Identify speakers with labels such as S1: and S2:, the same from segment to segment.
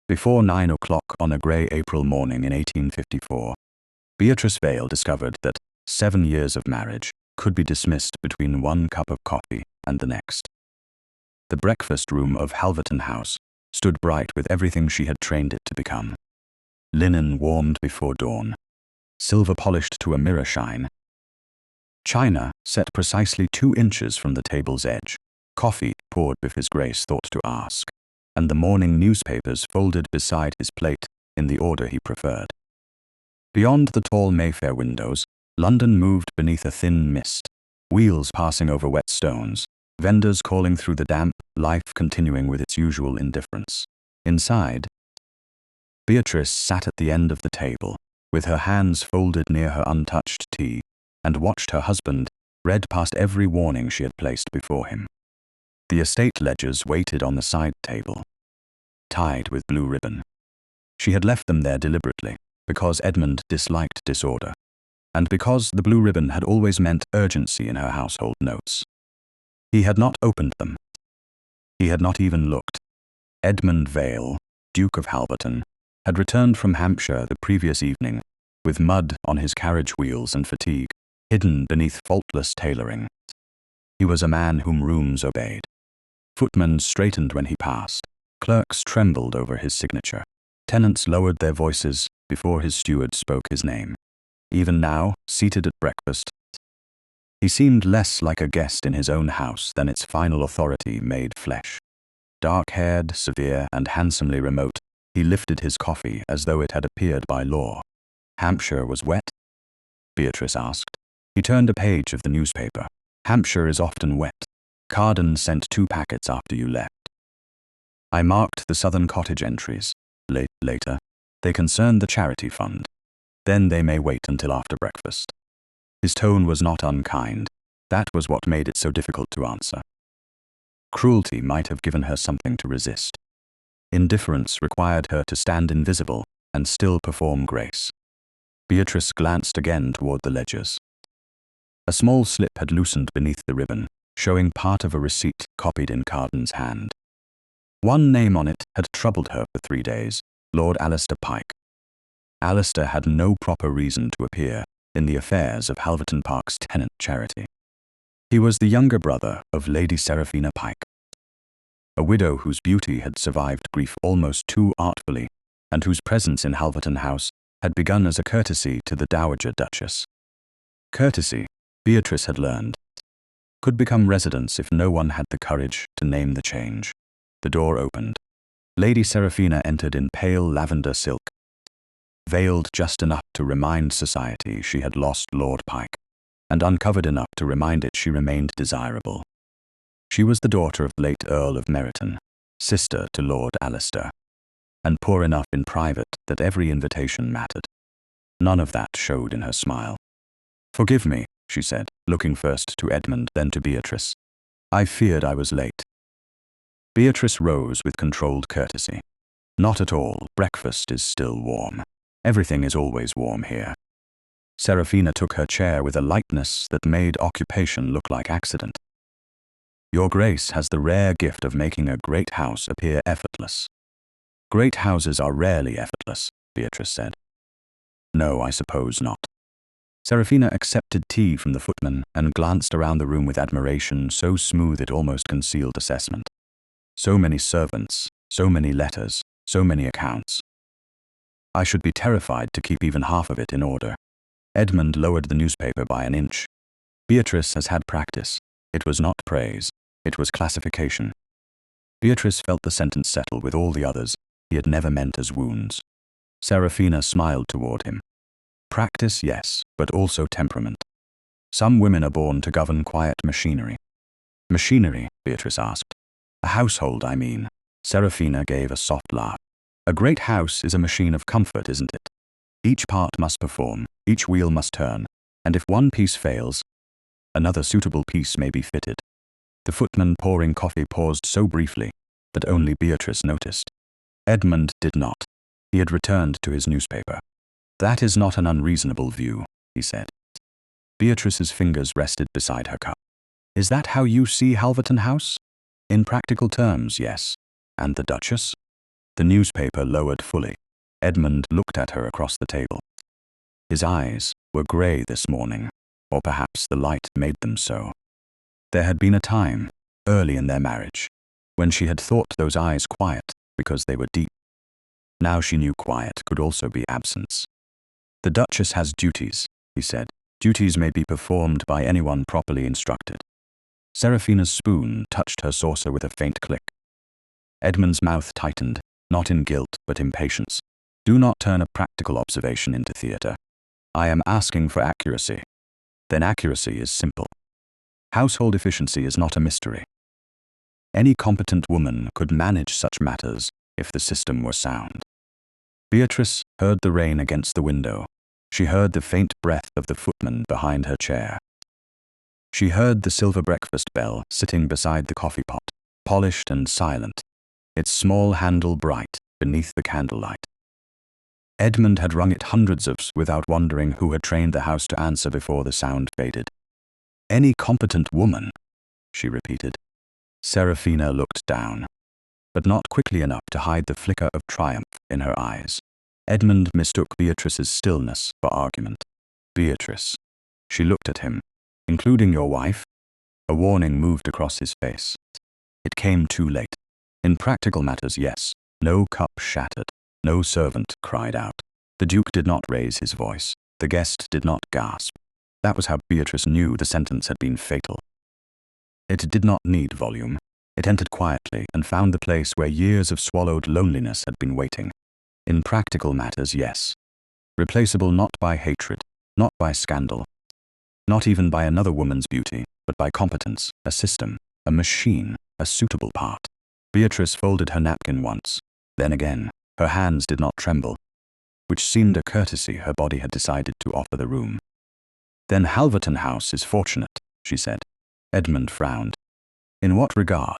S1: Before 9 o'clock on a grey April morning in 1854, Beatrice Vale discovered that 7 years of marriage could be dismissed between one cup of coffee and the next. The breakfast room of Halverton House stood bright with everything she had trained it to become. Linen warmed before dawn, silver polished to a mirror shine, china set precisely 2 inches from the table's edge, coffee poured before his grace thought to ask, and the morning newspapers folded beside his plate in the order he preferred. Beyond the tall Mayfair windows, London moved beneath a thin mist, wheels passing over wet stones, vendors calling through the damp, life continuing with its usual indifference. Inside, Beatrice sat at the end of the table, with her hands folded near her untouched tea, and watched her husband read past every warning she had placed before him. The estate ledgers waited on the side table, tied with blue ribbon. She had left them there deliberately, because Edmund disliked disorder, and because the blue ribbon had always meant urgency in her household notes. He had not opened them. He had not even looked. Edmund Vale, Duke of Halverton, had returned from Hampshire the previous evening, with mud on his carriage wheels and fatigue, hidden beneath faultless tailoring. He was a man whom rooms obeyed. Footmen straightened when he passed. Clerks trembled over his signature. Tenants lowered their voices before his steward spoke his name. Even now, seated at breakfast, he seemed less like a guest in his own house than its final authority made flesh. Dark-haired, severe, and handsomely remote, he lifted his coffee as though it had appeared by law. "Hampshire was wet?" Beatrice asked. He turned a page of the newspaper. "Hampshire is often wet. Carden sent 2 packets after you left. I marked the Southern Cottage entries. Later, they concern the charity fund. Then they may wait until after breakfast." His tone was not unkind. That was what made it so difficult to answer. Cruelty might have given her something to resist. Indifference required her to stand invisible and still perform grace. Beatrice glanced again toward the ledgers. A small slip had loosened beneath the ribbon, showing part of a receipt copied in Carden's hand. One name on it had troubled her for 3 days, Lord Alistair Pike. Alistair had no proper reason to appear in the affairs of Halverton Park's tenant charity. He was the younger brother of Lady Seraphina Pike, a widow whose beauty had survived grief almost too artfully, and whose presence in Halverton House had begun as a courtesy to the Dowager Duchess. Courtesy, Beatrice had learned, could become residence if no one had the courage to name the change. The door opened. Lady Seraphina entered in pale lavender silk, veiled just enough to remind society she had lost Lord Pike, and uncovered enough to remind it she remained desirable. She was the daughter of the late Earl of Meryton, sister to Lord Alistair, and poor enough in private that every invitation mattered. None of that showed in her smile. "Forgive me," she said, looking first to Edmund, then to Beatrice. "I feared I was late." Beatrice rose with controlled courtesy. "Not at all. Breakfast is still warm. Everything is always warm here." Seraphina took her chair with a lightness that made occupation look like accident. "Your Grace has the rare gift of making a great house appear effortless." "Great houses are rarely effortless," Beatrice said. "No, I suppose not." Seraphina accepted tea from the footman and glanced around the room with admiration so smooth it almost concealed assessment. So many servants, so many letters, so many accounts. "I should be terrified to keep even half of it in order." Edmund lowered the newspaper by an inch. "Beatrice has had practice. It was not praise. It was classification." Beatrice felt the sentence settle with all the others he had never meant as wounds. Seraphina smiled toward him. "Practice, yes, but also temperament. Some women are born to govern quiet machinery." "Machinery?" Beatrice asked. "A household, I mean." Seraphina gave a soft laugh. "A great house is a machine of comfort, isn't it? Each part must perform, each wheel must turn, and if one piece fails, another suitable piece may be fitted." The footman pouring coffee paused so briefly that only Beatrice noticed. Edmund did not. He had returned to his newspaper. "That is not an unreasonable view," he said. Beatrice's fingers rested beside her cup. "Is that how you see Halverton House?" "In practical terms, yes. And the Duchess?" The newspaper lowered fully. Edmund looked at her across the table. His eyes were grey this morning, or perhaps the light made them so. There had been a time, early in their marriage, when she had thought those eyes quiet because they were deep. Now she knew quiet could also be absence. "The Duchess has duties," he said. "Duties may be performed by anyone properly instructed." Seraphina's spoon touched her saucer with a faint click. Edmund's mouth tightened, not in guilt but impatience. "Do not turn a practical observation into theatre. I am asking for accuracy. Then accuracy is simple. Household efficiency is not a mystery. Any competent woman could manage such matters if the system were sound." Beatrice heard the rain against the window. She heard the faint breath of the footman behind her chair. She heard the silver breakfast bell sitting beside the coffee pot, polished and silent, its small handle bright beneath the candlelight. Edmund had rung it hundreds of without wondering who had trained the house to answer before the sound faded. "Any competent woman," she repeated. Seraphina looked down, but not quickly enough to hide the flicker of triumph in her eyes. Edmund mistook Beatrice's stillness for argument. "Beatrice." She looked at him. "Including your wife?" A warning moved across his face. It came too late. In practical matters, yes. No cup shattered. No servant cried out. The Duke did not raise his voice. The guest did not gasp. That was how Beatrice knew the sentence had been fatal. It did not need volume. It entered quietly and found the place where years of swallowed loneliness had been waiting. In practical matters, yes. Replaceable not by hatred, not by scandal, not even by another woman's beauty, but by competence, a system, a machine, a suitable part. Beatrice folded her napkin once, then again. Her hands did not tremble, which seemed a courtesy her body had decided to offer the room. "Then Halverton House is fortunate," she said. Edmund frowned. "In what regard?"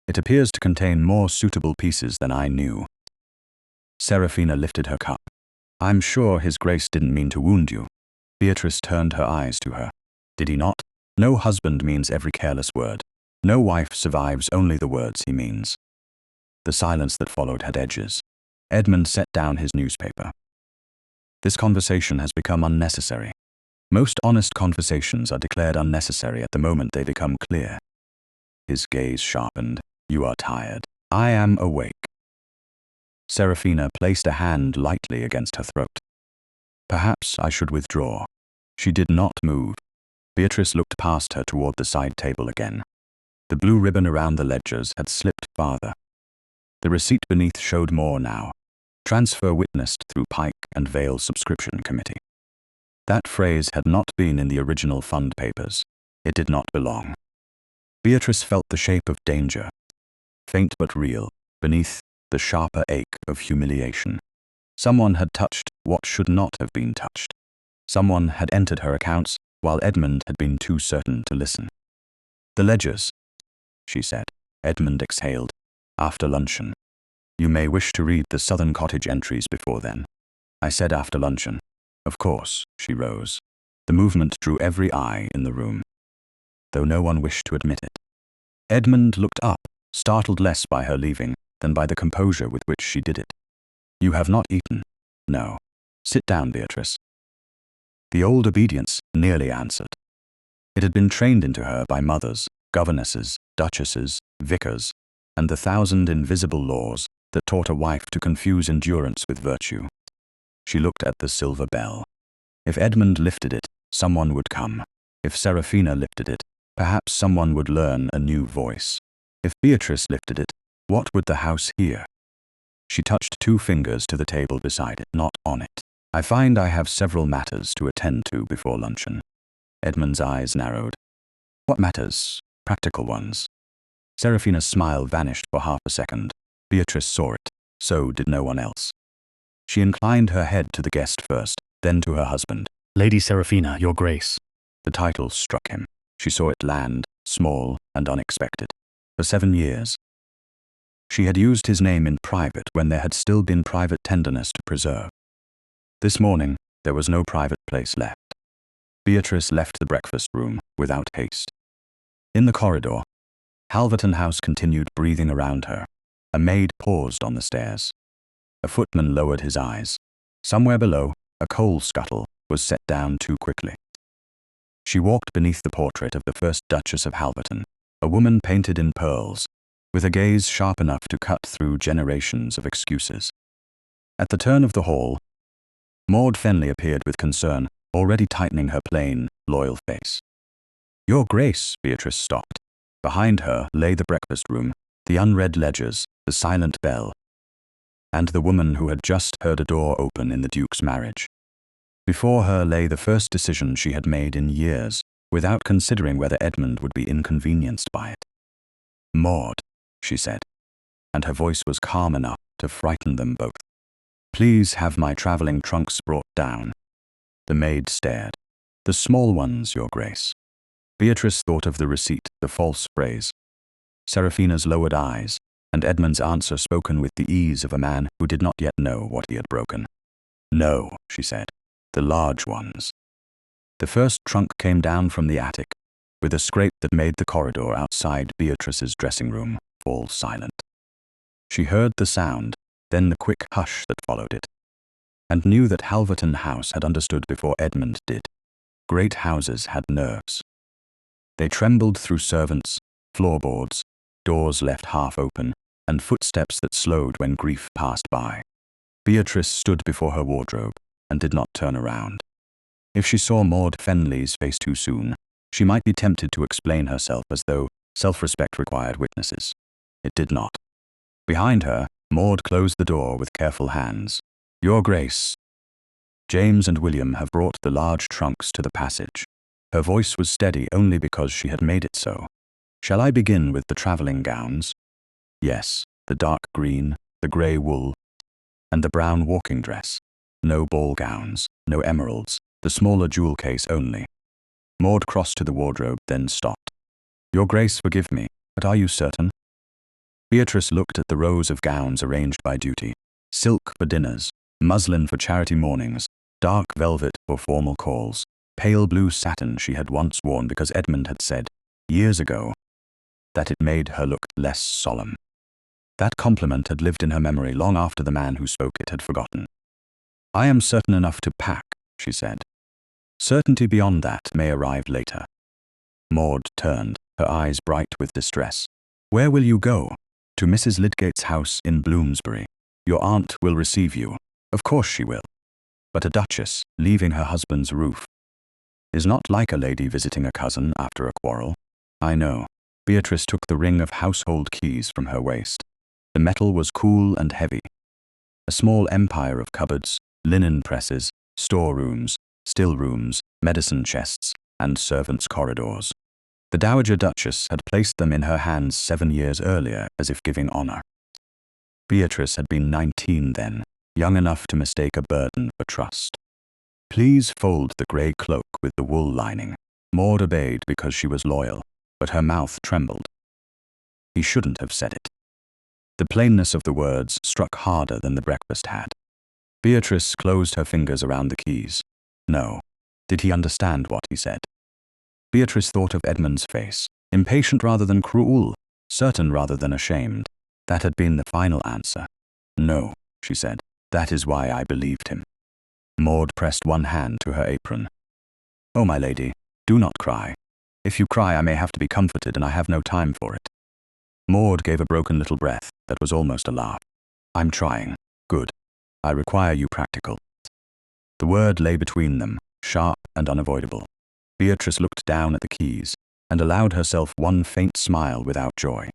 S1: "It appears to contain more suitable pieces than I knew." Seraphina lifted her cup. "I'm sure His Grace didn't mean to wound you." Beatrice turned her eyes to her. "Did he not? No husband means every careless word. No wife survives only the words he means." The silence that followed had edges. Edmund set down his newspaper. "This conversation has become unnecessary. Most honest conversations are declared unnecessary at the moment they become clear." His gaze sharpened. "You are tired. I am awake." Seraphina placed a hand lightly against her throat. "Perhaps I should withdraw." She did not move. Beatrice looked past her toward the side table again. The blue ribbon around the ledgers had slipped farther. The receipt beneath showed more now. "Transfer witnessed through Pike and Vale Subscription Committee." That phrase had not been in the original fund papers. It did not belong. Beatrice felt the shape of danger, faint but real, beneath the sharper ache of humiliation. Someone had touched what should not have been touched. Someone had entered her accounts while Edmund had been too certain to listen. "The ledgers," she said. Edmund exhaled. "After luncheon. You may wish to read the Southern Cottage entries before then." I said after luncheon. "Of course," she rose. The movement drew every eye in the room, though no one wished to admit it. Edmund looked up, startled less by her leaving than by the composure with which she did it. "You have not eaten." "No." "Sit down, Beatrice." The old obedience nearly answered. It had been trained into her by mothers, governesses, duchesses, vicars, and the 1,000 invisible laws that taught a wife to confuse endurance with virtue. She looked at the silver bell. If Edmund lifted it, someone would come. If Seraphina lifted it, perhaps someone would learn a new voice. If Beatrice lifted it, what would the house hear? She touched 2 fingers to the table beside it, not on it. "I find I have several matters to attend to before luncheon." Edmund's eyes narrowed. "What matters? Practical ones." Seraphina's smile vanished for half a second. Beatrice saw it. So did no one else. She inclined her head to the guest first, then to her husband. "Lady Seraphina, Your Grace." The title struck him. She saw it land, small and unexpected. For 7 years. She had used his name in private when there had still been private tenderness to preserve. This morning, there was no private place left. Beatrice left the breakfast room without haste. In the corridor, Halverton House continued breathing around her. A maid paused on the stairs. A footman lowered his eyes. Somewhere below, a coal scuttle was set down too quickly. She walked beneath the portrait of the first Duchess of Halverton, a woman painted in pearls, with a gaze sharp enough to cut through generations of excuses. At the turn of the hall, Maud Fenley appeared with concern, already tightening her plain, loyal face. "Your Grace," Beatrice stopped. Behind her lay the breakfast room, the unread ledgers, the silent bell, and the woman who had just heard a door open in the Duke's marriage. Before her lay the first decision she had made in years, without considering whether Edmund would be inconvenienced by it. "Maud," she said, and her voice was calm enough to frighten them both. "Please have my travelling trunks brought down." The maid stared. "The small ones, Your Grace." Beatrice thought of the receipt, the false phrase, Seraphina's lowered eyes, and Edmund's answer spoken with the ease of a man who did not yet know what he had broken. "No," she said, "the large ones." The first trunk came down from the attic, with a scrape that made the corridor outside Beatrice's dressing room fall silent. She heard the sound, then the quick hush that followed it, and knew that Halverton House had understood before Edmund did. Great houses had nerves. They trembled through servants, floorboards, doors left half open, and footsteps that slowed when grief passed by. Beatrice stood before her wardrobe and did not turn around. If she saw Maud Fenley's face too soon, she might be tempted to explain herself as though self-respect required witnesses. It did not. Behind her, Maud closed the door with careful hands. "Your Grace." "James and William have brought the large trunks to the passage." Her voice was steady only because she had made it so. "Shall I begin with the travelling gowns?" "Yes, the dark green, the grey wool, and the brown walking dress. No ball gowns, no emeralds, the smaller jewel case only." Maud crossed to the wardrobe, then stopped. "Your Grace, forgive me, but are you certain?" Beatrice looked at the rows of gowns arranged by duty. Silk for dinners, muslin for charity mornings, dark velvet for formal calls, pale blue satin she had once worn because Edmund had said, years ago, that it made her look less solemn. That compliment had lived in her memory long after the man who spoke it had forgotten. "I am certain enough to pack," she said. "Certainty beyond that may arrive later." Maud turned, her eyes bright with distress. "Where will you go?" "To Mrs. Lydgate's house in Bloomsbury. Your aunt will receive you." "Of course she will. But a duchess, leaving her husband's roof, is not like a lady visiting a cousin after a quarrel." "I know." Beatrice took the ring of household keys from her waist. The metal was cool and heavy. A small empire of cupboards, linen presses, storerooms, still rooms, medicine chests, and servants' corridors. The Dowager Duchess had placed them in her hands 7 years earlier as if giving honor. Beatrice had been 19 then, young enough to mistake a burden for trust. "Please fold the grey cloak with the wool lining." Maud obeyed because she was loyal, but her mouth trembled. He shouldn't have said it. The plainness of the words struck harder than the breakfast had. Beatrice closed her fingers around the keys. No. Did he understand what he said? Beatrice thought of Edmund's face, impatient rather than cruel, certain rather than ashamed. That had been the final answer. "No," she said. "That is why I believed him." Maud pressed one hand to her apron. "Oh, my lady, do not cry. If you cry, I may have to be comforted, and I have no time for it." Maud gave a broken little breath that was almost a laugh. "I'm trying. Good. I require you practical." The word lay between them, sharp and unavoidable. Beatrice looked down at the keys and allowed herself one faint smile without joy.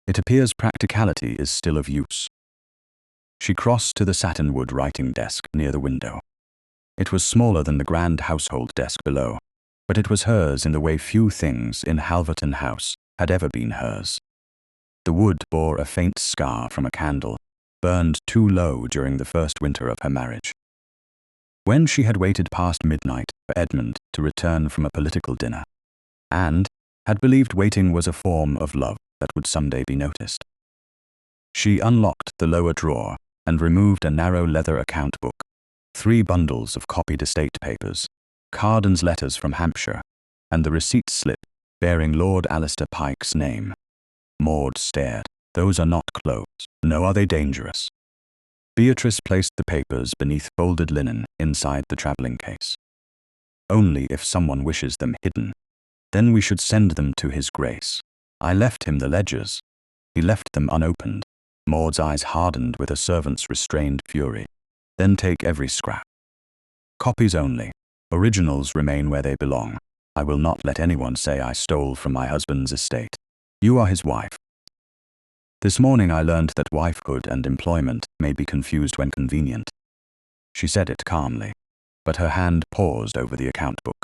S1: It appears practicality is still of use. She crossed to the satinwood writing desk near the window. It was smaller than the grand household desk below, but it was hers in the way few things in Halverton House had ever been hers. The wood bore a faint scar from a candle, burned too low during the first winter of her marriage. When she had waited past midnight for Edmund to return from a political dinner, and had believed waiting was a form of love that would someday be noticed. She unlocked the lower drawer and removed a narrow leather account book, 3 bundles of copied estate papers, Carden's letters from Hampshire, and the receipt slip bearing Lord Alistair Pike's name. Maud stared. "Those are not clothes." "No, are they dangerous?" Beatrice placed the papers beneath folded linen inside the traveling case. Only if someone wishes them hidden. Then we should send them to his grace. I left him the ledgers. He left them unopened. Maud's eyes hardened with a servant's restrained fury. Then take every scrap. Copies only. Originals remain where they belong. I will not let anyone say I stole from my husband's estate. You are his wife. This morning I learned that wifehood and employment may be confused when convenient. She said it calmly, but her hand paused over the account book.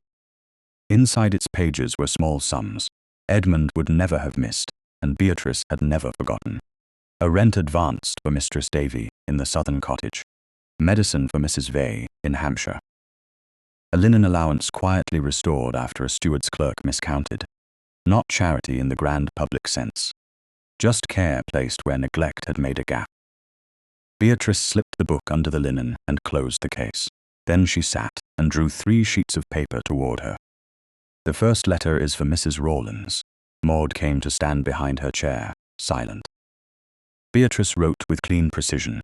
S1: Inside its pages were small sums Edmund would never have missed, and Beatrice had never forgotten. A rent advanced for Mistress Davy in the southern cottage. Medicine for Mrs. Vale in Hampshire. A linen allowance quietly restored after a steward's clerk miscounted. Not charity in the grand public sense. Just care placed where neglect had made a gap. Beatrice slipped the book under the linen and closed the case. Then she sat and drew 3 sheets of paper toward her. The first letter is for Mrs. Rawlins. Maud came to stand behind her chair, silent. Beatrice wrote with clean precision.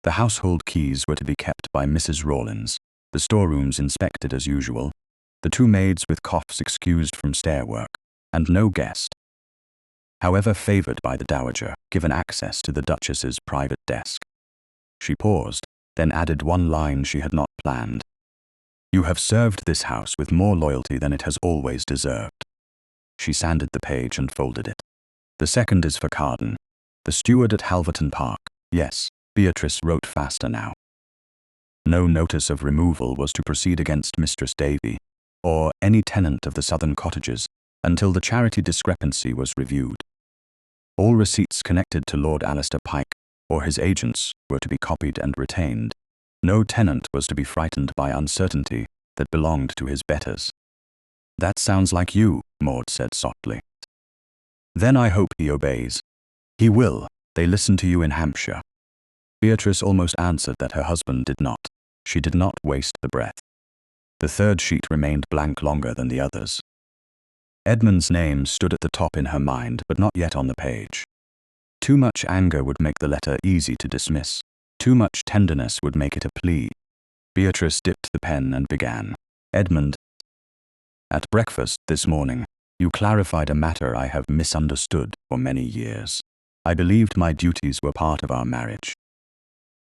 S1: The household keys were to be kept by Mrs. Rawlins, the storerooms inspected as usual, the 2 maids with coughs excused from stair work, and no guest, however favoured by the dowager, given access to the Duchess's private desk. She paused, then added one line she had not planned. You have served this house with more loyalty than it has always deserved. She sanded the page and folded it. The second is for Carden, the steward at Halverton Park. Yes, Beatrice wrote faster now. No notice of removal was to proceed against Mistress Davy, or any tenant of the southern cottages, until the charity discrepancy was reviewed. All receipts connected to Lord Alistair Pike, or his agents, were to be copied and retained. No tenant was to be frightened by uncertainty that belonged to his betters. That sounds like you, Maud said softly. Then I hope he obeys. He will. They listen to you in Hampshire. Beatrice almost answered that her husband did not. She did not waste the breath. The third sheet remained blank longer than the others. Edmund's name stood at the top in her mind, but not yet on the page. Too much anger would make the letter easy to dismiss. Too much tenderness would make it a plea. Beatrice dipped the pen and began. Edmund, at breakfast this morning, you clarified a matter I have misunderstood for many years. I believed my duties were part of our marriage.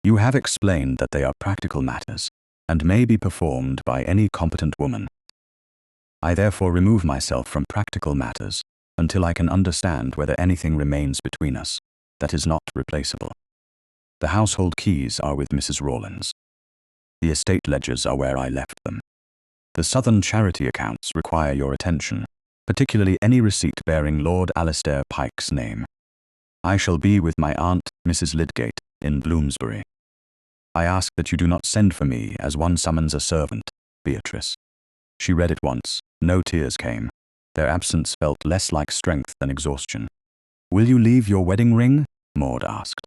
S1: You have explained that they are practical matters, and may be performed by any competent woman. I therefore remove myself from practical matters until I can understand whether anything remains between us that is not replaceable. The household keys are with Mrs. Rawlins. The estate ledgers are where I left them. The southern charity accounts require your attention, particularly any receipt bearing Lord Alistair Pike's name. I shall be with my aunt, Mrs. Lydgate, in Bloomsbury. I ask that you do not send for me as one summons a servant, Beatrice. She read it once. No tears came. Their absence felt less like strength than exhaustion. Will you leave your wedding ring? Maud asked.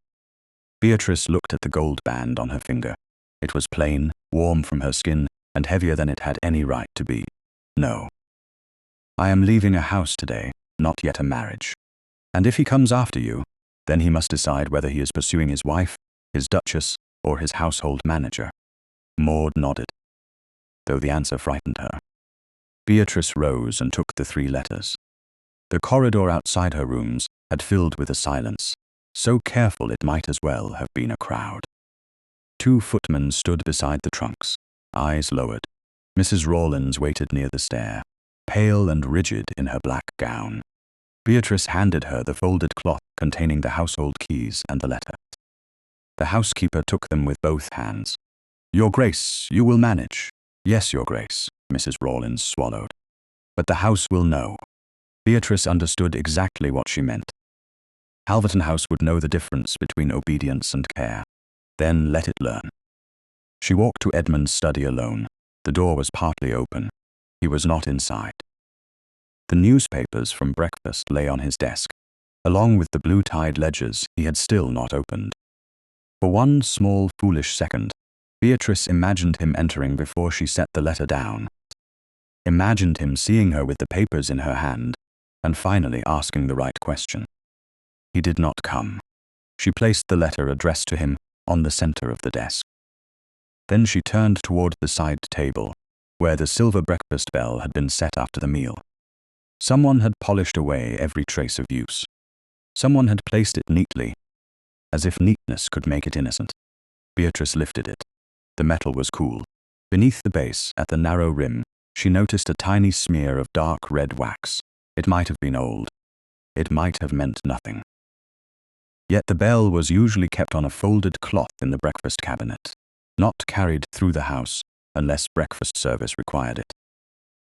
S1: Beatrice looked at the gold band on her finger. It was plain, warm from her skin, and heavier than it had any right to be. No. I am leaving a house today, not yet a marriage. And if he comes after you, then he must decide whether he is pursuing his wife, his duchess, or his household manager. Maud nodded, though the answer frightened her. Beatrice rose and took the 3 letters. The corridor outside her rooms had filled with a silence, so careful it might as well have been a crowd. 2 footmen stood beside the trunks, eyes lowered. Mrs. Rawlins waited near the stair, pale and rigid in her black gown. Beatrice handed her the folded cloth containing the household keys and the letter. The housekeeper took them with both hands. Your Grace, you will manage. Yes, Your Grace, Mrs. Rawlins swallowed. But the house will know. Beatrice understood exactly what she meant. Halverton House would know the difference between obedience and care. Then let it learn. She walked to Edmund's study alone. The door was partly open. He was not inside. The newspapers from breakfast lay on his desk, along with the blue-tied ledgers he had still not opened. For one small, foolish second, Beatrice imagined him entering before she set the letter down. Imagined him seeing her with the papers in her hand, and finally asking the right question. He did not come. She placed the letter addressed to him on the center of the desk. Then she turned toward the side table, where the silver breakfast bell had been set after the meal. Someone had polished away every trace of use. Someone had placed it neatly, as if neatness could make it innocent. Beatrice lifted it. The metal was cool. Beneath the base, at the narrow rim, she noticed a tiny smear of dark red wax. It might have been old. It might have meant nothing. Yet the bell was usually kept on a folded cloth in the breakfast cabinet, not carried through the house unless breakfast service required it.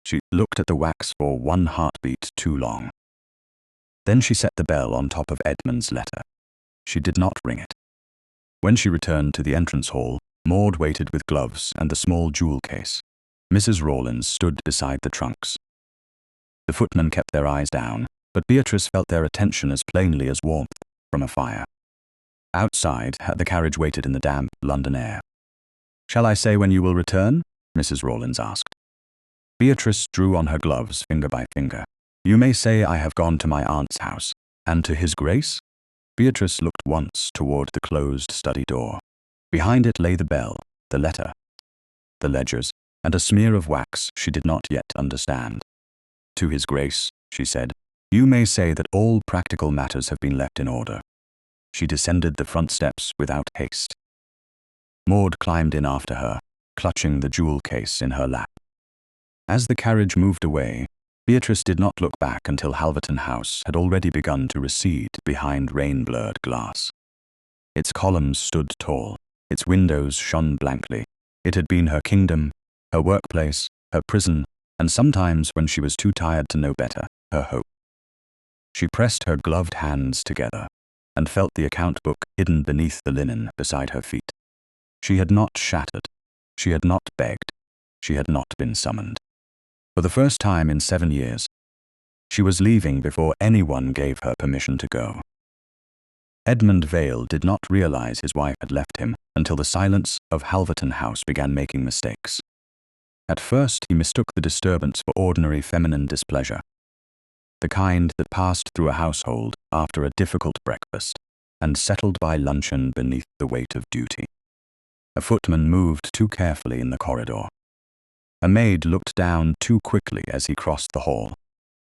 S1: She looked at the wax for one heartbeat too long. Then she set the bell on top of Edmund's letter. She did not ring it. When she returned to the entrance hall, Maud waited with gloves and the small jewel case. Mrs. Rawlins stood beside the trunks. The footmen kept their eyes down, but Beatrice felt their attention as plainly as warmth from a fire. Outside, the carriage waited in the damp London air. "Shall I say when you will return?" Mrs. Rawlins asked. Beatrice drew on her gloves finger by finger. "You may say I have gone to my aunt's house, and to his grace?" Beatrice looked once toward the closed study door. Behind it lay the bell, the letter, the ledgers, and a smear of wax she did not yet understand. "To his grace," she said, "you may say that all practical matters have been left in order." She descended the front steps without haste. Maud climbed in after her, clutching the jewel case in her lap. As the carriage moved away, Beatrice did not look back until Halverton House had already begun to recede behind rain-blurred glass. Its columns stood tall, its windows shone blankly. It had been her kingdom, her workplace, her prison, and sometimes, when she was too tired to know better, her hope. She pressed her gloved hands together and felt the account book hidden beneath the linen beside her feet. She had not shattered. She had not begged. She had not been summoned. For the first time in 7 years, she was leaving before anyone gave her permission to go. Edmund Vale did not realize his wife had left him until the silence of Halverton House began making mistakes. At first, he mistook the disturbance for ordinary feminine displeasure, the kind that passed through a household after a difficult breakfast and settled by luncheon beneath the weight of duty. A footman moved too carefully in the corridor. A maid looked down too quickly as he crossed the hall.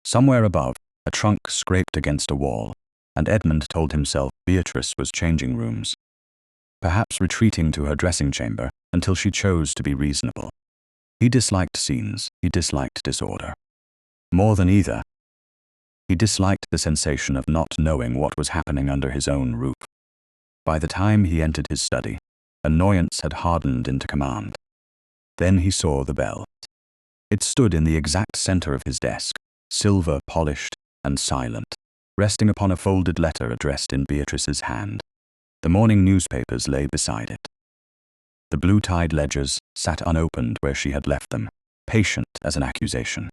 S1: Somewhere above, a trunk scraped against a wall, and Edmund told himself Beatrice was changing rooms, perhaps retreating to her dressing chamber until she chose to be reasonable. He disliked scenes, he disliked disorder. More than either, he disliked the sensation of not knowing what was happening under his own roof. By the time he entered his study, annoyance had hardened into command. Then he saw the bell. It stood in the exact center of his desk, silver polished and silent, resting upon a folded letter addressed in Beatrice's hand. The morning newspapers lay beside it. The blue-tied ledgers sat unopened where she had left them, patient as an accusation.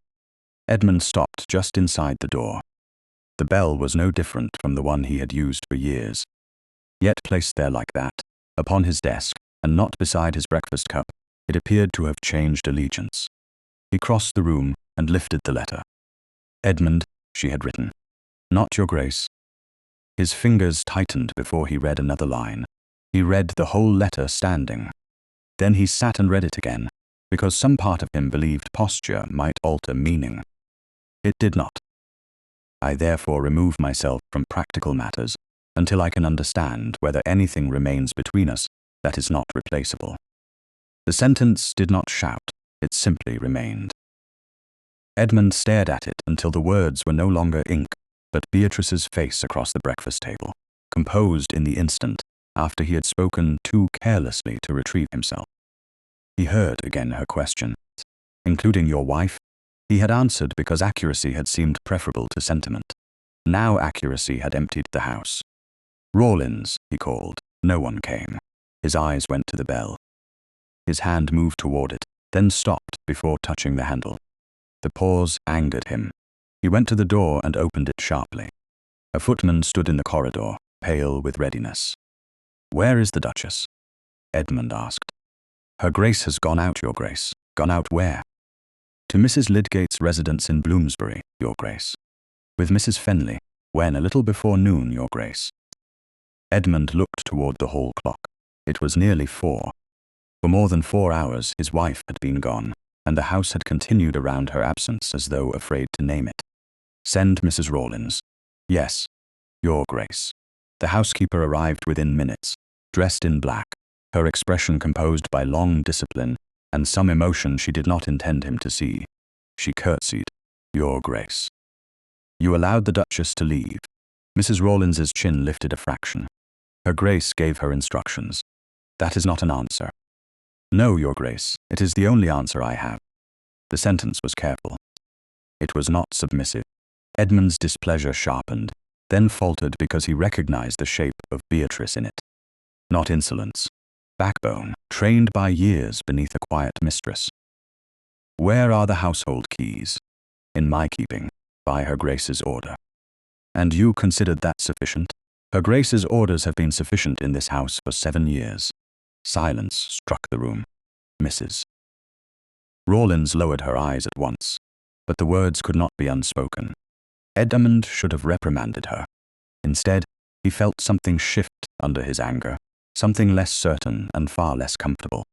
S1: Edmund stopped just inside the door. The bell was no different from the one he had used for years. Yet placed there like that, upon his desk, and not beside his breakfast cup, it appeared to have changed allegiance. He crossed the room and lifted the letter. "Edmund," she had written, "not your grace." His fingers tightened before he read another line. He read the whole letter standing. Then he sat and read it again, because some part of him believed posture might alter meaning. It did not. "I therefore remove myself from practical matters until I can understand whether anything remains between us that is not replaceable." The sentence did not shout, it simply remained. Edmund stared at it until the words were no longer ink, but Beatrice's face across the breakfast table, composed in the instant after he had spoken too carelessly to retrieve himself. He heard again her question. "Including your wife?" He had answered because accuracy had seemed preferable to sentiment. Now accuracy had emptied the house. "Rawlins," he called. No one came. His eyes went to the bell. His hand moved toward it, then stopped before touching the handle. The pause angered him. He went to the door and opened it sharply. A footman stood in the corridor, pale with readiness. "Where is the Duchess?" Edmund asked. "Her Grace has gone out, your Grace." "Gone out where?" "To Mrs. Lydgate's residence in Bloomsbury, your Grace." "With Mrs. Fenley. When? A little before noon, your Grace." Edmund looked toward the hall clock. It was nearly 4. For more than 4 hours his wife had been gone, and the house had continued around her absence as though afraid to name it. Send Mrs. Rawlins. Yes, Your Grace. The housekeeper arrived within minutes, dressed in black, her expression composed by long discipline and some emotion she did not intend him to see. She curtsied. Your Grace. You allowed the Duchess to leave. Mrs. Rawlins's chin lifted a fraction. Her Grace gave her instructions. That is not an answer. No, Your Grace, it is the only answer I have. The sentence was careful. It was not submissive. Edmund's displeasure sharpened, then faltered because he recognized the shape of Beatrice in it. Not insolence. Backbone, trained by years beneath a quiet mistress. Where are the household keys? In my keeping, by Her Grace's order. And you considered that sufficient? Her Grace's orders have been sufficient in this house for 7 years. Silence struck the room. Mrs. Rawlins lowered her eyes at once, but the words could not be unspoken. Edmund should have reprimanded her. Instead, he felt something shift under his anger, something less certain and far less comfortable.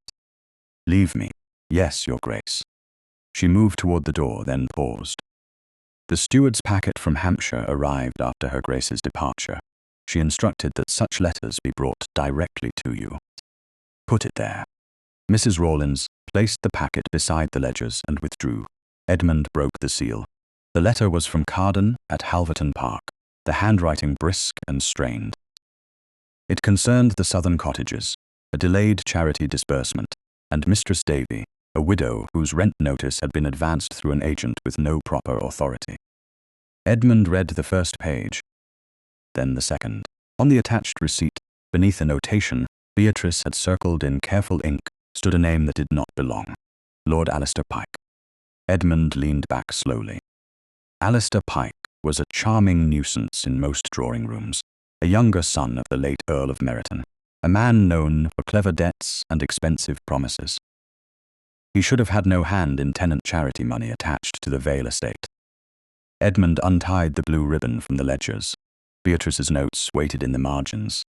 S1: Leave me. Yes, Your Grace. She moved toward the door, then paused. The steward's packet from Hampshire arrived after Her Grace's departure. She instructed that such letters be brought directly to you. Put it there. Mrs. Rawlins placed the packet beside the ledgers and withdrew. Edmund broke the seal. The letter was from Carden at Halverton Park, the handwriting brisk and strained. It concerned the southern cottages, a delayed charity disbursement, and Mistress Davy, a widow whose rent notice had been advanced through an agent with no proper authority. Edmund read the first page, then the second. On the attached receipt, beneath a notation, Beatrice had circled in careful ink, stood a name that did not belong. Lord Alistair Pike. Edmund leaned back slowly. Alistair Pike was a charming nuisance in most drawing rooms, a younger son of the late Earl of Meryton, a man known for clever debts and expensive promises. He should have had no hand in tenant charity money attached to the Vale estate. Edmund untied the blue ribbon from the ledgers. Beatrice's notes waited in the margins.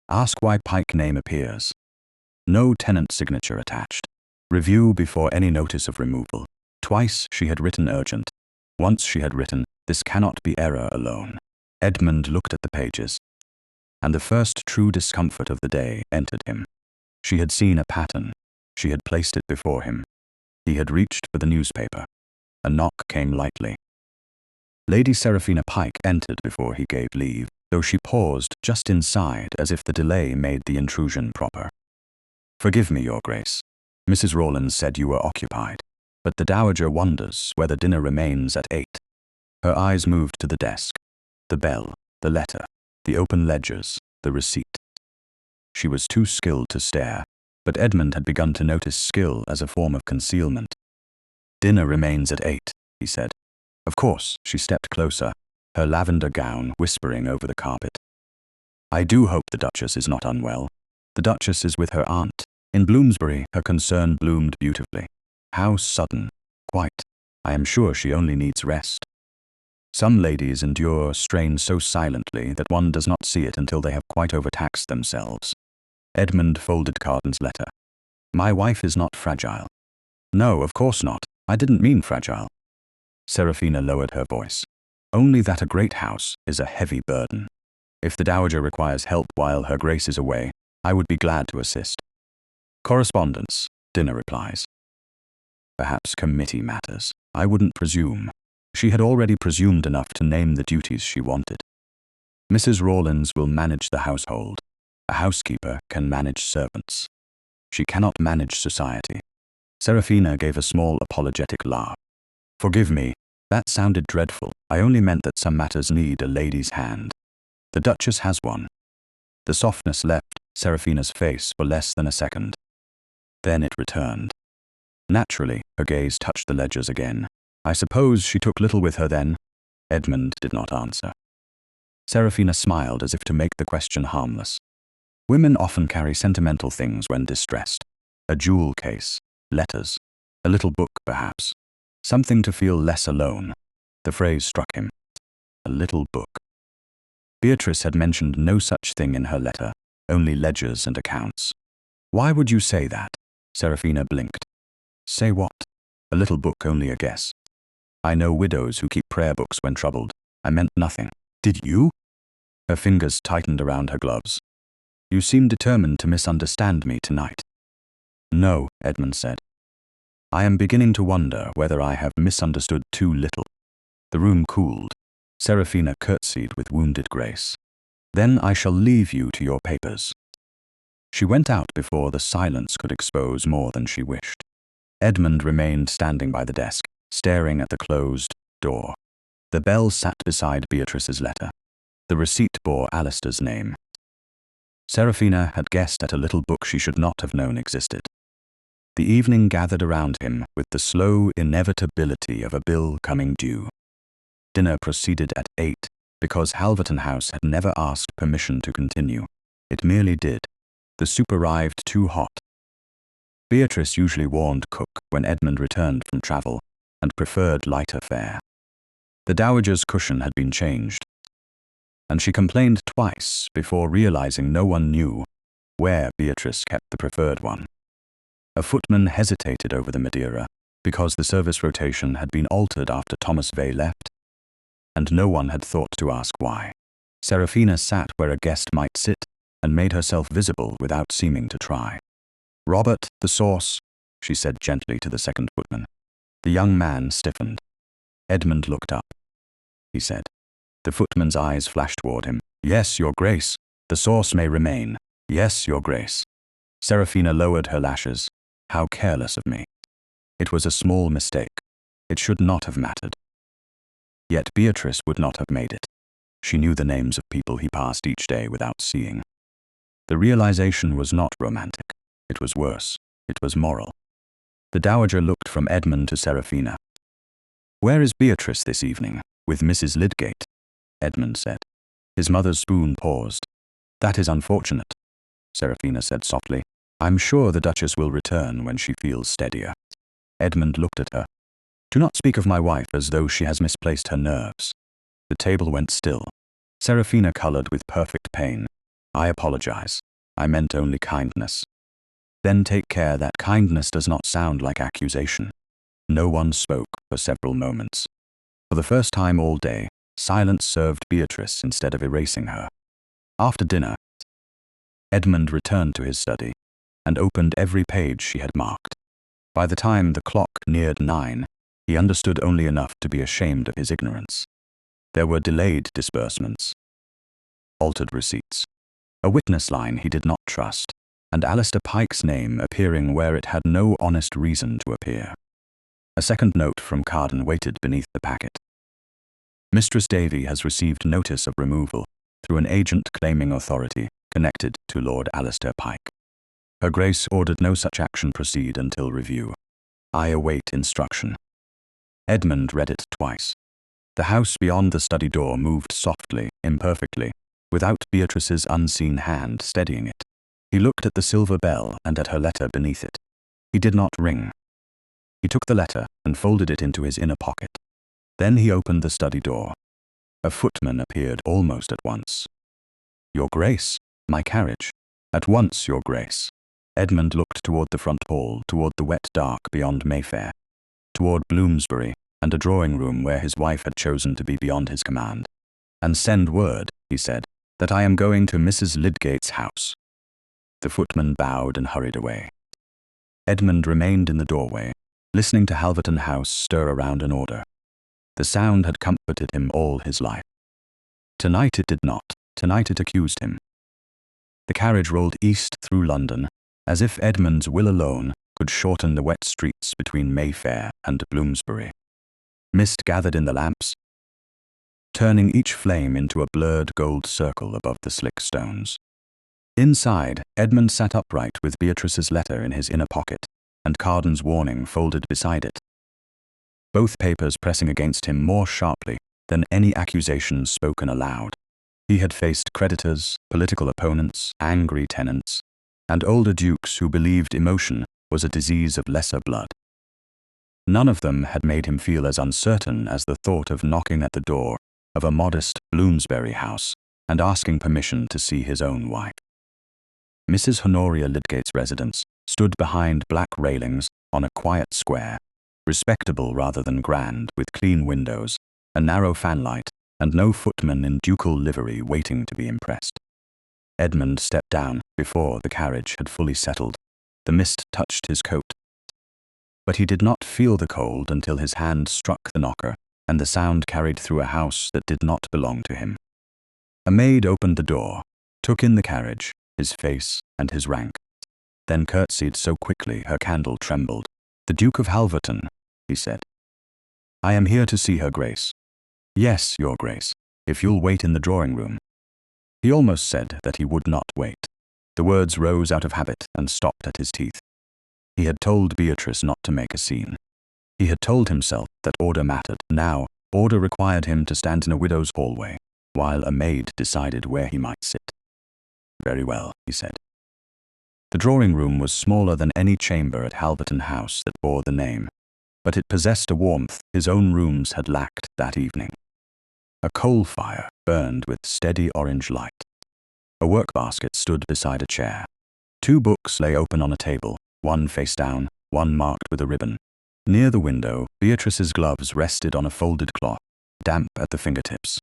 S1: Ask why Pike name appears. No tenant signature attached. Review before any notice of removal. Twice she had written urgent. Once she had written, this cannot be error alone. Edmund looked at the pages, and the first true discomfort of the day entered him. She had seen a pattern. She had placed it before him. He had reached for the newspaper. A knock came lightly. Lady Seraphina Pike entered before he gave leave, though she paused just inside as if the delay made the intrusion proper. Forgive me, Your Grace. Mrs. Rawlins said you were occupied, but the Dowager wonders whether dinner remains at 8. Her eyes moved to the desk. The bell, the letter, the open ledgers, the receipt. She was too skilled to stare, but Edmund had begun to notice skill as a form of concealment. Dinner remains at 8, he said. Of course, she stepped closer, her lavender gown whispering over the carpet. I do hope the Duchess is not unwell. The Duchess is with her aunt. In Bloomsbury, her concern bloomed beautifully. How sudden. Quite. I am sure she only needs rest. Some ladies endure strain so silently that one does not see it until they have quite overtaxed themselves. Edmund folded Carden's letter. My wife is not fragile. No, of course not. I didn't mean fragile. Seraphina lowered her voice. Only that a great house is a heavy burden. If the Dowager requires help while Her Grace is away, I would be glad to assist. Correspondence, dinner replies. Perhaps committee matters. I wouldn't presume. She had already presumed enough to name the duties she wanted. Mrs. Rawlins will manage the household. A housekeeper can manage servants. She cannot manage society. Seraphina gave a small apologetic laugh. Forgive me, that sounded dreadful. I only meant that some matters need a lady's hand. The Duchess has one. The softness left Seraphina's face for less than a second. Then it returned. Naturally, her gaze touched the ledgers again. I suppose she took little with her then? Edmund did not answer. Seraphina smiled as if to make the question harmless. Women often carry sentimental things when distressed. A jewel case, letters, a little book perhaps. Something to feel less alone. The phrase struck him. A little book. Beatrice had mentioned no such thing in her letter, only ledgers and accounts. Why would you say that? Serafina blinked. Say what? A little book, only a guess. I know widows who keep prayer books when troubled. I meant nothing. Did you? Her fingers tightened around her gloves. You seem determined to misunderstand me tonight. No, Edmund said. I am beginning to wonder whether I have misunderstood too little. The room cooled. Serafina curtsied with wounded grace. Then I shall leave you to your papers. She went out before the silence could expose more than she wished. Edmund remained standing by the desk, staring at the closed door. The bell sat beside Beatrice's letter. The receipt bore Alistair's name. Serafina had guessed at a little book she should not have known existed. The evening gathered around him with the slow inevitability of a bill coming due. Dinner proceeded at 8 because Halverton House had never asked permission to continue. It merely did. The soup arrived too hot. Beatrice usually warned cook when Edmund returned from travel and preferred lighter fare. The dowager's cushion had been changed, and she complained twice before realizing no one knew where Beatrice kept the preferred one. A footman hesitated over the Madeira because the service rotation had been altered after Thomas Vale left, and no one had thought to ask why. Serafina sat where a guest might sit and made herself visible without seeming to try. Robert, the sauce, she said gently to the second footman. The young man stiffened. Edmund looked up. He said. The footman's eyes flashed toward him. Yes, your grace. The sauce may remain. Yes, your grace. Serafina lowered her lashes. How careless of me. It was a small mistake. It should not have mattered. Yet Beatrice would not have made it. She knew the names of people he passed each day without seeing. The realization was not romantic. It was worse. It was moral. The dowager looked from Edmund to Serafina. Where is Beatrice this evening? With Mrs. Lydgate, Edmund said. His mother's spoon paused. That is unfortunate, Serafina said softly. I'm sure the Duchess will return when she feels steadier. Edmund looked at her. Do not speak of my wife as though she has misplaced her nerves. The table went still. Serafina colored with perfect pain. I apologize. I meant only kindness. Then take care that kindness does not sound like accusation. No one spoke for several moments. For the first time all day, silence served Beatrice instead of erasing her. After dinner, Edmund returned to his study and opened every page she had marked. By the time the clock neared 9, he understood only enough to be ashamed of his ignorance. There were delayed disbursements, altered receipts, a witness line he did not trust, and Alistair Pike's name appearing where it had no honest reason to appear. A second note from Carden waited beneath the packet. Mistress Davy has received notice of removal through an agent claiming authority connected to Lord Alistair Pike. Her Grace ordered no such action proceed until review. I await instruction. Edmund read it twice. The house beyond the study door moved softly, imperfectly, without Beatrice's unseen hand steadying it. He looked at the silver bell and at her letter beneath it. He did not ring. He took the letter and folded it into his inner pocket. Then he opened the study door. A footman appeared almost at once. Your Grace, my carriage. At once, Your Grace. Edmund looked toward the front hall, toward the wet dark beyond Mayfair, toward Bloomsbury and a drawing room where his wife had chosen to be beyond his command. And send word, he said, that I am going to Mrs. Lydgate's house. The footman bowed and hurried away. Edmund remained in the doorway, listening to Halverton House stir around an order. The sound had comforted him all his life. Tonight it did not. Tonight it accused him. The carriage rolled east through London, as if Edmund's will alone could shorten the wet streets between Mayfair and Bloomsbury. Mist gathered in the lamps, turning each flame into a blurred gold circle above the slick stones. Inside, Edmund sat upright with Beatrice's letter in his inner pocket, and Carden's warning folded beside it, both papers pressing against him more sharply than any accusations spoken aloud. He had faced creditors, political opponents, angry tenants, and older dukes who believed emotion was a disease of lesser blood. None of them had made him feel as uncertain as the thought of knocking at the door of a modest Bloomsbury house and asking permission to see his own wife. Mrs. Honoria Lydgate's residence stood behind black railings on a quiet square, respectable rather than grand, with clean windows, a narrow fanlight, and no footman in ducal livery waiting to be impressed. Edmund stepped down before the carriage had fully settled. The mist touched his coat, but he did not feel the cold until his hand struck the knocker, and the sound carried through a house that did not belong to him. A maid opened the door, took in the carriage, his face, and his rank, then curtsied so quickly her candle trembled. "The Duke of Halverton," he said. "I am here to see her Grace." "Yes, your Grace, if you'll wait in the drawing-room." He almost said that he would not wait. The words rose out of habit and stopped at his teeth. He had told Beatrice not to make a scene. He had told himself that order mattered. Now, order required him to stand in a widow's hallway, while a maid decided where he might sit. "Very well," he said. The drawing-room was smaller than any chamber at Halverton House that bore the name, but it possessed a warmth his own rooms had lacked that evening. A coal fire burned with steady orange light. A work-basket stood beside a chair. 2 books lay open on a table, one face down, one marked with a ribbon. Near the window, Beatrice's gloves rested on a folded cloth, damp at the fingertips.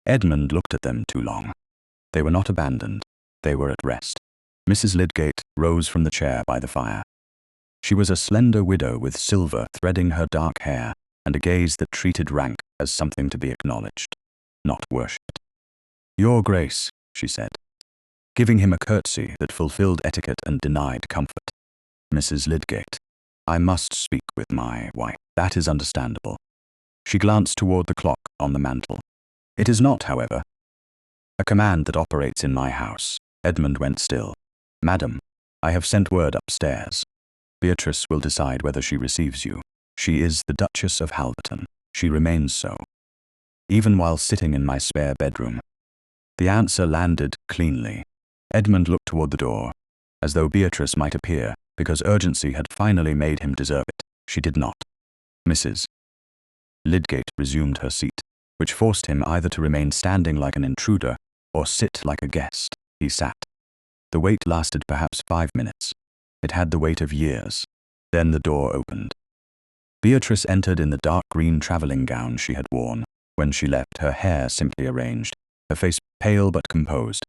S1: Edmund looked at them too long. They were not abandoned. They were at rest. Mrs. Lydgate rose from the chair by the fire. She was a slender widow with silver threading her dark hair and a gaze that treated rank as something to be acknowledged, not worshipped. "Your Grace," she said, giving him a curtsy that fulfilled etiquette and denied comfort. "Mrs. Lydgate, I must speak with my wife." "That is understandable." She glanced toward the clock on the mantel. "It is not, however, a command that operates in my house." Edmund went still. "Madam, I have sent word upstairs. Beatrice will decide whether she receives you. She is the Duchess of Halverton. She remains so, even while sitting in my spare bedroom." The answer landed cleanly. Edmund looked toward the door, as though Beatrice might appear, because urgency had finally made him deserve it. She did not. Mrs. Lydgate resumed her seat, which forced him either to remain standing like an intruder or sit like a guest. He sat. The wait lasted perhaps 5 minutes. It had the weight of years. Then the door opened. Beatrice entered in the dark green travelling gown she had worn when she left, her hair simply arranged, her face pale but composed.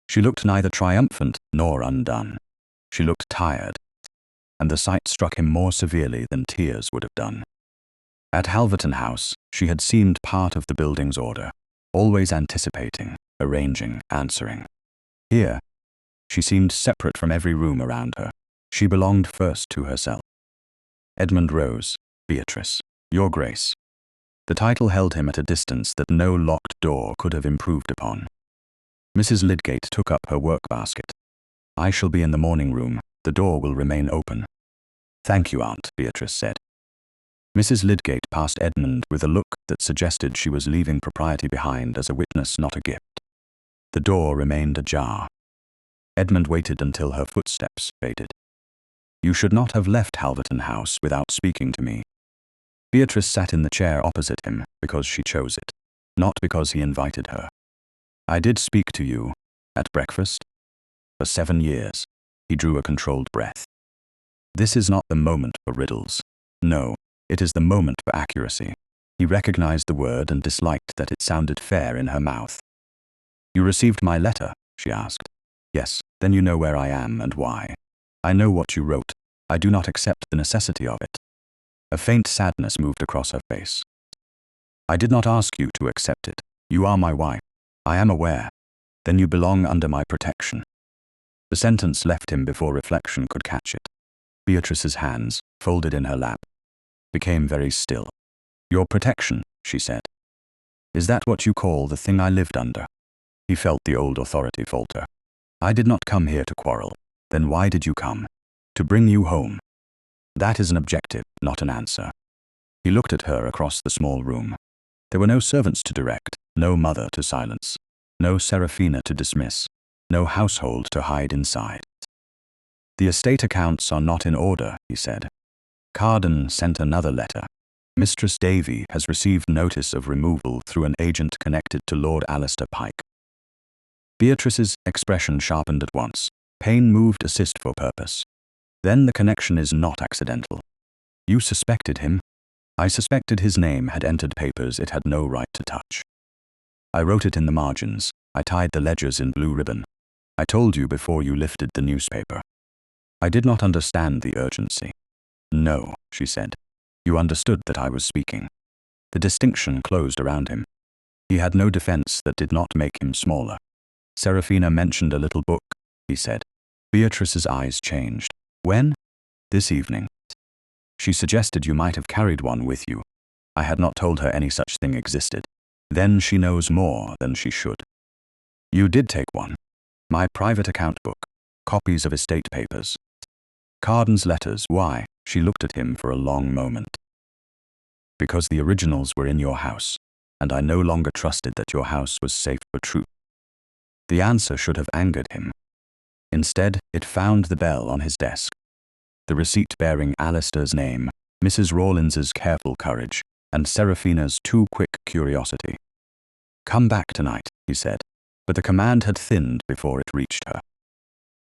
S1: She looked neither triumphant nor undone. She looked tired, and the sight struck him more severely than tears would have done. At Halverton House, she had seemed part of the building's order, always anticipating, arranging, answering. Here, she seemed separate from every room around her. She belonged first to herself. Edmund rose. "Beatrice, your Grace." The title held him at a distance that no locked door could have improved upon. Mrs. Lydgate took up her work-basket. "I shall be in the morning room. The door will remain open." "Thank you, Aunt," Beatrice said. Mrs. Lydgate passed Edmund with a look that suggested she was leaving propriety behind as a witness, not a gift. The door remained ajar. Edmund waited until her footsteps faded. "You should not have left Halverton House without speaking to me." Beatrice sat in the chair opposite him because she chose it, not because he invited her. "I did speak to you at breakfast. For 7 years." He drew a controlled breath. "This is not the moment for riddles. No, it is the moment for accuracy." He recognized the word and disliked that it sounded fair in her mouth. "You received my letter?" she asked. "Yes, then you know where I am and why. I know what you wrote. I do not accept the necessity of it." A faint sadness moved across her face. "I did not ask you to accept it. You are my wife. I am aware. Then you belong under my protection." The sentence left him before reflection could catch it. Beatrice's hands, folded in her lap, became very still. "Your protection," she said. "Is that what you call the thing I lived under?" He felt the old authority falter. "I did not come here to quarrel. Then why did you come?" "To bring you home." That is an objective, not an answer. He looked at her across the small room. There were no servants to direct, no mother to silence, no Seraphina to dismiss, no household to hide inside. "The estate accounts are not in order," he said. "Carden sent another letter. Mistress Davy has received notice of removal through an agent connected to Lord Alistair Pike." Beatrice's expression sharpened at once. Pain moved assist for purpose. Then the connection is not accidental. You suspected him. I suspected his name had entered papers it had no right to touch. I wrote it in the margins. I tied the ledgers in blue ribbon. I told you before you lifted the newspaper. I did not understand the urgency. No, she said. You understood that I was speaking. The distinction closed around him. He had no defense that did not make him smaller. Serafina mentioned a little book, he said. Beatrice's eyes changed. When? This evening. She suggested you might have carried one with you. I had not told her any such thing existed. Then she knows more than she should. You did take one. My private account book. Copies of estate papers. Carden's letters. Why? She looked at him for a long moment. Because the originals were in your house, and I no longer trusted that your house was safe for truth. The answer should have angered him. Instead, it found the bell on his desk. The receipt bearing Alistair's name, Mrs. Rawlins's careful courage, and Serafina's too quick curiosity. Come back tonight, he said, but the command had thinned before it reached her.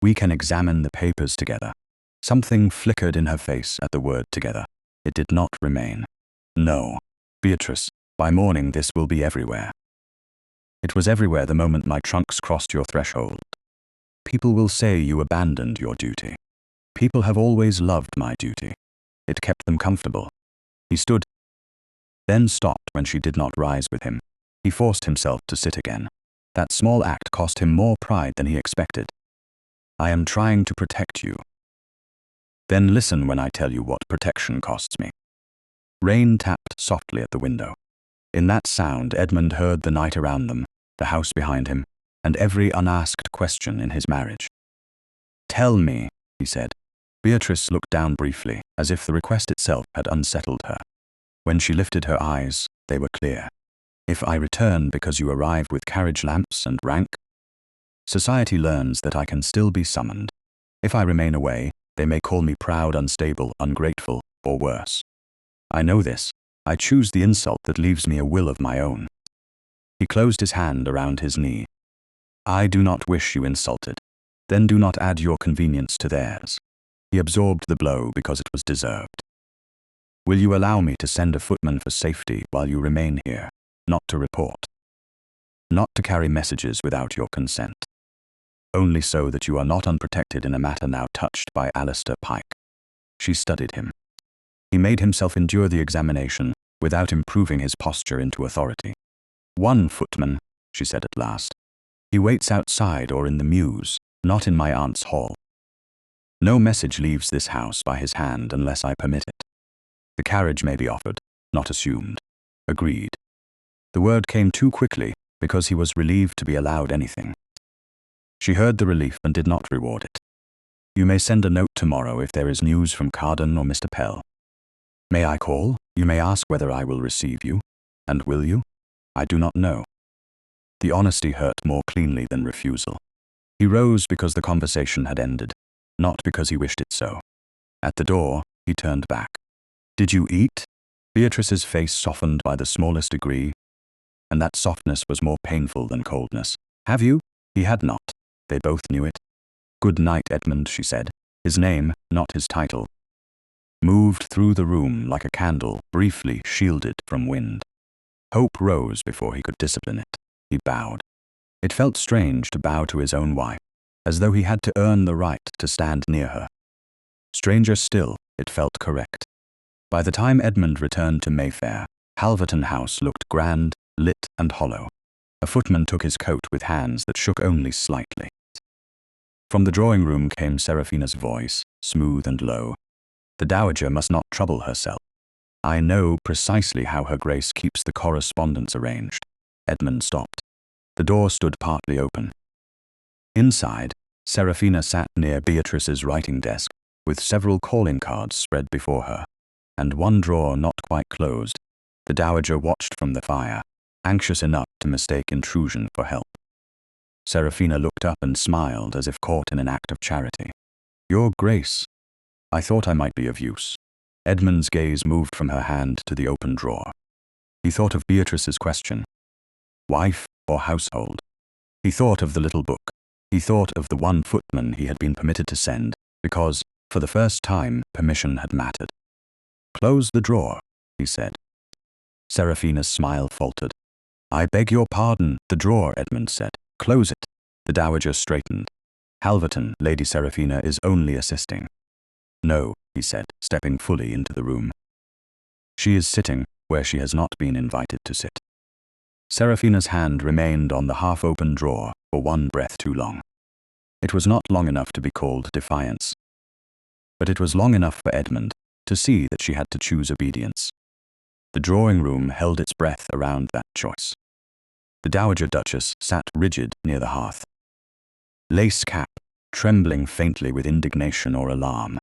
S1: We can examine the papers together. Something flickered in her face at the word together. It did not remain. No, Beatrice, by morning this will be everywhere. It was everywhere the moment my trunks crossed your threshold. People will say you abandoned your duty. People have always loved my duty. It kept them comfortable. He stood, then stopped when she did not rise with him. He forced himself to sit again. That small act cost him more pride than he expected. I am trying to protect you. Then listen when I tell you what protection costs me. Rain tapped softly at the window. In that sound, Edmund heard the night around them, the house behind him, and every unasked question in his marriage. Tell me, he said. Beatrice looked down briefly, as if the request itself had unsettled her. When she lifted her eyes, they were clear. If I return because you arrive with carriage lamps and rank, society learns that I can still be summoned. If I remain away, they may call me proud, unstable, ungrateful, or worse. I know this. I choose the insult that leaves me a will of my own. He closed his hand around his knee. I do not wish you insulted. Then do not add your convenience to theirs. He absorbed the blow because it was deserved. Will you allow me to send a footman for safety while you remain here, not to report? Not to carry messages without your consent. Only so that you are not unprotected in a matter now touched by Alistair Pike. She studied him. He made himself endure the examination without improving his posture into authority. One footman, she said at last. He waits outside or in the mews, not in my aunt's hall. No message leaves this house by his hand unless I permit it. The carriage may be offered, not assumed. Agreed. The word came too quickly because he was relieved to be allowed anything. She heard the relief and did not reward it. You may send a note tomorrow if there is news from Carden or Mr. Pell. May I call? You may ask whether I will receive you. And will you? I do not know. The honesty hurt more cleanly than refusal. He rose because the conversation had ended, not because he wished it so. At the door, he turned back. Did you eat? Beatrice's face softened by the smallest degree, and that softness was more painful than coldness. Have you? He had not. They both knew it. Good night, Edmund, she said. His name, not his title. Moved through the room like a candle, briefly shielded from wind. Hope rose before he could discipline it. He bowed. It felt strange to bow to his own wife, as though he had to earn the right to stand near her. Stranger still, it felt correct. By the time Edmund returned to Mayfair, Halverton House looked grand, lit and hollow. A footman took his coat with hands that shook only slightly. From the drawing-room came Serafina's voice, smooth and low. The dowager must not trouble herself. I know precisely how her grace keeps the correspondence arranged. Edmund stopped. The door stood partly open. Inside, Serafina sat near Beatrice's writing desk, with several calling cards spread before her, and one drawer not quite closed. The dowager watched from the fire, anxious enough to mistake intrusion for help. Serafina looked up and smiled as if caught in an act of charity. Your Grace, I thought I might be of use. Edmund's gaze moved from her hand to the open drawer. He thought of Beatrice's question. Wife or household? He thought of the little book. He thought of the one footman he had been permitted to send, because, for the first time, permission had mattered. "Close the drawer," he said. Seraphina's smile faltered. "I beg your pardon, the drawer," Edmund said. "Close it." The dowager straightened. "Halverton, Lady Seraphina is only assisting." "No," he said, stepping fully into the room. "She is sitting where she has not been invited to sit." Seraphina's hand remained on the half-open drawer for one breath too long. It was not long enough to be called defiance, but it was long enough for Edmund to see that she had to choose obedience. The drawing-room held its breath around that choice. The Dowager Duchess sat rigid near the hearth. Lace cap, trembling faintly with indignation or alarm,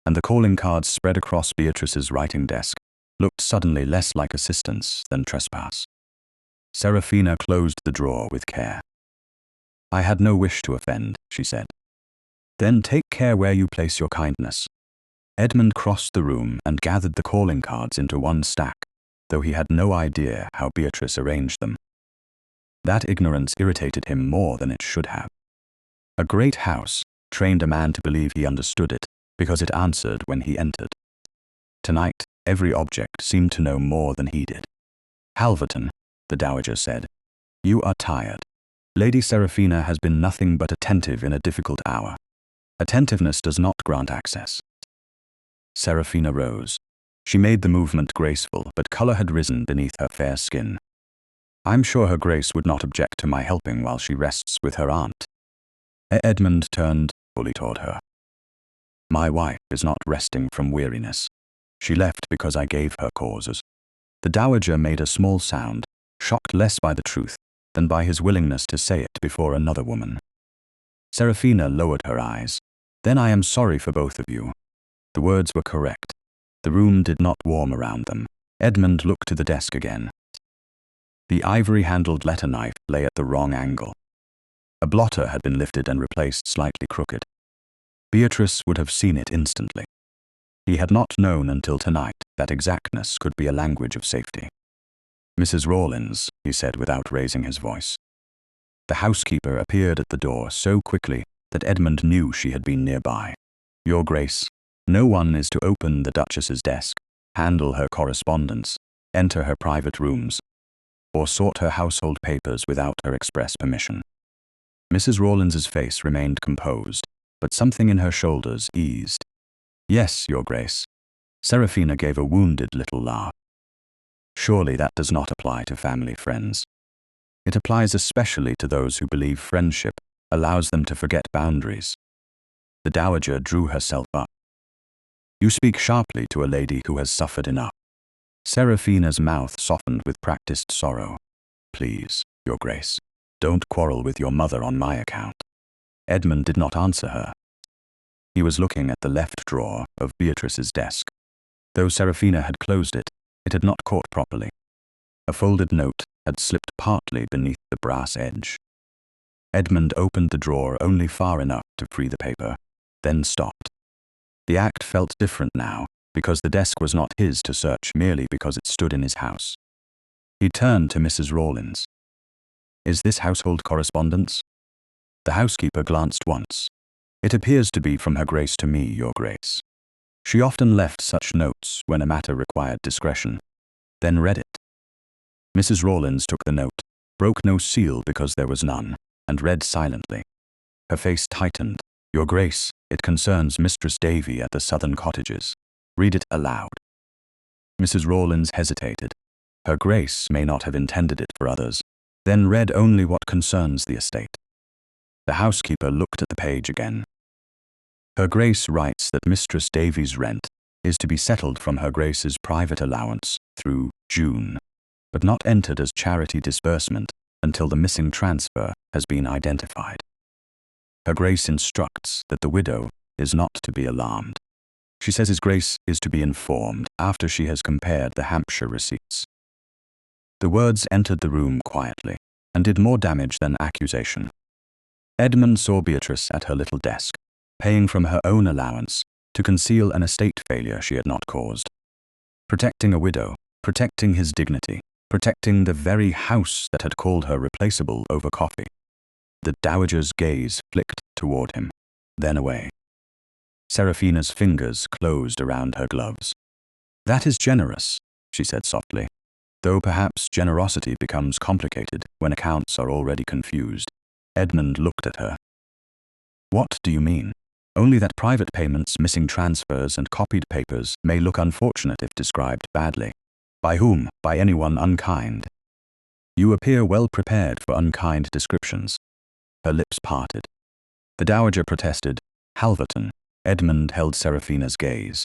S1: and the calling cards spread across Beatrice's writing desk looked suddenly less like assistance than trespass. Seraphina closed the drawer with care. "I had no wish to offend," she said. "Then take care where you place your kindness." Edmund crossed the room and gathered the calling cards into one stack, though he had no idea how Beatrice arranged them. That ignorance irritated him more than it should have. A great house trained a man to believe he understood it because it answered when he entered. Tonight, every object seemed to know more than he did. "Halverton," the dowager said, "you are tired. Lady Seraphina has been nothing but attentive in a difficult hour. Attentiveness does not grant access." Seraphina rose. She made the movement graceful, but color had risen beneath her fair skin. "I'm sure her grace would not object to my helping while she rests with her aunt." Edmund turned fully toward her. "My wife is not resting from weariness. She left because I gave her causes." The dowager made a small sound, shocked less by the truth than by his willingness to say it before another woman. Seraphina lowered her eyes. "Then I am sorry for both of you." The words were correct. The room did not warm around them. Edmund looked to the desk again. The ivory-handled letter knife lay at the wrong angle. A blotter had been lifted and replaced slightly crooked. Beatrice would have seen it instantly. He had not known until tonight that exactness could be a language of safety. "Mrs. Rawlins," he said without raising his voice. The housekeeper appeared at the door so quickly that Edmund knew she had been nearby. "Your Grace, no one is to open the Duchess's desk, handle her correspondence, enter her private rooms, or sort her household papers without her express permission." Mrs. Rawlins's face remained composed, but something in her shoulders eased. "Yes, Your Grace." Seraphina gave a wounded little laugh. "Surely that does not apply to family friends. It applies especially to those who believe friendship allows them to forget boundaries." The dowager drew herself up. "You speak sharply to a lady who has suffered enough." Seraphina's mouth softened with practiced sorrow. "Please, Your Grace, don't quarrel with your mother on my account." Edmund did not answer her. He was looking at the left drawer of Beatrice's desk. Though Seraphina had closed it, it had not caught properly. A folded note had slipped partly beneath the brass edge. Edmund opened the drawer only far enough to free the paper, then stopped. The act felt different now, because the desk was not his to search merely because it stood in his house. He turned to Mrs. Rawlins. "Is this household correspondence?" The housekeeper glanced once. "It appears to be from Her Grace to me, Your Grace." She often left such notes when a matter required discretion, then read it. Mrs. Rawlins took the note, broke no seal because there was none, and read silently. Her face tightened. "Your Grace, it concerns Mistress Davy at the Southern Cottages. Read it aloud." Mrs. Rawlins hesitated. Her Grace may not have intended it for others, then read only what concerns the estate. The housekeeper looked at the page again. "Her Grace writes that Mistress Davy's rent is to be settled from Her Grace's private allowance through June, but not entered as charity disbursement until the missing transfer has been identified. Her Grace instructs that the widow is not to be alarmed. She says His Grace is to be informed after she has compared the Hampshire receipts." The words entered the room quietly and did more damage than accusation. Edmund saw Beatrice at her little desk, paying from her own allowance to conceal an estate failure she had not caused. Protecting a widow, protecting his dignity, protecting the very house that had called her replaceable over coffee. The dowager's gaze flicked toward him, then away. Seraphina's fingers closed around her gloves. "That is generous," she said softly, though perhaps generosity becomes complicated when accounts are already confused. Edmund looked at her. "What do you mean?" "Only that private payments, missing transfers, and copied papers may look unfortunate if described badly." "By whom?" "By anyone unkind." "You appear well prepared for unkind descriptions." Her lips parted. The dowager protested. "Halverton." Edmund held Seraphina's gaze.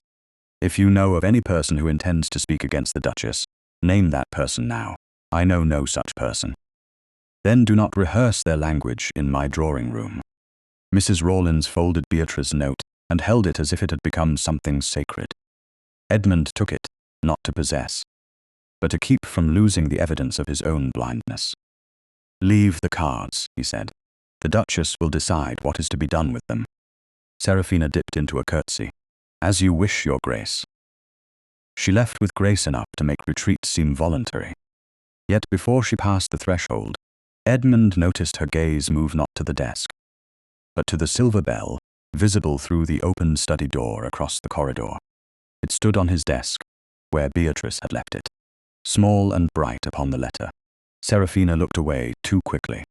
S1: "If you know of any person who intends to speak against the Duchess, name that person now. I know no such person." "Then do not rehearse their language in my drawing room." Mrs. Rawlins folded Beatrice's note and held it as if it had become something sacred. Edmund took it, not to possess, but to keep from losing the evidence of his own blindness. "Leave the cards," he said. "The Duchess will decide what is to be done with them." Seraphina dipped into a curtsy. "As you wish, Your Grace." She left with grace enough to make retreat seem voluntary. Yet before she passed the threshold, Edmund noticed her gaze move not to the desk, but to the silver bell, visible through the open study door across the corridor. It stood on his desk, where Beatrice had left it, small and bright upon the letter. Seraphina looked away too quickly.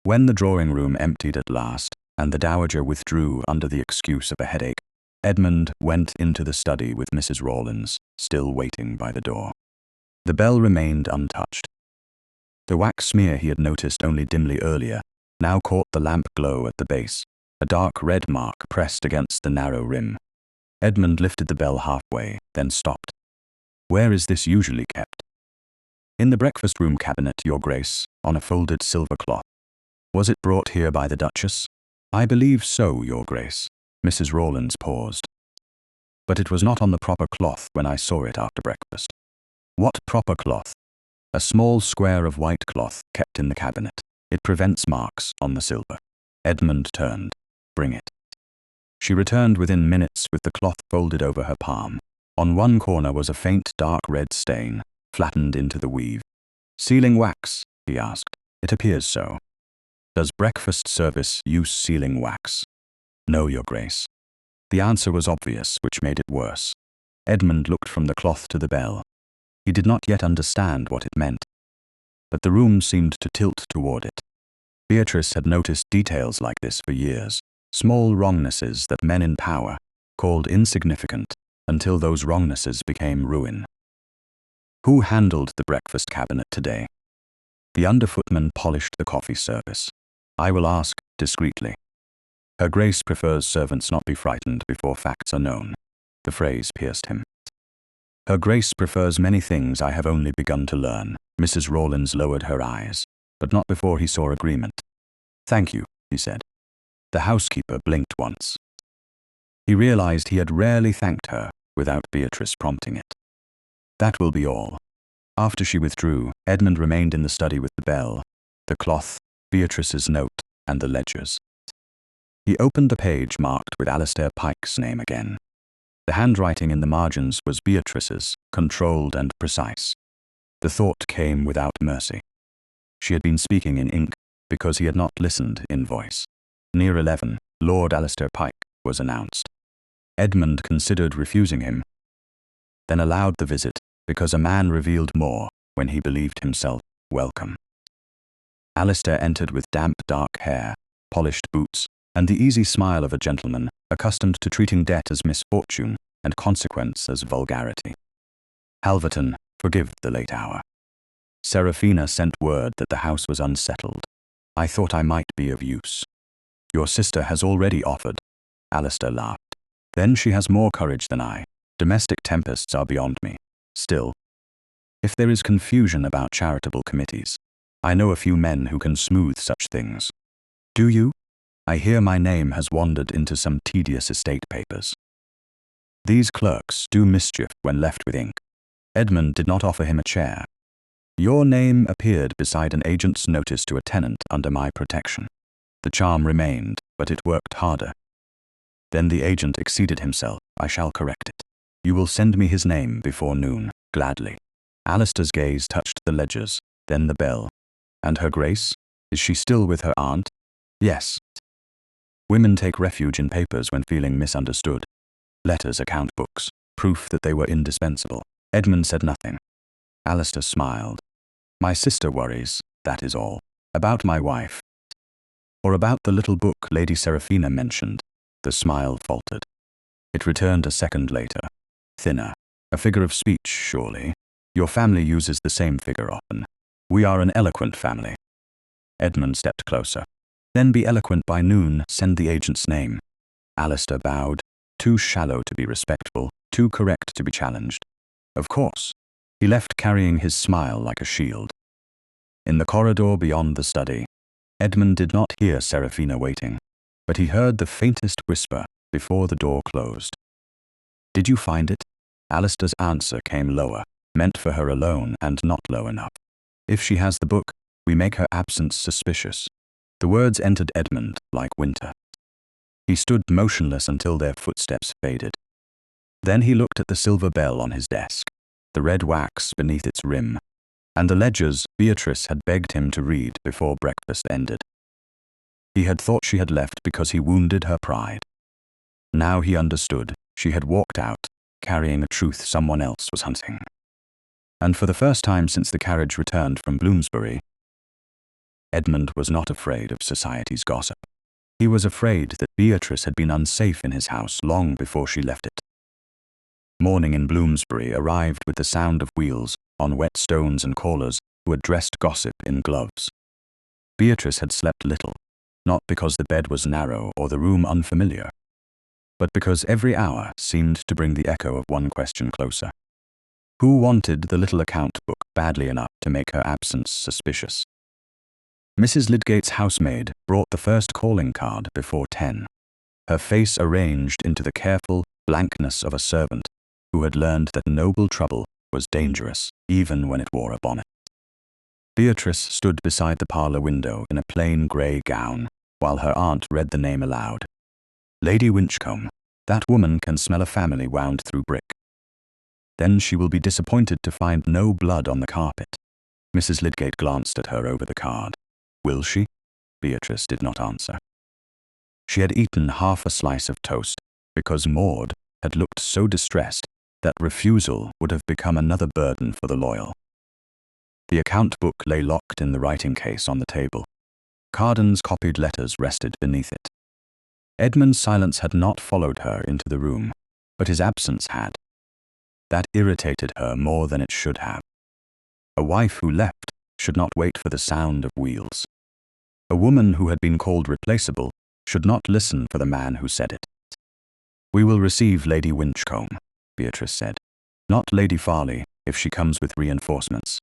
S1: When the drawing room emptied at last, and the dowager withdrew under the excuse of a headache, Edmund went into the study with Mrs. Rawlins, still waiting by the door. The bell remained untouched. The wax smear he had noticed only dimly earlier now caught the lamp glow at the base, a dark red mark pressed against the narrow rim. Edmund lifted the bell halfway, then stopped. "Where is this usually kept?" "In the breakfast room cabinet, Your Grace, on a folded silver cloth." "Was it brought here by the Duchess?" "I believe so, Your Grace." Mrs. Rawlins paused. "But it was not on the proper cloth when I saw it after breakfast." "What proper cloth?" "A small square of white cloth kept in the cabinet. It prevents marks on the silver." Edmund turned. "Bring it." She returned within minutes with the cloth folded over her palm. On one corner was a faint dark red stain, flattened into the weave. "Sealing wax?" he asked. "It appears so." "Does breakfast service use sealing wax?" "No, Your Grace." The answer was obvious, which made it worse. Edmund looked from the cloth to the bell. He did not yet understand what it meant, but the room seemed to tilt toward it. Beatrice had noticed details like this for years, small wrongnesses that men in power called insignificant until those wrongnesses became ruin. "Who handled the breakfast cabinet today?" "The underfootman polished the coffee service." "I will ask discreetly." Her Grace prefers servants not be frightened before facts are known. The phrase pierced him. Her Grace prefers many things I have only begun to learn. Mrs. Rawlins lowered her eyes, but not before he saw agreement. "Thank you," he said. The housekeeper blinked once. He realized he had rarely thanked her without Beatrice prompting it. "That will be all." After she withdrew, Edmund remained in the study with the bell, the cloth, Beatrice's note, and the ledgers. He opened the page marked with Alistair Pike's name again. The handwriting in the margins was Beatrice's, controlled and precise. The thought came without mercy. She had been speaking in ink because he had not listened in voice. Near 11, Lord Alistair Pike was announced. Edmund considered refusing him, then allowed the visit because a man revealed more when he believed himself welcome. Alistair entered with damp dark hair, polished boots, and the easy smile of a gentleman accustomed to treating debt as misfortune and consequence as vulgarity. "Halverton, forgive the late hour. Seraphina sent word that the house was unsettled. I thought I might be of use." "Your sister has already offered." Alistair laughed. "Then she has more courage than I. Domestic tempests are beyond me. Still, if there is confusion about charitable committees, I know a few men who can smooth such things." "Do you?" "I hear my name has wandered into some tedious estate papers. These clerks do mischief when left with ink." Edmund did not offer him a chair. "Your name appeared beside an agent's notice to a tenant under my protection. The charm remained, but it worked harder. Then the agent exceeded himself. I shall correct it. You will send me his name before noon." "Gladly." Alistair's gaze touched the ledgers, then the bell. "And Her Grace? Is she still with her aunt? Yes. Women take refuge in papers when feeling misunderstood. Letters, account books, proof that they were indispensable. Edmund said nothing. Alistair smiled. My sister worries, that is all. About my wife. Or about the little book Lady Seraphina mentioned. The smile faltered. It returned a second later. Thinner. A figure of speech, surely. Your family uses the same figure often. We are an eloquent family. Edmund stepped closer. Then be eloquent by noon, send the agent's name. Alistair bowed. Too shallow to be respectful, too correct to be challenged. Of course. He left carrying his smile like a shield. In the corridor beyond the study, Edmund did not hear Seraphina waiting, but he heard the faintest whisper before the door closed. Did you find it? Alistair's answer came lower, meant for her alone and not low enough. If she has the book, we make her absence suspicious. The words entered Edmund like winter. He stood motionless until their footsteps faded. Then he looked at the silver bell on his desk, the red wax beneath its rim, and the ledgers Beatrice had begged him to read before breakfast ended. He had thought she had left because he wounded her pride. Now he understood. She had walked out, carrying a truth someone else was hunting. And for the first time since the carriage returned from Bloomsbury, Edmund was not afraid of society's gossip. He was afraid that Beatrice had been unsafe in his house long before she left it. Morning in Bloomsbury arrived with the sound of wheels on wet stones and callers who had dressed gossip in gloves. Beatrice had slept little, not because the bed was narrow or the room unfamiliar, but because every hour seemed to bring the echo of one question closer. Who wanted the little account book badly enough to make her absence suspicious? Mrs. Lydgate's housemaid brought the first calling card before 10, her face arranged into the careful blankness of a servant who had learned that noble trouble was dangerous even when it wore a bonnet. Beatrice stood beside the parlour window in a plain grey gown while her aunt read the name aloud. Lady Winchcombe. That woman can smell a family wound through brick. Then she will be disappointed to find no blood on the carpet. Mrs. Lydgate glanced at her over the card. Will she? Beatrice did not answer. She had eaten half a slice of toast because Maud had looked so distressed that refusal would have become another burden for the loyal. The account book lay locked in the writing case on the table. Cardan's copied letters rested beneath it. Edmund's silence had not followed her into the room, but his absence had. That irritated her more than it should have. A wife who left should not wait for the sound of wheels. A woman who had been called replaceable should not listen for the man who said it. We will receive Lady Winchcombe, Beatrice said. Not Lady Farley, if she comes with reinforcements.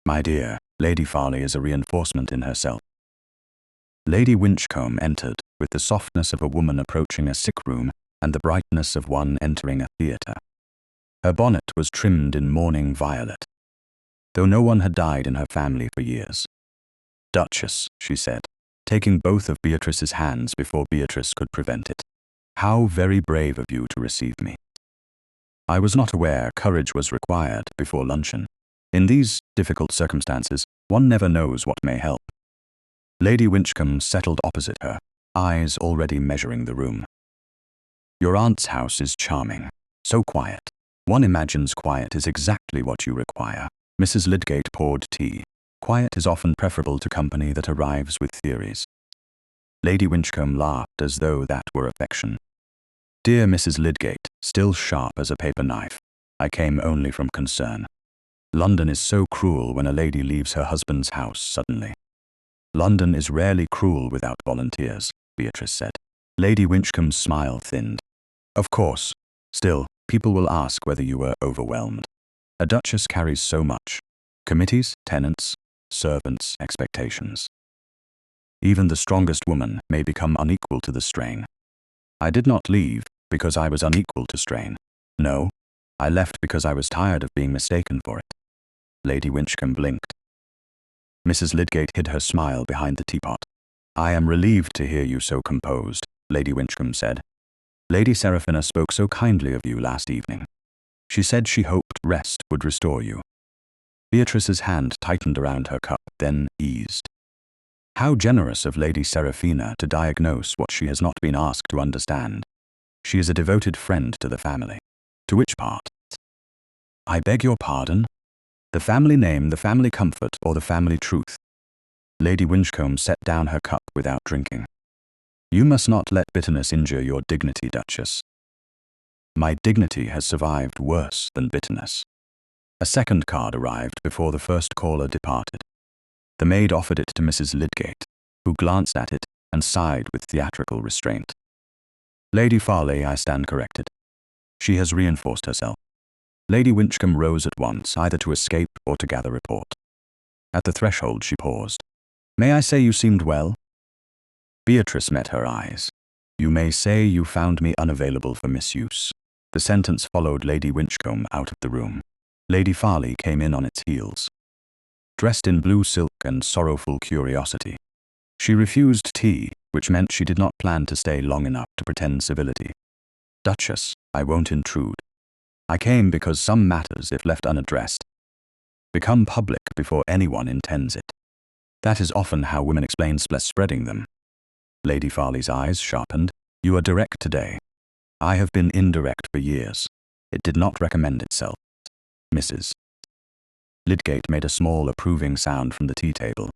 S1: My dear, Lady Farley is a reinforcement in herself. Lady Winchcombe entered with the softness of a woman approaching a sick room and the brightness of one entering a theatre. Her bonnet was trimmed in mourning violet, though no one had died in her family for years. Duchess, she said, taking both of Beatrice's hands before Beatrice could prevent it. How very brave of you to receive me. I was not aware courage was required before luncheon. In these difficult circumstances, one never knows what may help. Lady Winchcombe settled opposite her, eyes already measuring the room. Your aunt's house is charming, so quiet. One imagines quiet is exactly what you require. Mrs. Lydgate poured tea. Quiet is often preferable to company that arrives with theories. Lady Winchcombe laughed as though that were affection. Dear Mrs. Lydgate, still sharp as a paper knife, I came only from concern. London is so cruel when a lady leaves her husband's house suddenly. London is rarely cruel without volunteers, Beatrice said. Lady Winchcombe's smile thinned. Of course. Still, people will ask whether you were overwhelmed. A duchess carries so much. Committees, tenants, servants, expectations. Even the strongest woman may become unequal to the strain. I did not leave because I was unequal to strain. No, I left because I was tired of being mistaken for it. Lady Winchcombe blinked. Mrs. Lydgate hid her smile behind the teapot. I am relieved to hear you so composed, Lady Winchcombe said. Lady Seraphina spoke so kindly of you last evening. She said she hoped rest would restore you. Beatrice's hand tightened around her cup, then eased. How generous of Lady Seraphina to diagnose what she has not been asked to understand. She is a devoted friend to the family. To which part? I beg your pardon? The family name, the family comfort, or the family truth? Lady Winchcombe set down her cup without drinking. You must not let bitterness injure your dignity, Duchess. My dignity has survived worse than bitterness. A second card arrived before the first caller departed. The maid offered it to Mrs. Lydgate, who glanced at it and sighed with theatrical restraint. Lady Farley, I stand corrected. She has reinforced herself. Lady Winchcombe rose at once, either to escape or to gather report. At the threshold she paused. May I say you seemed well? Beatrice met her eyes. You may say you found me unavailable for misuse. The sentence followed Lady Winchcombe out of the room. Lady Farley came in on its heels, dressed in blue silk and sorrowful curiosity. She refused tea, which meant she did not plan to stay long enough to pretend civility. Duchess, I won't intrude. I came because some matters, if left unaddressed, become public before anyone intends it. That is often how women explain spreading them. Lady Farley's eyes sharpened. You are direct today. I have been indirect for years. It did not recommend itself. Mrs. Lydgate made a small approving sound from the tea table.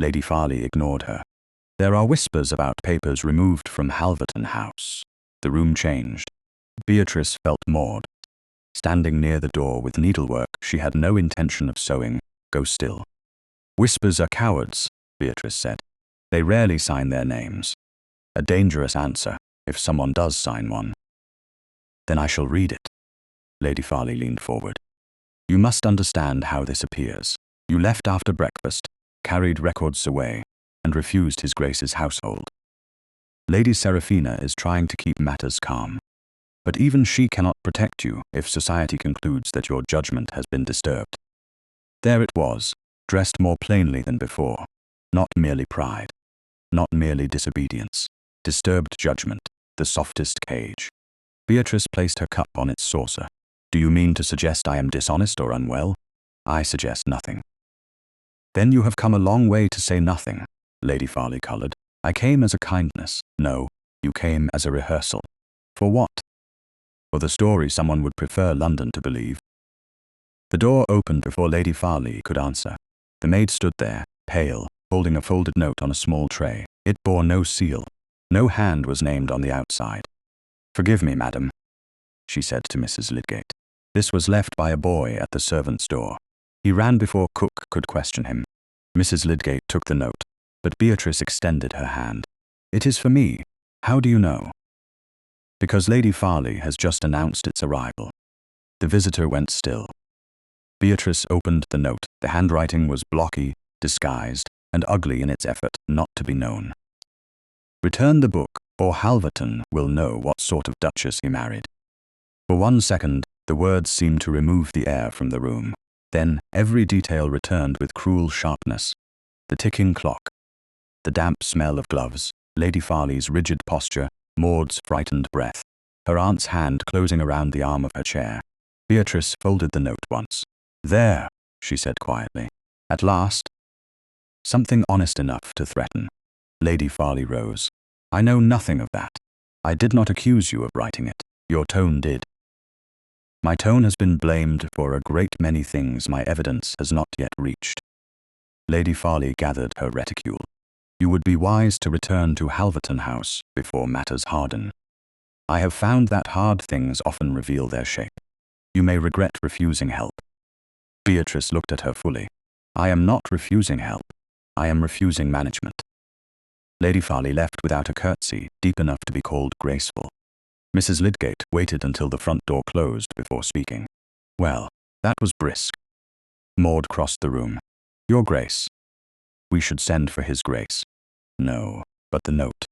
S1: Lady Farley ignored her. There are whispers about papers removed from Halverton House. The room changed. Beatrice felt Maud. Standing near the door with needlework she had no intention of sewing. Go still. Whispers are cowards, Beatrice said. They rarely sign their names. A dangerous answer, if someone does sign one. Then I shall read it. Lady Farley leaned forward. You must understand how this appears. You left after breakfast, carried records away, and refused His Grace's household. Lady Seraphina is trying to keep matters calm. But even she cannot protect you if society concludes that your judgment has been disturbed. There it was, dressed more plainly than before. Not merely pride. Not merely disobedience. Disturbed judgment, the softest cage. Beatrice placed her cup on its saucer. Do you mean to suggest I am dishonest or unwell? I suggest nothing. Then you have come a long way to say nothing. Lady Farley coloured. I came as a kindness. No, you came as a rehearsal. For what? For the story someone would prefer London to believe. The door opened before Lady Farley could answer. The maid stood there, pale, holding a folded note on a small tray. It bore no seal. No hand was named on the outside. Forgive me, madam, she said to Mrs. Lydgate. This was left by a boy at the servants' door. He ran before cook could question him. Mrs. Lydgate took the note, but Beatrice extended her hand. It is for me. How do you know? Because Lady Farley has just announced its arrival. The visitor went still. Beatrice opened the note. The handwriting was blocky, disguised, and ugly in its effort not to be known. Return the book, or Halverton will know what sort of duchess he married. For 1 second, the words seemed to remove the air from the room. Then, every detail returned with cruel sharpness. The ticking clock, the damp smell of gloves, Lady Farley's rigid posture, Maud's frightened breath, her aunt's hand closing around the arm of her chair. Beatrice folded the note once. There, she said quietly. At last. Something honest enough to threaten. Lady Farley rose. I know nothing of that. I did not accuse you of writing it. Your tone did. My tone has been blamed for a great many things my evidence has not yet reached. Lady Farley gathered her reticule. You would be wise to return to Halverton House before matters harden. I have found that hard things often reveal their shape. You may regret refusing help. Beatrice looked at her fully. I am not refusing help. I am refusing management. Lady Farley left without a curtsy, deep enough to be called graceful. Mrs. Lydgate waited until the front door closed before speaking. Well, that was brisk. Maud crossed the room. Your Grace. We should send for His Grace. No, but the note.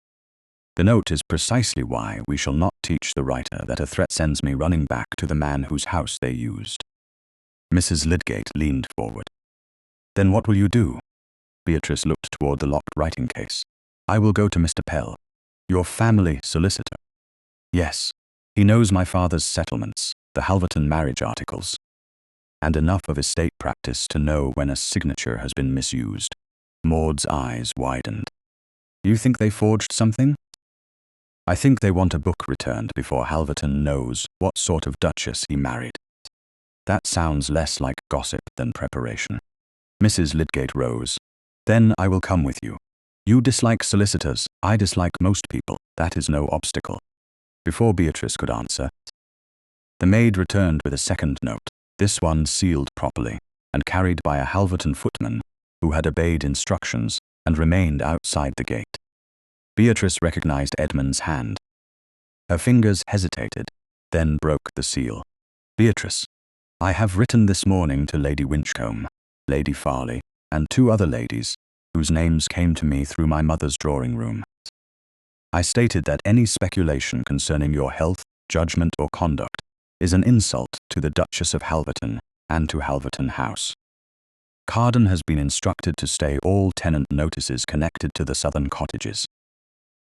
S1: The note is precisely why we shall not teach the writer that a threat sends me running back to the man whose house they used. Mrs. Lydgate leaned forward. Then what will you do? Beatrice looked toward the locked writing case. I will go to Mr. Pell, your family solicitor. Yes, he knows my father's settlements, the Halverton marriage articles, and enough of estate practice to know when a signature has been misused. Maud's eyes widened. You think they forged something? I think they want a book returned before Halverton knows what sort of duchess he married. That sounds less like gossip than preparation. Mrs. Lydgate rose. Then I will come with you. You dislike solicitors. I dislike most people. That is no obstacle. Before Beatrice could answer, the maid returned with a second note, this one sealed properly, and carried by a Halverton footman who had obeyed instructions and remained outside the gate. Beatrice recognized Edmund's hand. Her fingers hesitated, then broke the seal. Beatrice, I have written this morning to Lady Winchcombe, Lady Farley, and 2 other ladies, whose names came to me through my mother's drawing room. I stated that any speculation concerning your health, judgment, or conduct is an insult to the Duchess of Halverton and to Halverton House. Carden has been instructed to stay all tenant notices connected to the southern cottages.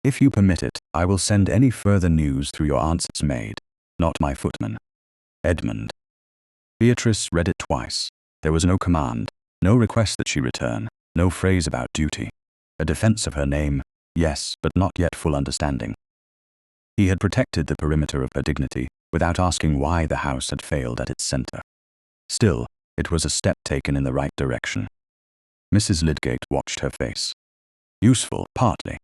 S1: If you permit it, I will send any further news through your aunt's maid, not my footman. Edmund. Beatrice read it twice. There was no command, no request that she return, no phrase about duty. A defense of her name, yes, but not yet full understanding. He had protected the perimeter of her dignity without asking why the house had failed at its center. Still, it was a step taken in the right direction. Mrs. Lydgate watched her face. Useful, partly.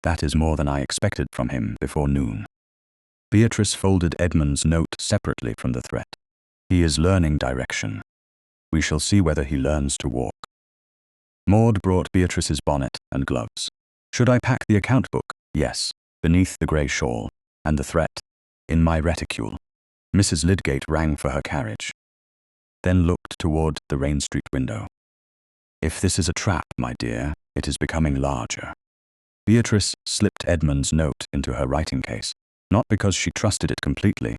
S1: That is more than I expected from him before noon. Beatrice folded Edmund's note separately from the threat. He is learning direction. We shall see whether he learns to walk. Maud brought Beatrice's bonnet and gloves. Should I pack the account book? Yes, beneath the grey shawl, and the threat, in my reticule. Mrs. Lydgate rang for her carriage, then looked toward the Rain Street window. If this is a trap, my dear, it is becoming larger. Beatrice slipped Edmund's note into her writing case, not because she trusted it completely,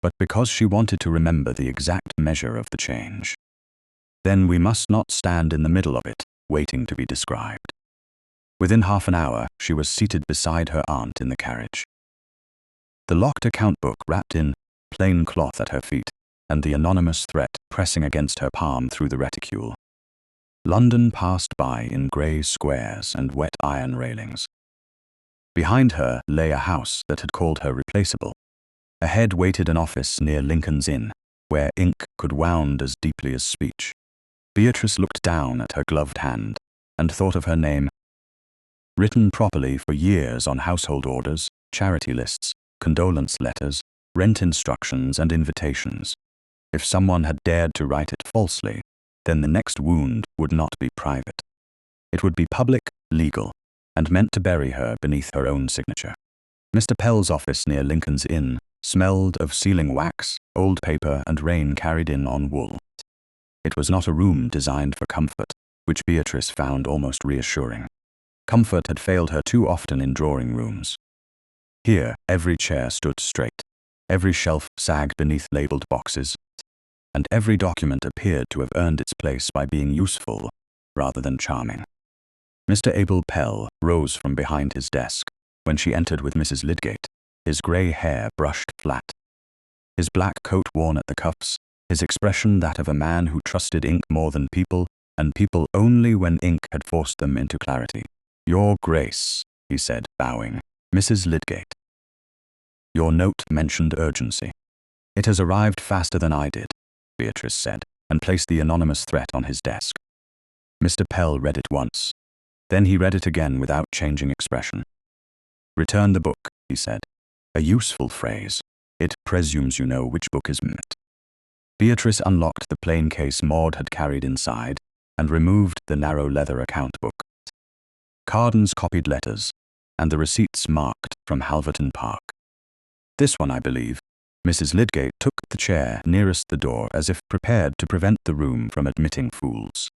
S1: but because she wanted to remember the exact measure of the change. Then we must not stand in the middle of it, waiting to be described. Within half an hour, she was seated beside her aunt in the carriage. The locked account book wrapped in plain cloth at her feet, and the anonymous threat pressing against her palm through the reticule. London passed by in grey squares and wet iron railings. Behind her lay a house that had called her Replaceable. Ahead waited an office near Lincoln's Inn, where ink could wound as deeply as speech. Beatrice looked down at her gloved hand and thought of her name, written properly for years on household orders, charity lists, condolence letters, rent instructions, and invitations. If someone had dared to write it falsely, then the next wound would not be private. It would be public, legal, and meant to bury her beneath her own signature. Mr. Pell's office near Lincoln's Inn smelled of sealing wax, old paper, and rain carried in on wool. It was not a room designed for comfort, which Beatrice found almost reassuring. Comfort had failed her too often in drawing rooms. Here, every chair stood straight, every shelf sagged beneath labeled boxes, and every document appeared to have earned its place by being useful rather than charming. Mr. Abel Pell rose from behind his desk when she entered with Mrs. Lydgate, his grey hair brushed flat, his black coat worn at the cuffs, his expression that of a man who trusted ink more than people, and people only when ink had forced them into clarity. "Your Grace," he said, bowing. "Mrs. Lydgate. Your note mentioned urgency." "It has arrived faster than I did," Beatrice said, and placed the anonymous threat on his desk. Mr. Pell read it once. Then he read it again without changing expression. "Return the book," he said. "A useful phrase. It presumes you know which book is meant." Beatrice unlocked the plain case Maud had carried inside and removed the narrow leather account book. Carden's copied letters, and the receipts marked from Halverton Park. "This one, I believe." Mrs. Lydgate took the chair nearest the door as if prepared to prevent the room from admitting fools.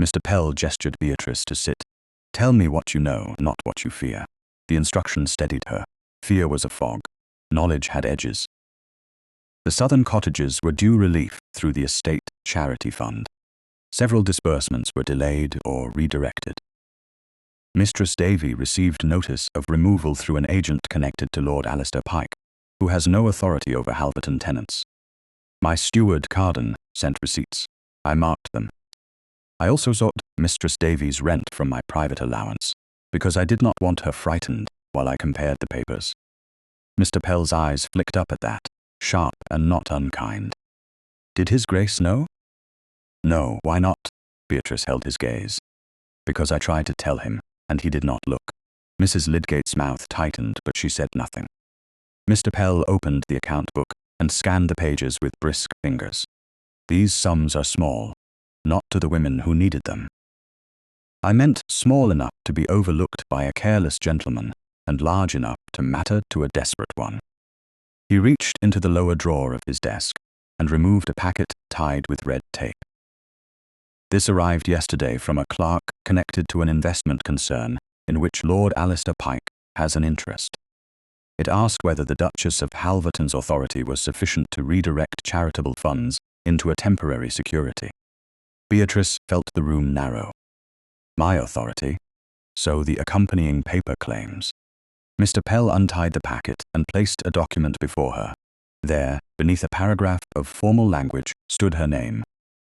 S1: Mr. Pell gestured Beatrice to sit. "Tell me what you know, not what you fear." The instruction steadied her. Fear was a fog. Knowledge had edges. The southern cottages were due relief through the estate charity fund. Several disbursements were delayed or redirected. Mistress Davy received notice of removal through an agent connected to Lord Alistair Pike, who has no authority over Halverton tenants. My steward, Carden, sent receipts. I marked them. I also sought Mistress Davy's rent from my private allowance, because I did not want her frightened while I compared the papers. Mr. Pell's eyes flicked up at that, sharp and not unkind. Did His Grace know? No, why not? Beatrice held his gaze. Because I tried to tell him, and he did not look. Mrs. Lydgate's mouth tightened, but she said nothing. Mr. Pell opened the account book and scanned the pages with brisk fingers. These sums are small, not to the women who needed them. I meant small enough to be overlooked by a careless gentleman, and large enough to matter to a desperate one. He reached into the lower drawer of his desk and removed a packet tied with red tape. This arrived yesterday from a clerk connected to an investment concern in which Lord Alistair Pike has an interest. It asked whether the Duchess of Halverton's authority was sufficient to redirect charitable funds into a temporary security. Beatrice felt the room narrow. My authority, so the accompanying paper claims. Mr. Pell untied the packet and placed a document before her. There, beneath a paragraph of formal language, stood her name,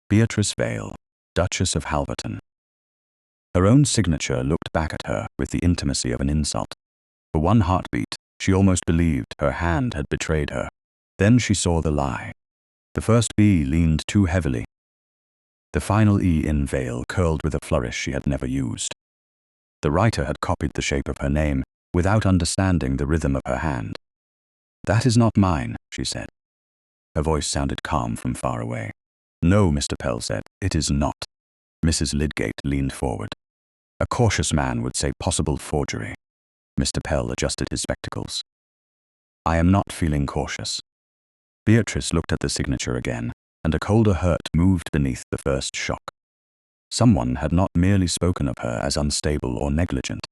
S1: Beatrice Vale, Duchess of Halverton. Her own signature looked back at her with the intimacy of an insult. For one heartbeat, she almost believed her hand had betrayed her. Then she saw the lie. The first B leaned too heavily. The final E in Vale curled with a flourish she had never used. The writer had copied the shape of her name without understanding the rhythm of her hand. That is not mine, she said. Her voice sounded calm from far away. No, Mr. Pell said, it is not. Mrs. Lydgate leaned forward. A cautious man would say possible forgery. Mr. Pell adjusted his spectacles. I am not feeling cautious. Beatrice looked at the signature again, and a colder hurt moved beneath the first shock. Someone had not merely spoken of her as unstable or negligent.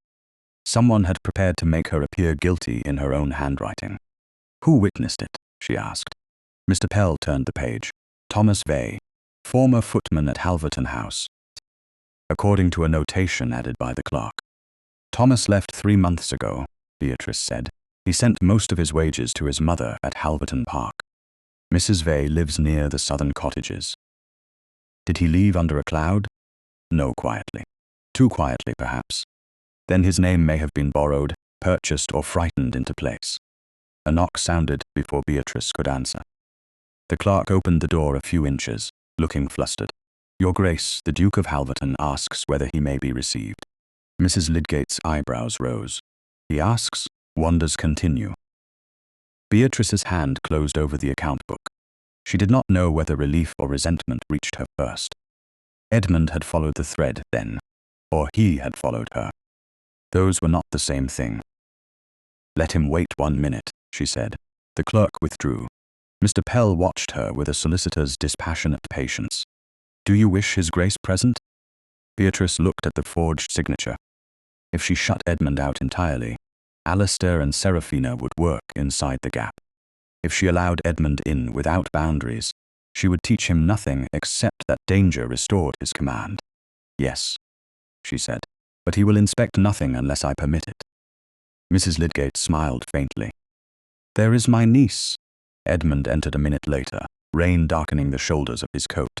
S1: Someone had prepared to make her appear guilty in her own handwriting. Who witnessed it? She asked. Mr. Pell turned the page. Thomas Vey, former footman at Halverton House. According to a notation added by the clerk. Thomas left 3 months ago, Beatrice said. He sent most of his wages to his mother at Halverton Park. Mrs. Vey lives near the southern cottages. Did he leave under a cloud? No, quietly. Too quietly, perhaps. Then his name may have been borrowed, purchased, or frightened into place. A knock sounded before Beatrice could answer. The clerk opened the door a few inches, looking flustered. Your Grace, the Duke of Halverton asks whether he may be received. Mrs. Lydgate's eyebrows rose. He asks, wonders continue. Beatrice's hand closed over the account book. She did not know whether relief or resentment reached her first. Edmund had followed the thread then, or he had followed her. Those were not the same thing. Let him wait 1 minute, she said. The clerk withdrew. Mr. Pell watched her with a solicitor's dispassionate patience. Do you wish His Grace present? Beatrice looked at the forged signature. If she shut Edmund out entirely, Alistair and Seraphina would work inside the gap. If she allowed Edmund in without boundaries, she would teach him nothing except that danger restored his command. Yes, she said, but he will inspect nothing unless I permit it. Mrs. Lydgate smiled faintly. There is my niece. Edmund entered a minute later, rain darkening the shoulders of his coat.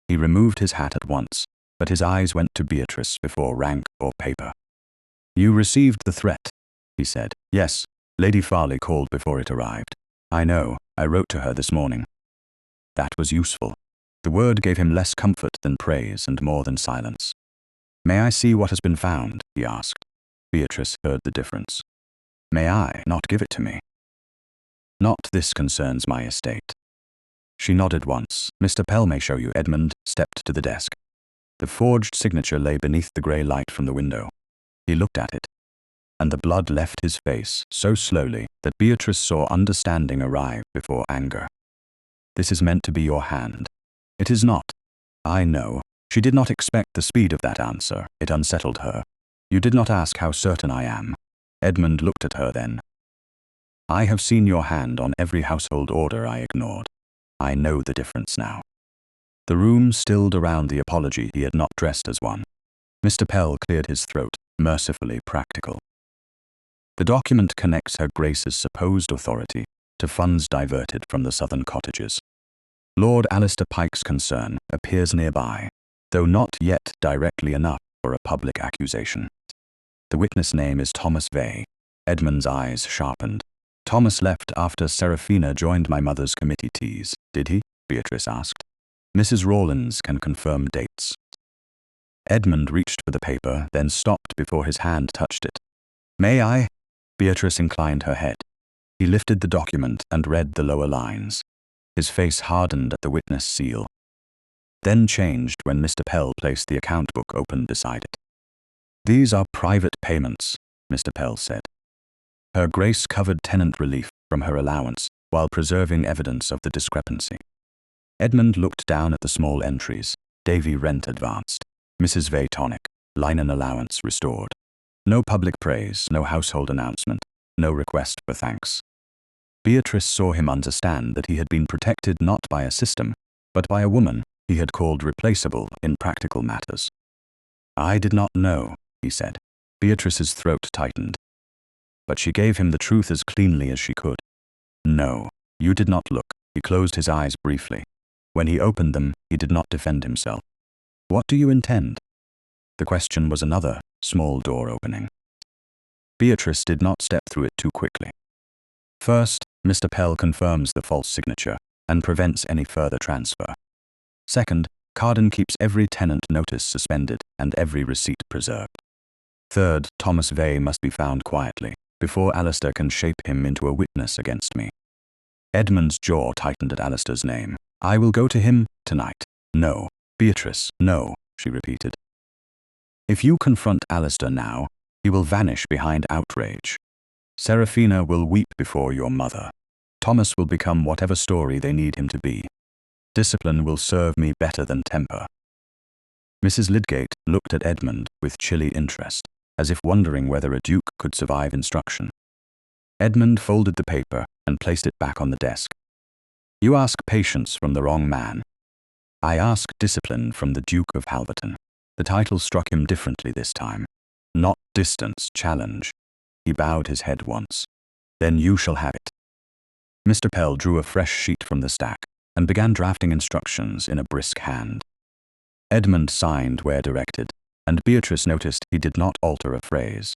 S1: He removed his hat at once, but his eyes went to Beatrice before rank or paper. You received the threat, he said. Yes, Lady Farley called before it arrived. I know, I wrote to her this morning. That was useful. The word gave him less comfort than praise and more than silence. May I see what has been found? He asked. Beatrice heard the difference. May I not give it to me? Not this concerns my estate. She nodded once. Mr. Pell may show you. Edmund stepped to the desk. The forged signature lay beneath the grey light from the window. He looked at it, and the blood left his face so slowly that Beatrice saw understanding arrive before anger. This is meant to be your hand. It is not. I know. She did not expect the speed of that answer. It unsettled her. You did not ask how certain I am. Edmund looked at her then. I have seen your hand on every household order I ignored. I know the difference now. The room stilled around the apology he had not dressed as one. Mr. Pell cleared his throat, mercifully practical. The document connects Her Grace's supposed authority to funds diverted from the southern cottages. Lord Alistair Pike's concern appears nearby. though not yet directly enough for a public accusation. The witness name is Thomas Vale. Edmund's eyes sharpened. Thomas left after Seraphina joined my mother's committee teas, did he? Beatrice asked. Mrs. Rawlins can confirm dates. Edmund reached for the paper, then stopped before his hand touched it. May I? Beatrice inclined her head. He lifted the document and read the lower lines. His face hardened at the witness seal, then changed when Mr. Pell placed the account book open beside it. These are private payments, Mr. Pell said. Her Grace covered tenant relief from her allowance while preserving evidence of the discrepancy. Edmund looked down at the small entries. Davy rent advanced. Mrs. Vale tonic. Linen allowance restored. No public praise, no household announcement, no request for thanks. Beatrice saw him understand that he had been protected not by a system, but by a woman he had called replaceable in practical matters. I did not know, he said. Beatrice's throat tightened. But she gave him the truth as cleanly as she could. No, you did not look. He closed his eyes briefly. When he opened them, he did not defend himself. What do you intend? The question was another small door opening. Beatrice did not step through it too quickly. First, Mr. Pell confirms the false signature and prevents any further transfer. Second, Carden keeps every tenant notice suspended and every receipt preserved. Third, Thomas Vale must be found quietly before Alistair can shape him into a witness against me. Edmund's jaw tightened at Alistair's name. I will go to him tonight. No, Beatrice, no, she repeated. If you confront Alistair now, he will vanish behind outrage. Seraphina will weep before your mother. Thomas will become whatever story they need him to be. Discipline will serve me better than temper. Mrs. Lydgate looked at Edmund with chilly interest, as if wondering whether a duke could survive instruction. Edmund folded the paper and placed it back on the desk. You ask patience from the wrong man. I ask discipline from the Duke of Halverton. The title struck him differently this time. Not distance, challenge. He bowed his head once. Then you shall have it. Mr. Pell drew a fresh sheet from the stack and began drafting instructions in a brisk hand. Edmund signed where directed, and Beatrice noticed he did not alter a phrase.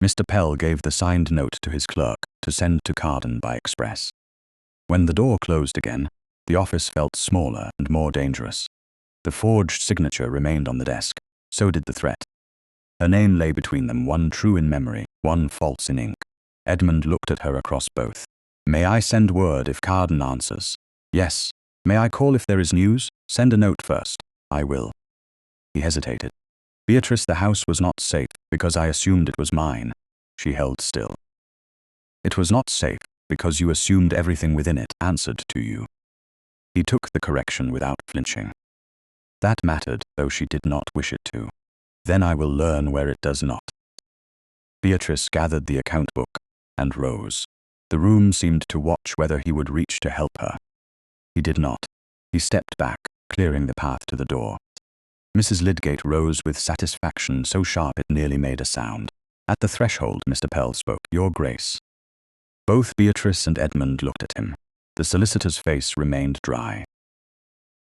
S1: Mr. Pell gave the signed note to his clerk to send to Carden by express. When the door closed again, the office felt smaller and more dangerous. The forged signature remained on the desk, so did the threat. Her name lay between them, one true in memory, one false in ink. Edmund looked at her across both. May I send word if Carden answers? Yes. May I call if there is news? Send a note first. I will. He hesitated. Beatrice, the house was not safe because I assumed it was mine. She held still. It was not safe because you assumed everything within it answered to you. He took the correction without flinching. That mattered, though she did not wish it to. Then I will learn where it does not. Beatrice gathered the account book and rose. The room seemed to watch whether he would reach to help her. He did not. He stepped back, clearing the path to the door. Mrs. Lydgate rose with satisfaction so sharp it nearly made a sound. At the threshold, Mr. Pell spoke. Your Grace. Both Beatrice and Edmund looked at him. The solicitor's face remained dry.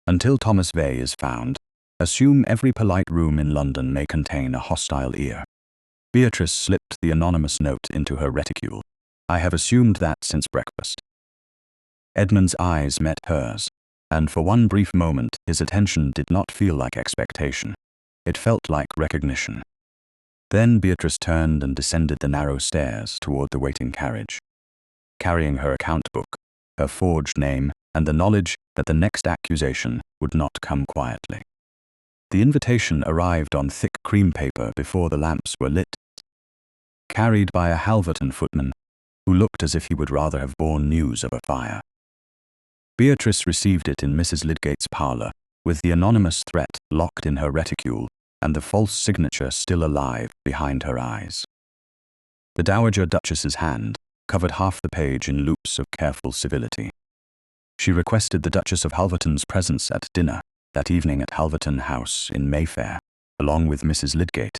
S1: Until Thomas Vale is found, assume every polite room in London may contain a hostile ear. Beatrice slipped the anonymous note into her reticule. I have assumed that since breakfast. Edmund's eyes met hers, and for one brief moment his attention did not feel like expectation. It felt like recognition. Then Beatrice turned and descended the narrow stairs toward the waiting carriage, carrying her account book, her forged name, and the knowledge that the next accusation would not come quietly. The invitation arrived on thick cream paper before the lamps were lit, carried by a Halverton footman who looked as if he would rather have borne news of a fire. Beatrice received it in Mrs. Lydgate's parlour, with the anonymous threat locked in her reticule and the false signature still alive behind her eyes. The Dowager Duchess's hand covered half the page in loops of careful civility. She requested the Duchess of Halverton's presence at dinner that evening at Halverton House in Mayfair, along with Mrs. Lydgate,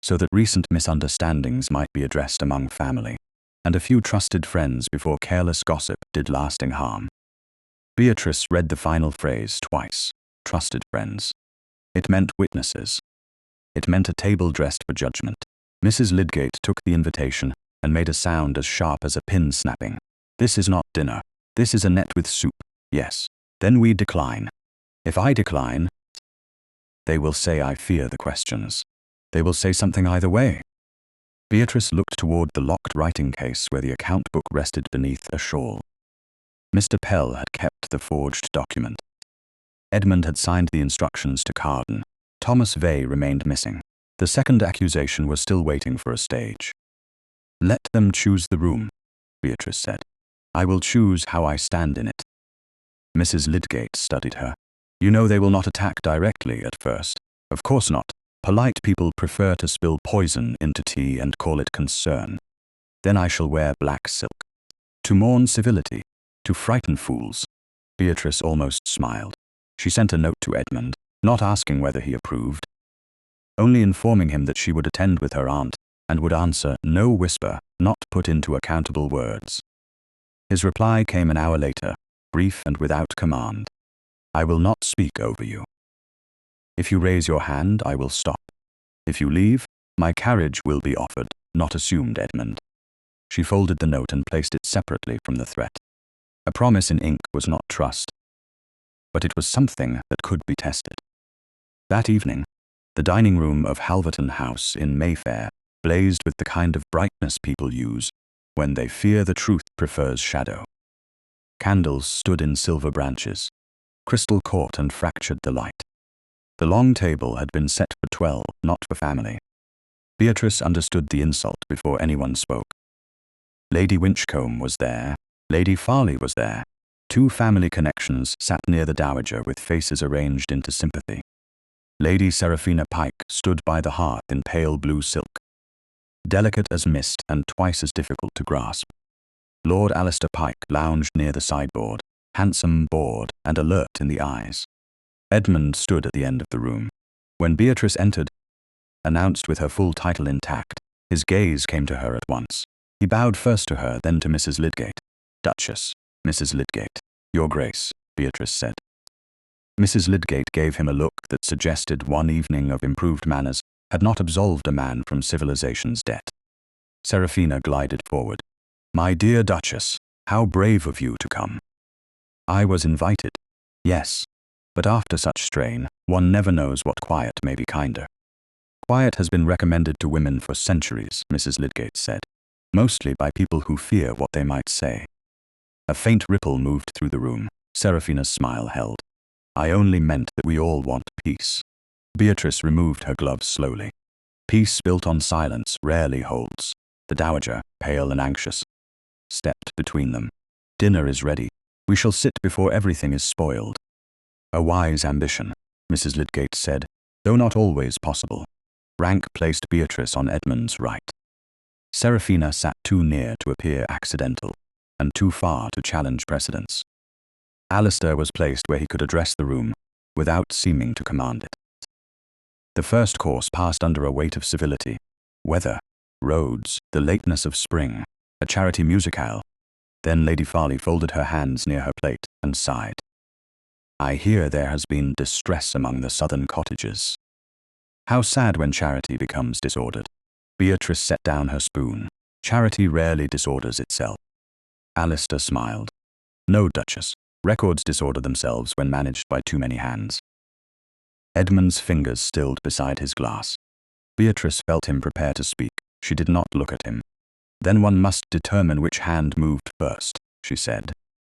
S1: so that recent misunderstandings might be addressed among family and a few trusted friends before careless gossip did lasting harm. Beatrice read the final phrase twice. Trusted friends. It meant witnesses. It meant a table dressed for judgment. Mrs. Lydgate took the invitation and made a sound as sharp as a pin snapping. This is not dinner. This is a net with soup. Yes. Then we decline. If I decline, they will say I fear the questions. They will say something either way. Beatrice looked toward the locked writing case where the account book rested beneath a shawl. Mr. Pell had kept the forged document. Edmund had signed the instructions to Carden. Thomas Vey remained missing. The second accusation was still waiting for a stage. Let them choose the room, Beatrice said. I will choose how I stand in it. Mrs. Lydgate studied her. You know they will not attack directly at first. Of course not. Polite people prefer to spill poison into tea and call it concern. Then I shall wear black silk. To mourn civility. To frighten fools. Beatrice almost smiled. She sent a note to Edmund, not asking whether he approved, only informing him that she would attend with her aunt and would answer no whisper, not put into accountable words. His reply came an hour later, brief and without command. I will not speak over you. If you raise your hand, I will stop. If you leave, my carriage will be offered, not assumed, Edmund. She folded the note and placed it separately from the threat. A promise in ink was not trust, but it was something that could be tested. That evening, the dining room of Halverton House in Mayfair blazed with the kind of brightness people use when they fear the truth prefers shadow. Candles stood in silver branches. Crystal caught and fractured the light. The long table had been set for 12, not for family. Beatrice understood the insult before anyone spoke. Lady Winchcombe was there. Lady Farley was there. Two family connections sat near the dowager with faces arranged into sympathy. Lady Seraphina Pike stood by the hearth in pale blue silk, delicate as mist and twice as difficult to grasp. Lord Alistair Pike lounged near the sideboard, handsome, bored, and alert in the eyes. Edmund stood at the end of the room. When Beatrice entered, announced with her full title intact, his gaze came to her at once. He bowed first to her, then to Mrs. Lydgate. Duchess, Mrs. Lydgate. Your Grace, Beatrice said. Mrs. Lydgate gave him a look that suggested one evening of improved manners had not absolved a man from civilization's debt. Seraphina glided forward. My dear Duchess, how brave of you to come. I was invited. Yes, but after such strain, one never knows what quiet may be kinder. Quiet has been recommended to women for centuries, Mrs. Lydgate said, mostly by people who fear what they might say. A faint ripple moved through the room. Seraphina's smile held. I only meant that we all want peace. Beatrice removed her gloves slowly. Peace built on silence rarely holds. The dowager, pale and anxious, stepped between them. Dinner is ready. We shall sit before everything is spoiled. A wise ambition, Mrs. Lydgate said, though not always possible. Rank placed Beatrice on Edmund's right. Seraphina sat too near to appear accidental, and too far to challenge precedence. Alistair was placed where he could address the room, without seeming to command it. The first course passed under a weight of civility. Weather, roads, the lateness of spring, a charity musicale. Then Lady Farley folded her hands near her plate and sighed. I hear there has been distress among the southern cottages. How sad when charity becomes disordered. Beatrice set down her spoon. Charity rarely disorders itself. Alistair smiled. No, Duchess. Records disorder themselves when managed by too many hands. Edmund's fingers stilled beside his glass. Beatrice felt him prepare to speak. She did not look at him. Then one must determine which hand moved first, she said,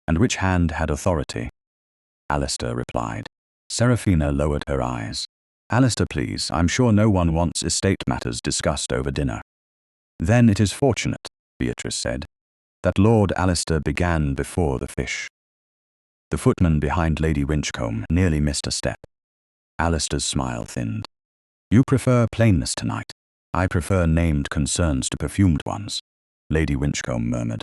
S1: and which hand had authority. Alistair replied. Seraphina lowered her eyes. Alistair, please, I'm sure no one wants estate matters discussed over dinner. Then it is fortunate, Beatrice said, that Lord Alistair began before the fish. The footman behind Lady Winchcombe nearly missed a step. Alistair's smile thinned. You prefer plainness tonight. I prefer named concerns to perfumed ones, Lady Winchcombe murmured.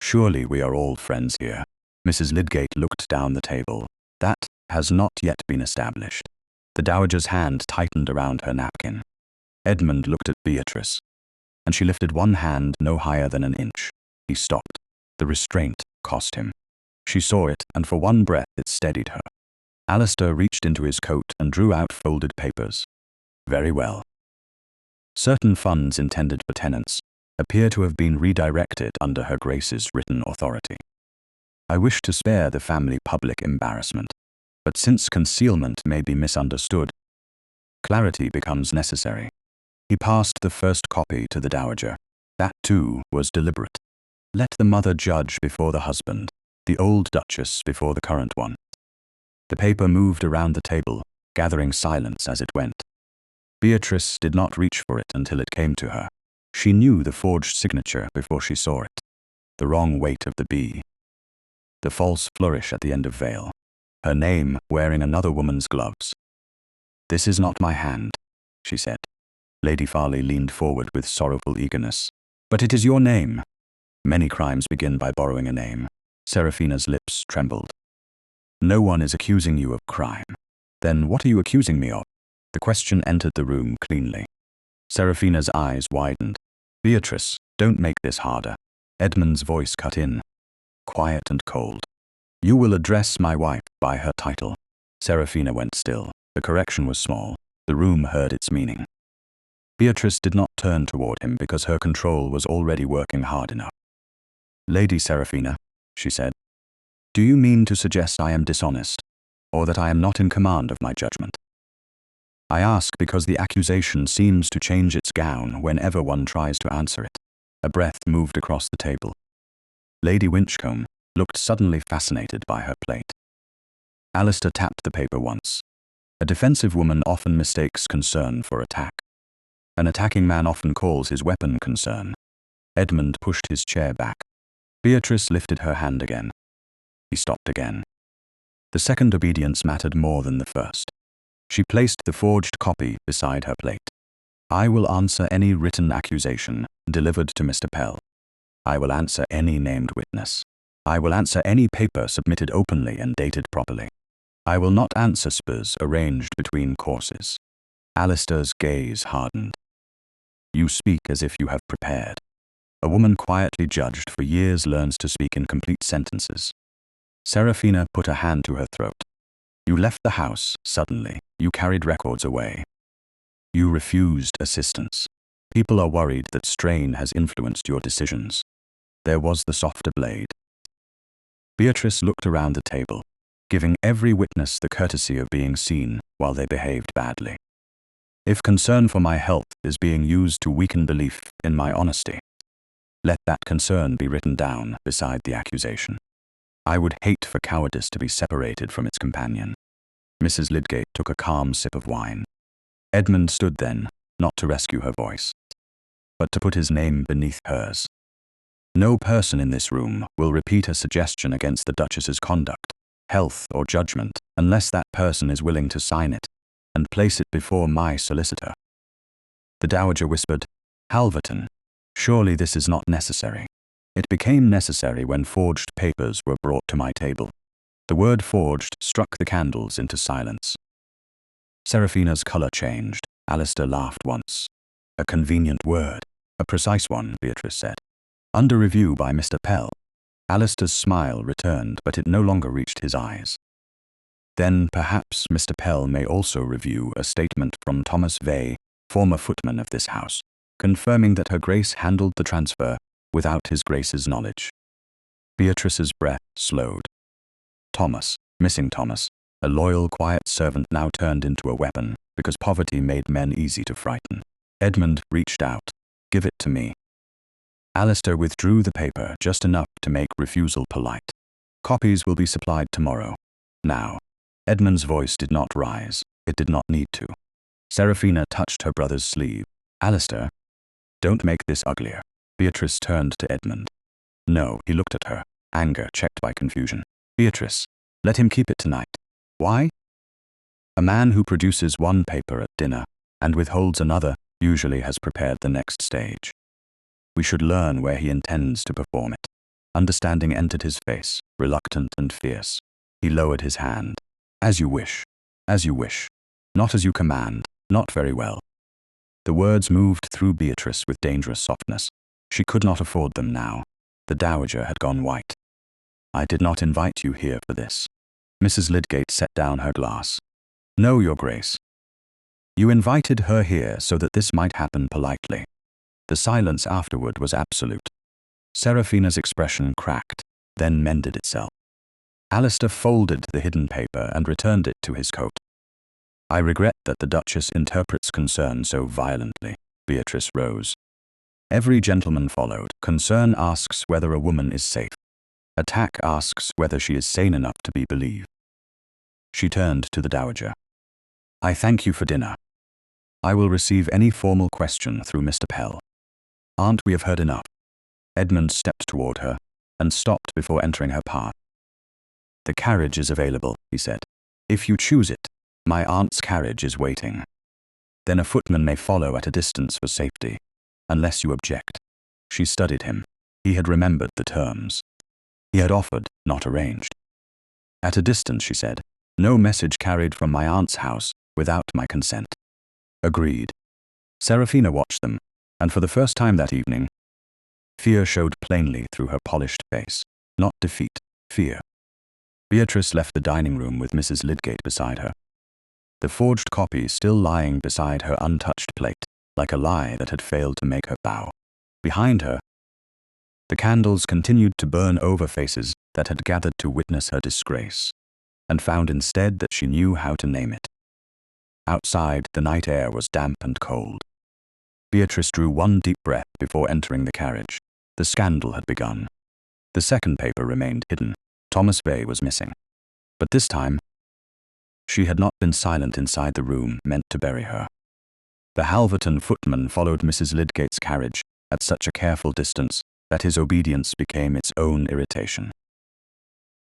S1: Surely we are all friends here. Mrs. Lydgate looked down the table. That has not yet been established. The dowager's hand tightened around her napkin. Edmund looked at Beatrice, and she lifted one hand no higher than an inch. He stopped. The restraint cost him. She saw it, and for one breath it steadied her. Alistair reached into his coat and drew out folded papers. Very well. Certain funds intended for tenants appear to have been redirected under Her Grace's written authority. I wish to spare the family public embarrassment, but since concealment may be misunderstood, clarity becomes necessary. He passed the first copy to the Dowager. That, too, was deliberate. Let the mother judge before the husband, the old Duchess before the current one. The paper moved around the table, gathering silence as it went. Beatrice did not reach for it until it came to her. She knew the forged signature before she saw it. The wrong weight of the B. The false flourish at the end of Vale. Her name wearing another woman's gloves. "This is not my hand," she said. Lady Farley leaned forward with sorrowful eagerness. "But it is your name." "Many crimes begin by borrowing a name." Seraphina's lips trembled. "No one is accusing you of crime." "Then what are you accusing me of?" The question entered the room cleanly. Seraphina's eyes widened. "Beatrice, don't make this harder." Edmund's voice cut in, quiet and cold. "You will address my wife by her title." Seraphina went still. The correction was small. The room heard its meaning. Beatrice did not turn toward him because her control was already working hard enough. "Lady Seraphina," she said, "do you mean to suggest I am dishonest, or that I am not in command of my judgment? I ask because the accusation seems to change its gown whenever one tries to answer it." A breath moved across the table. Lady Winchcombe looked suddenly fascinated by her plate. Alistair tapped the paper once. A defensive woman often mistakes concern for attack. An attacking man often calls his weapon concern. Edmund pushed his chair back. Beatrice lifted her hand again. He stopped again. The second obedience mattered more than the first. She placed the forged copy beside her plate. "I will answer any written accusation delivered to Mr. Pell. I will answer any named witness. I will answer any paper submitted openly and dated properly. I will not answer spurs arranged between courses." Alistair's gaze hardened. "You speak as if you have prepared. A woman quietly judged for years learns to speak in complete sentences." Seraphina put a hand to her throat. "You left the house suddenly. You carried records away. You refused assistance. People are worried that strain has influenced your decisions. There was the softer blade." Beatrice looked around the table, giving every witness the courtesy of being seen while they behaved badly. "If concern for my health is being used to weaken belief in my honesty, let that concern be written down beside the accusation. I would hate for cowardice to be separated from its companion." Mrs. Lydgate took a calm sip of wine. Edmund stood then, not to rescue her voice, but to put his name beneath hers. "No person in this room will repeat a suggestion against the Duchess's conduct, health, or judgment unless that person is willing to sign it and place it before my solicitor." The Dowager whispered, "Halverton, surely this is not necessary." It became necessary when forged papers were brought to my table. The word forged struck the candles into silence. Seraphina's color changed. Alistair laughed once. "A convenient word. A precise one," Beatrice said. "Under review by Mr. Pell." Alistair's smile returned, but it no longer reached his eyes. "Then perhaps Mr. Pell may also review a statement from Thomas Vale, former footman of this house, confirming that Her Grace handled the transfer without His Grace's knowledge." Beatrice's breath slowed. Thomas, missing Thomas, a loyal, quiet servant now turned into a weapon because poverty made men easy to frighten. Edmund reached out. "Give it to me." Alistair withdrew the paper just enough to make refusal polite. "Copies will be supplied tomorrow. Now." Edmund's voice did not rise. It did not need to. Seraphina touched her brother's sleeve. "Alistair, don't make this uglier." Beatrice turned to Edmund. "No," he looked at her, anger checked by confusion. "Beatrice, let him keep it tonight." "Why?" "A man who produces one paper at dinner and withholds another usually has prepared the next stage. We should learn where he intends to perform it." Understanding entered his face, reluctant and fierce. He lowered his hand. "As you wish. As you wish. Not as you command. Not very well." The words moved through Beatrice with dangerous softness. She could not afford them now. The Dowager had gone white. "I did not invite you here for this." Mrs. Lydgate set down her glass. "No, Your Grace. You invited her here so that this might happen politely." The silence afterward was absolute. Seraphina's expression cracked, then mended itself. Alistair folded the hidden paper and returned it to his coat. "I regret that the Duchess interprets concern so violently." Beatrice rose. Every gentleman followed. Concern asks whether a woman is safe. Attack asks whether she is sane enough to be believed. She turned to the Dowager. "I thank you for dinner. I will receive any formal question through Mr. Pell. Aunt, we have heard enough." Edmund stepped toward her and stopped before entering her path. "The carriage is available," he said. "If you choose it, my aunt's carriage is waiting. Then a footman may follow at a distance for safety, unless you object." She studied him. He had remembered the terms. He had offered, not arranged. "At a distance," she said. "No message carried from my aunt's house without my consent." "Agreed." Seraphina watched them, and for the first time that evening, fear showed plainly through her polished face. Not defeat, fear. Beatrice left the dining room with Mrs. Lydgate beside her, the forged copy still lying beside her untouched plate, like a lie that had failed to make her bow. Behind her, the candles continued to burn over faces that had gathered to witness her disgrace, and found instead that she knew how to name it. Outside, the night air was damp and cold. Beatrice drew one deep breath before entering the carriage. The scandal had begun. The second paper remained hidden. Thomas Vale was missing. But this time, she had not been silent inside the room meant to bury her. The Halverton footman followed Mrs. Lydgate's carriage at such a careful distance that his obedience became its own irritation.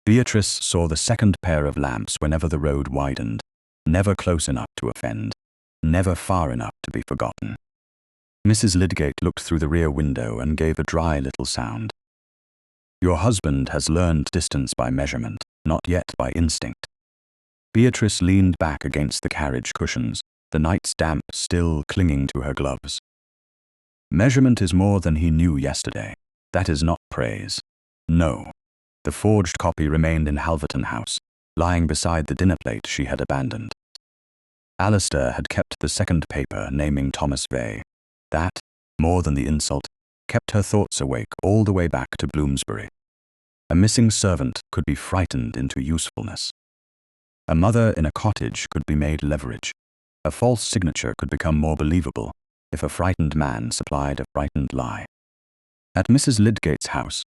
S1: Beatrice saw the second pair of lamps whenever the road widened, never close enough to offend, never far enough to be forgotten. Mrs. Lydgate looked through the rear window and gave a dry little sound. "Your husband has learned distance by measurement, not yet by instinct." Beatrice leaned back against the carriage cushions, the night's damp still clinging to her gloves. "Measurement is more than he knew yesterday. That is not praise. No." The forged copy remained in Halverton House, lying beside the dinner plate she had abandoned. Alistair had kept the second paper naming Thomas Vale. That, more than the insult, kept her thoughts awake all the way back to Bloomsbury. A missing servant could be frightened into usefulness. A mother in a cottage could be made leverage. A false signature could become more believable if a frightened man supplied a frightened lie. At Mrs. Lydgate's house,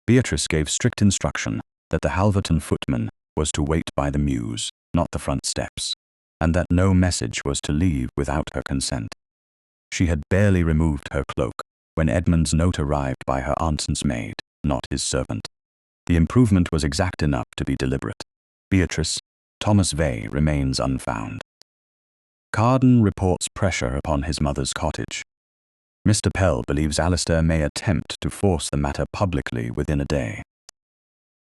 S1: Beatrice gave strict instruction that the Halverton footman was to wait by the mews, not the front steps, and that no message was to leave without her consent. She had barely removed her cloak when Edmund's note arrived by her aunt's maid, not his servant. The improvement was exact enough to be deliberate. Beatrice, Thomas Vale remains unfound. Carden reports pressure upon his mother's cottage. Mr. Pell believes Alistair may attempt to force the matter publicly within a day.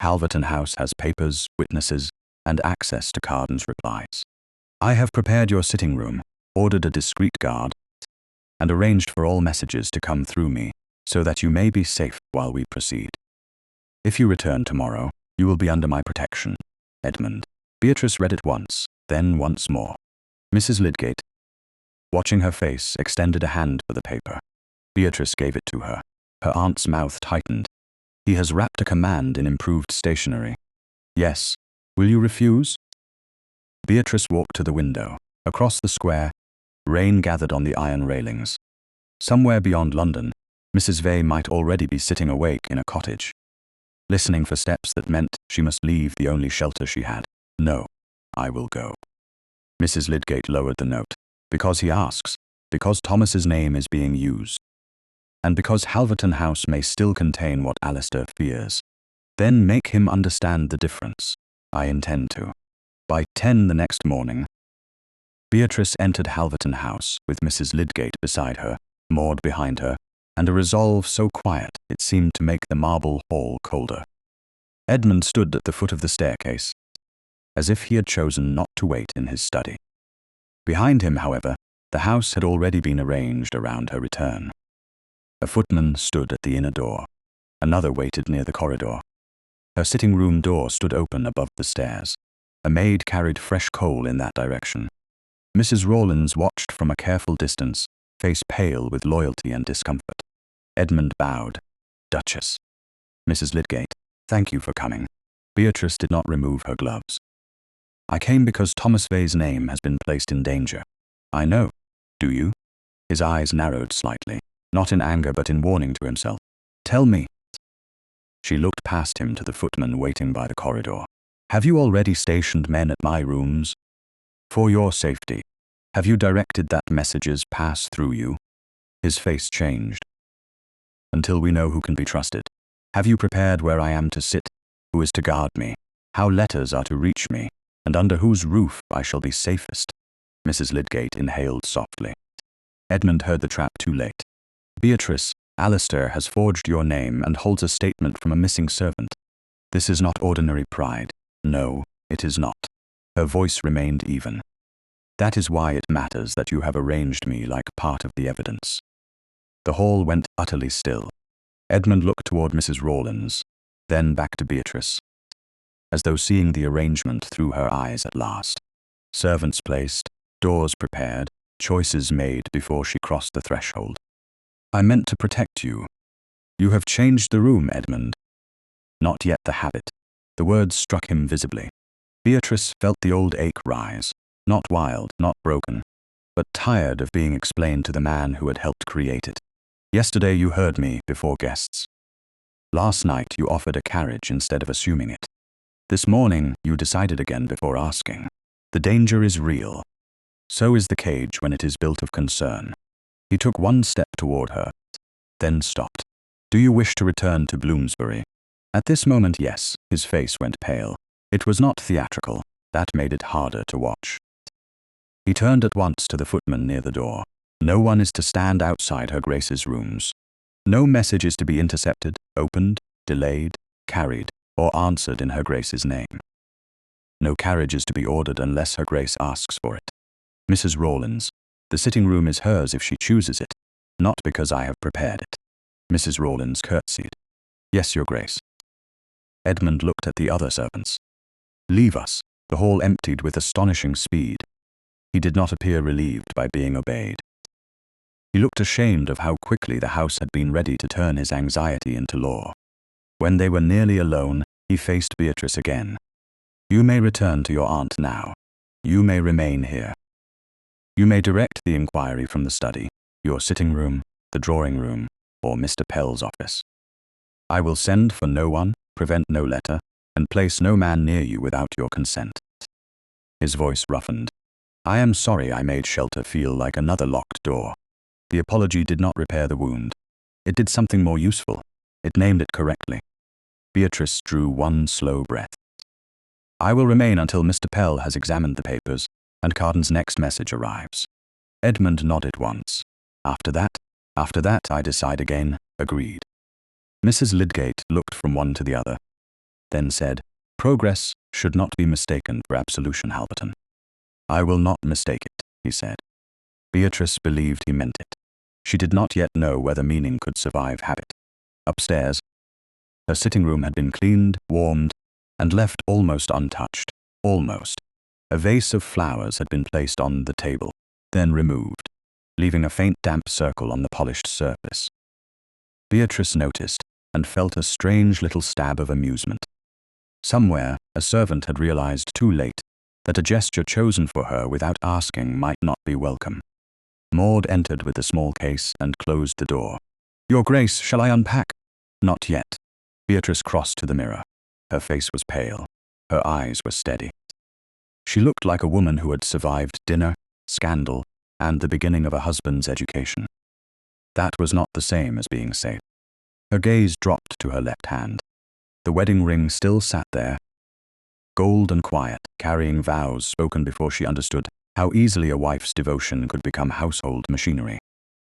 S1: Halverton House has papers, witnesses, and access to Carden's replies. "I have prepared your sitting room, ordered a discreet guard, and arranged for all messages to come through me, so that you may be safe while we proceed. If you return tomorrow, you will be under my protection, Edmund." Beatrice read it once, then once more. Mrs. Lydgate, watching her face, extended a hand for the paper. Beatrice gave it to her. Her aunt's mouth tightened. "He has wrapped a command in improved stationery." "Yes. Will you refuse?" Beatrice walked to the window. Across the square, rain gathered on the iron railings. Somewhere beyond London, Mrs. Vale might already be sitting awake in a cottage, listening for steps that meant she must leave the only shelter she had. "No, I will go." Mrs. Lydgate lowered the note. "Because he asks, because Thomas's name is being used, and because Halverton House may still contain what Alistair fears. Then make him understand the difference. I intend to." By 10 the next morning, Beatrice entered Halverton House with Mrs. Lydgate beside her, Maud behind her, and a resolve so quiet it seemed to make the marble hall colder. Edmund stood at the foot of the staircase, as if he had chosen not to wait in his study. Behind him, however, the house had already been arranged around her return. A footman stood at the inner door. Another waited near the corridor. Her sitting room door stood open above the stairs. A maid carried fresh coal in that direction. Mrs. Rawlins watched from a careful distance, face pale with loyalty and discomfort. Edmund bowed. Duchess. Mrs. Lydgate, thank you for coming. Beatrice did not remove her gloves. I came because Thomas Vale's name has been placed in danger. I know. Do you? His eyes narrowed slightly, not in anger but in warning to himself. Tell me. She looked past him to the footman waiting by the corridor. Have you already stationed men at my rooms? For your safety, have you directed that messages pass through you? His face changed. Until we know who can be trusted. Have you prepared where I am to sit, who is to guard me, how letters are to reach me, and under whose roof I shall be safest? Mrs. Lydgate inhaled softly. Edmund heard the trap too late. Beatrice, Alistair has forged your name and holds a statement from a missing servant. This is not ordinary pride. No, it is not. Her voice remained even. That is why it matters that you have arranged me like part of the evidence. The hall went utterly still. Edmund looked toward Mrs. Rawlins, then back to Beatrice, as though seeing the arrangement through her eyes at last. Servants placed, doors prepared, choices made before she crossed the threshold. I meant to protect you. You have changed the room, Edmund. Not yet the habit. The words struck him visibly. Beatrice felt the old ache rise, not wild, not broken, but tired of being explained to the man who had helped create it. Yesterday you heard me before guests. Last night you offered a carriage instead of assuming it. This morning you decided again before asking. The danger is real. So is the cage when it is built of concern. He took one step toward her, then stopped. Do you wish to return to Bloomsbury? At this moment, yes. His face went pale. It was not theatrical. That made it harder to watch. He turned at once to the footman near the door. No one is to stand outside Her Grace's rooms. No message is to be intercepted, opened, delayed, carried, or answered in Her Grace's name. No carriage is to be ordered unless Her Grace asks for it. Mrs. Rawlins, the sitting room is hers if she chooses it, not because I have prepared it. Mrs. Rawlins curtsied. Yes, Your Grace. Edmund looked at the other servants. Leave us. The hall emptied with astonishing speed. He did not appear relieved by being obeyed. He looked ashamed of how quickly the house had been ready to turn his anxiety into law. When they were nearly alone, he faced Beatrice again. You may return to your aunt now. You may remain here. You may direct the inquiry from the study, your sitting room, the drawing room, or Mr. Pell's office. I will send for no one, prevent no letter, and place no man near you without your consent. His voice roughened. I am sorry I made shelter feel like another locked door. The apology did not repair the wound. It did something more useful. It named it correctly. Beatrice drew one slow breath. I will remain until Mr. Pell has examined the papers and Carden's next message arrives. Edmund nodded once. After that, I decide again, agreed. Mrs. Lydgate looked from one to the other, then said, Progress should not be mistaken for absolution, Halverton. I will not mistake it, he said. Beatrice believed he meant it. She did not yet know whether meaning could survive habit. Upstairs, her sitting room had been cleaned, warmed, and left almost untouched. Almost. A vase of flowers had been placed on the table, then removed, leaving a faint damp circle on the polished surface. Beatrice noticed and felt a strange little stab of amusement. Somewhere, a servant had realized too late that a gesture chosen for her without asking might not be welcome. Maud entered with the small case and closed the door. Your Grace, shall I unpack? Not yet. Beatrice crossed to the mirror. Her face was pale. Her eyes were steady. She looked like a woman who had survived dinner, scandal, and the beginning of a husband's education. That was not the same as being safe. Her gaze dropped to her left hand. The wedding ring still sat there, gold and quiet, carrying vows spoken before she understood how easily a wife's devotion could become household machinery.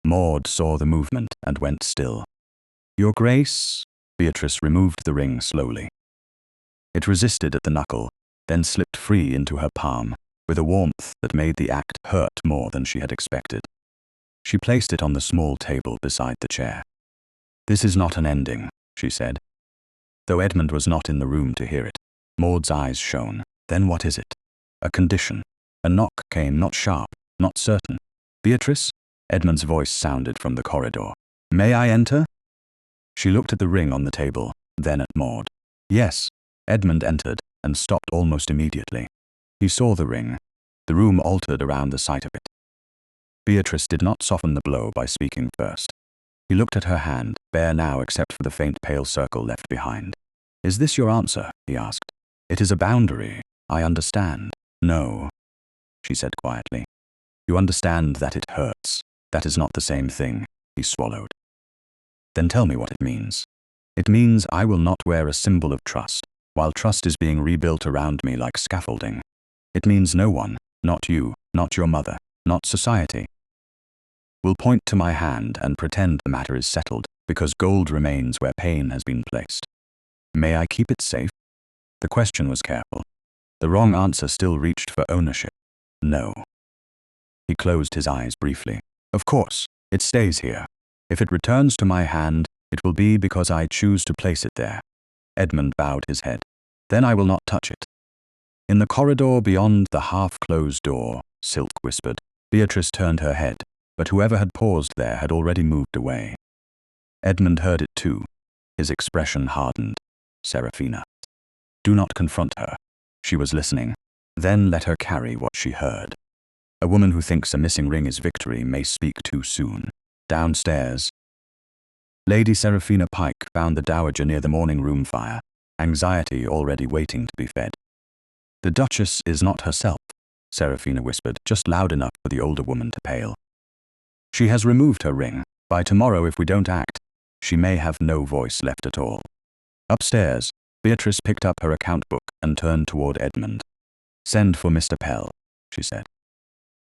S1: Maud saw the movement and went still. Your Grace? Beatrice removed the ring slowly. It resisted at the knuckle, then slipped free into her palm, with a warmth that made the act hurt more than she had expected. She placed it on the small table beside the chair. This is not an ending, she said. though Edmund was not in the room to hear it. Maud's eyes shone. Then what is it? A condition. A knock came, not sharp, not certain. Beatrice? Edmund's voice sounded from the corridor. May I enter? She looked at the ring on the table, then at Maud. Yes. Edmund entered and stopped almost immediately. He saw the ring. The room altered around the sight of it. Beatrice did not soften the blow by speaking first. He looked at her hand, bare now except for the faint pale circle left behind. Is this your answer? He asked. It is a boundary. I understand. No, she said quietly. You understand that it hurts. That is not the same thing. He swallowed. Then tell me what it means. It means I will not wear a symbol of trust, while trust is being rebuilt around me like scaffolding. It means no one, not you, not your mother, not society, will point to my hand and pretend the matter is settled because gold remains where pain has been placed. May I keep it safe? The question was careful. The wrong answer still reached for ownership. No. He closed his eyes briefly. Of course, it stays here. If it returns to my hand, it will be because I choose to place it there. Edmund bowed his head. Then I will not touch it. In the corridor beyond the half-closed door, Silk whispered. Beatrice turned her head, but whoever had paused there had already moved away. Edmund heard it too. His expression hardened. Seraphina. Do not confront her. She was listening. Then let her carry what she heard. A woman who thinks a missing ring is victory may speak too soon. Downstairs, Lady Seraphina Pike found the dowager near the morning room fire, anxiety already waiting to be fed. The Duchess is not herself, Seraphina whispered, just loud enough for the older woman to pale. She has removed her ring. By tomorrow, if we don't act, she may have no voice left at all. Upstairs, Beatrice picked up her account book and turned toward Edmund. Send for Mr. Pell, she said.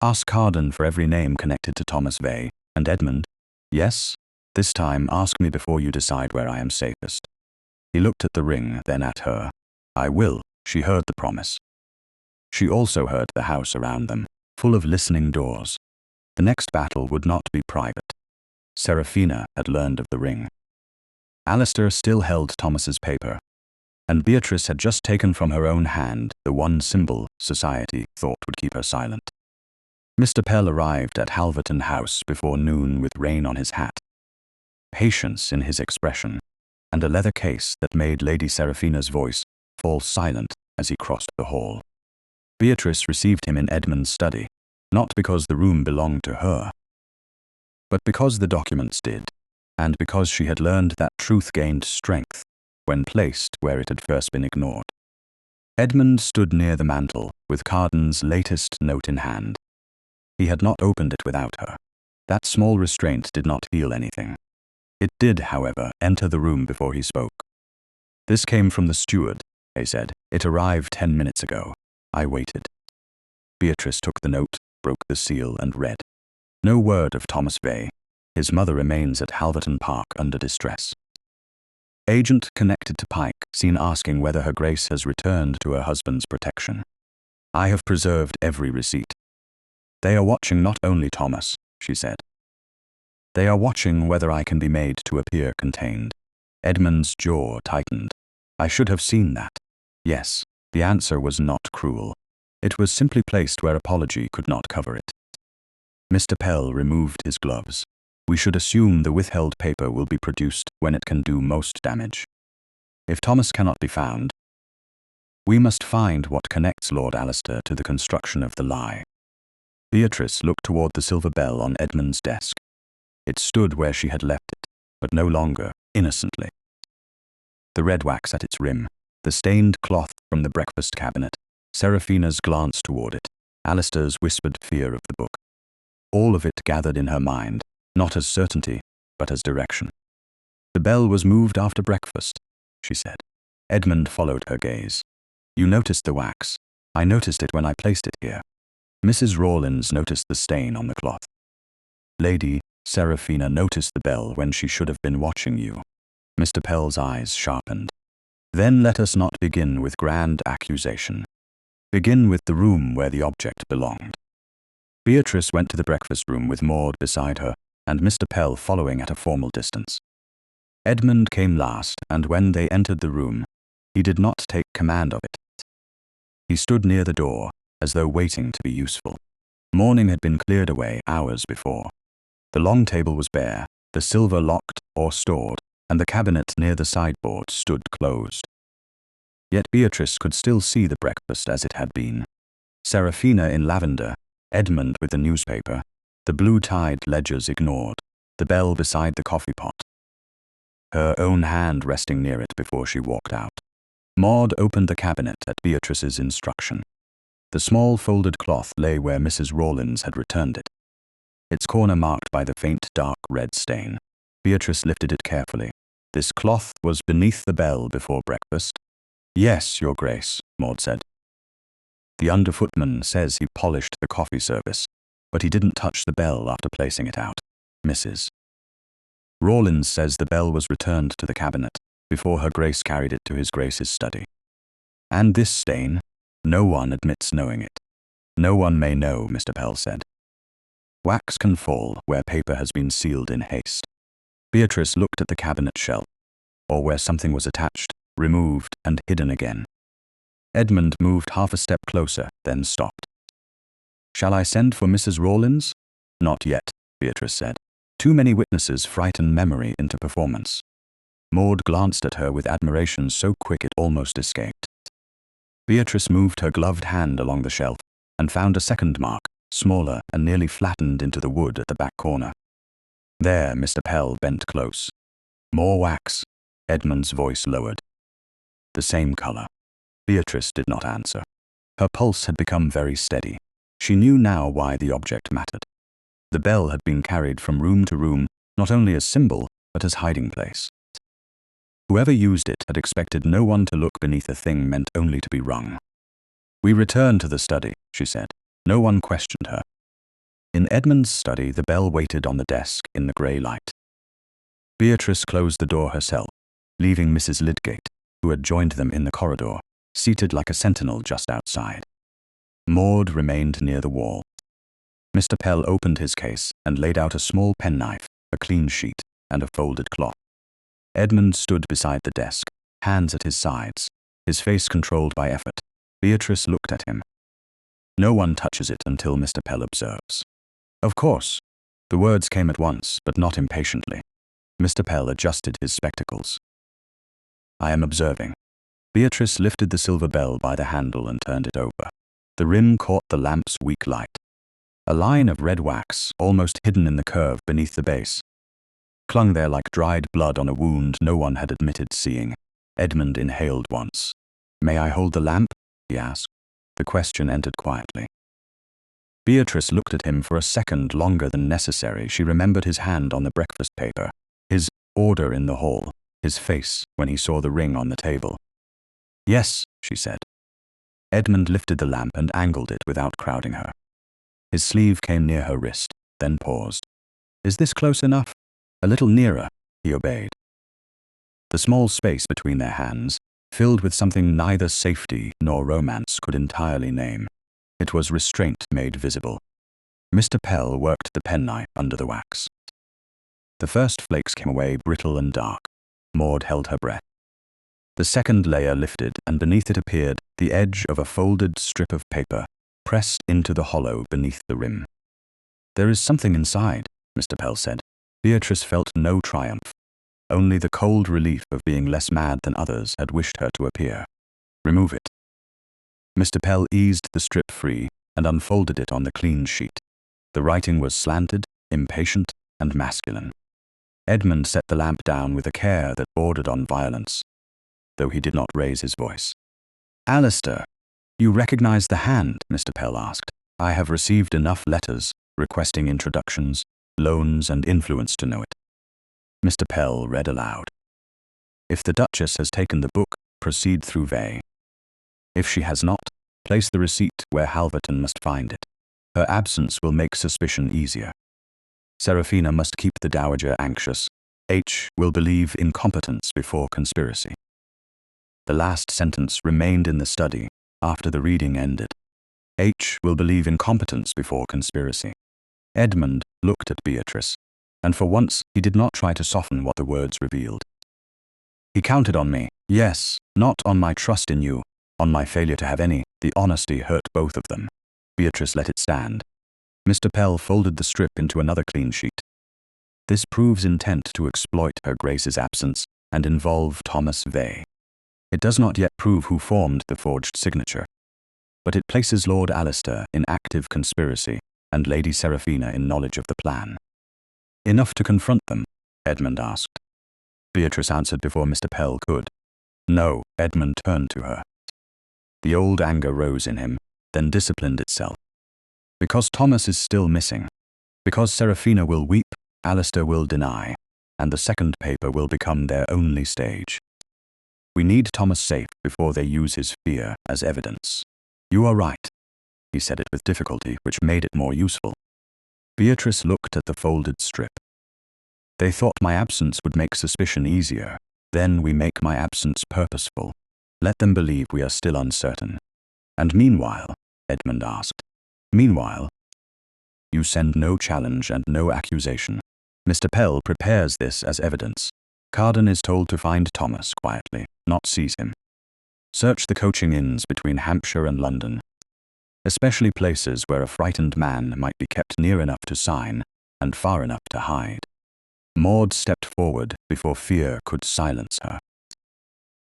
S1: Ask Carden for every name connected to Thomas Vale, and Edmund. Yes? This time ask me before you decide where I am safest. He looked at the ring, then at her. I will, she heard the promise. She also heard the house around them, full of listening doors. The next battle would not be private. Seraphina had learned of the ring. Alistair still held Thomas's paper, and Beatrice had just taken from her own hand the one symbol society thought would keep her silent. Mr. Pell arrived at Halverton House before noon with rain on his hat, patience in his expression, and a leather case that made Lady Seraphina's voice fall silent as he crossed the hall. Beatrice received him in Edmund's study, not because the room belonged to her, but because the documents did, and because she had learned that truth gained strength when placed where it had first been ignored. Edmund stood near the mantel, with Carden's latest note in hand. He had not opened it without her. That small restraint did not heal anything. It did, however, enter the room before he spoke. This came from the steward, he said. It arrived 10 minutes ago. I waited. Beatrice took the note, broke the seal, and read. No word of Thomas Vale. His mother remains at Halverton Park under distress. Agent connected to Pike, seen asking whether Her Grace has returned to her husband's protection. I have preserved every receipt. They are watching not only Thomas, she said. They are watching whether I can be made to appear contained. Edmund's jaw tightened. I should have seen that. Yes, the answer was not cruel. It was simply placed where apology could not cover it. Mr. Pell removed his gloves. We should assume the withheld paper will be produced when it can do most damage. If Thomas cannot be found, we must find what connects Lord Alistair to the construction of the lie. Beatrice looked toward the silver bell on Edmund's desk. It stood where she had left it, but no longer innocently. The red wax at its rim, the stained cloth from the breakfast cabinet, Seraphina's glance toward it, Alistair's whispered fear of the book. All of it gathered in her mind, not as certainty, but as direction. The bell was moved after breakfast, she said. Edmund followed her gaze. You noticed the wax. I noticed it when I placed it here. Mrs. Rawlins noticed the stain on the cloth. Lady Seraphina noticed the bell when she should have been watching you. Mr. Pell's eyes sharpened. Then let us not begin with grand accusation. Begin with the room where the object belonged. Beatrice went to the breakfast room with Maud beside her, and Mr. Pell following at a formal distance. Edmund came last, and when they entered the room, he did not take command of it. He stood near the door, as though waiting to be useful. Morning had been cleared away hours before. The long table was bare, the silver locked or stored, and the cabinet near the sideboard stood closed. Yet Beatrice could still see the breakfast as it had been. Seraphina in lavender, Edmund with the newspaper, the blue-tied ledgers ignored, the bell beside the coffee pot. Her own hand resting near it before she walked out. Maud opened the cabinet at Beatrice's instruction. The small folded cloth lay where Mrs. Rawlins had returned it, its corner marked by the faint dark red stain. Beatrice lifted it carefully. This cloth was beneath the bell before breakfast. Yes, Your Grace, Maud said. The underfootman says he polished the coffee service, but he didn't touch the bell after placing it out. Mrs. Rawlins says the bell was returned to the cabinet before Her Grace carried it to His Grace's study. And this stain, no one admits knowing it. No one may know, Mr. Pell said. Wax can fall where paper has been sealed in haste. Beatrice looked at the cabinet shelf, or where something was attached, removed, and hidden again. Edmund moved half a step closer, then stopped. Shall I send for Mrs. Rawlins? Not yet, Beatrice said. Too many witnesses frighten memory into performance. Maud glanced at her with admiration so quick it almost escaped. Beatrice moved her gloved hand along the shelf and found a second mark, smaller and nearly flattened into the wood at the back corner. There, Mr. Pell bent close. More wax. Edmund's voice lowered. The same color. Beatrice did not answer. Her pulse had become very steady. She knew now why the object mattered. The bell had been carried from room to room, not only as symbol, but as hiding place. Whoever used it had expected no one to look beneath a thing meant only to be wrung. We returned to the study, she said. No one questioned her. In Edmund's study, the bell waited on the desk in the grey light. Beatrice closed the door herself, leaving Mrs. Lydgate, who had joined them in the corridor, seated like a sentinel just outside. Maud remained near the wall. Mr. Pell opened his case and laid out a small penknife, a clean sheet, and a folded cloth. Edmund stood beside the desk, hands at his sides, his face controlled by effort. Beatrice looked at him. No one touches it until Mr. Pell observes. Of course. The words came at once, but not impatiently. Mr. Pell adjusted his spectacles. I am observing. Beatrice lifted the silver bell by the handle and turned it over. The rim caught the lamp's weak light. A line of red wax, almost hidden in the curve beneath the base, clung there like dried blood on a wound no one had admitted seeing. Edmund inhaled once. May I hold the lamp? He asked. The question entered quietly. Beatrice looked at him for a second longer than necessary. She remembered his hand on the breakfast paper, his order in the hall, his face when he saw the ring on the table. Yes, she said. Edmund lifted the lamp and angled it without crowding her. His sleeve came near her wrist, then paused. Is this close enough? A little nearer, he obeyed. The small space between their hands, filled with something neither safety nor romance could entirely name. It was restraint made visible. Mr. Pell worked the penknife under the wax. The first flakes came away brittle and dark. Maud held her breath. The second layer lifted, and beneath it appeared the edge of a folded strip of paper, pressed into the hollow beneath the rim. There is something inside, Mr. Pell said. Beatrice felt no triumph. Only the cold relief of being less mad than others had wished her to appear. Remove it. Mr. Pell eased the strip free and unfolded it on the clean sheet. The writing was slanted, impatient, and masculine. Edmund set the lamp down with a care that bordered on violence, though he did not raise his voice. Alistair, you recognize the hand? Mr. Pell asked. I have received enough letters requesting introductions, loans, and influence to know it. Mr. Pell read aloud. If the Duchess has taken the book, proceed through Vale. If she has not, place the receipt where Halverton must find it. Her absence will make suspicion easier. Seraphina must keep the Dowager anxious. H will believe incompetence before conspiracy. The last sentence remained in the study after the reading ended. H will believe incompetence before conspiracy. Edmund looked at Beatrice, and for once he did not try to soften what the words revealed. He counted on me, yes, not on my trust in you, on my failure to have any. The honesty hurt both of them. Beatrice let it stand. Mr. Pell folded the strip into another clean sheet. This proves intent to exploit Her Grace's absence and involve Thomas Vale. It does not yet prove who formed the forged signature, but it places Lord Alistair in active conspiracy and Lady Seraphina in knowledge of the plan. Enough to confront them? Edmund asked. Beatrice answered before Mr. Pell could. No, Edmund turned to her. The old anger rose in him, then disciplined itself. Because Thomas is still missing, because Seraphina will weep, Alistair will deny, and the second paper will become their only stage. We need Thomas safe before they use his fear as evidence. You are right. He said it with difficulty, which made it more useful. Beatrice looked at the folded strip. They thought my absence would make suspicion easier. Then we make my absence purposeful. Let them believe we are still uncertain. And meanwhile, Edmund asked. Meanwhile, you send no challenge and no accusation. Mr. Pell prepares this as evidence. Carden is told to find Thomas quietly, not seize him. Search the coaching inns between Hampshire and London, especially places where a frightened man might be kept near enough to sign and far enough to hide. Maud stepped forward before fear could silence her.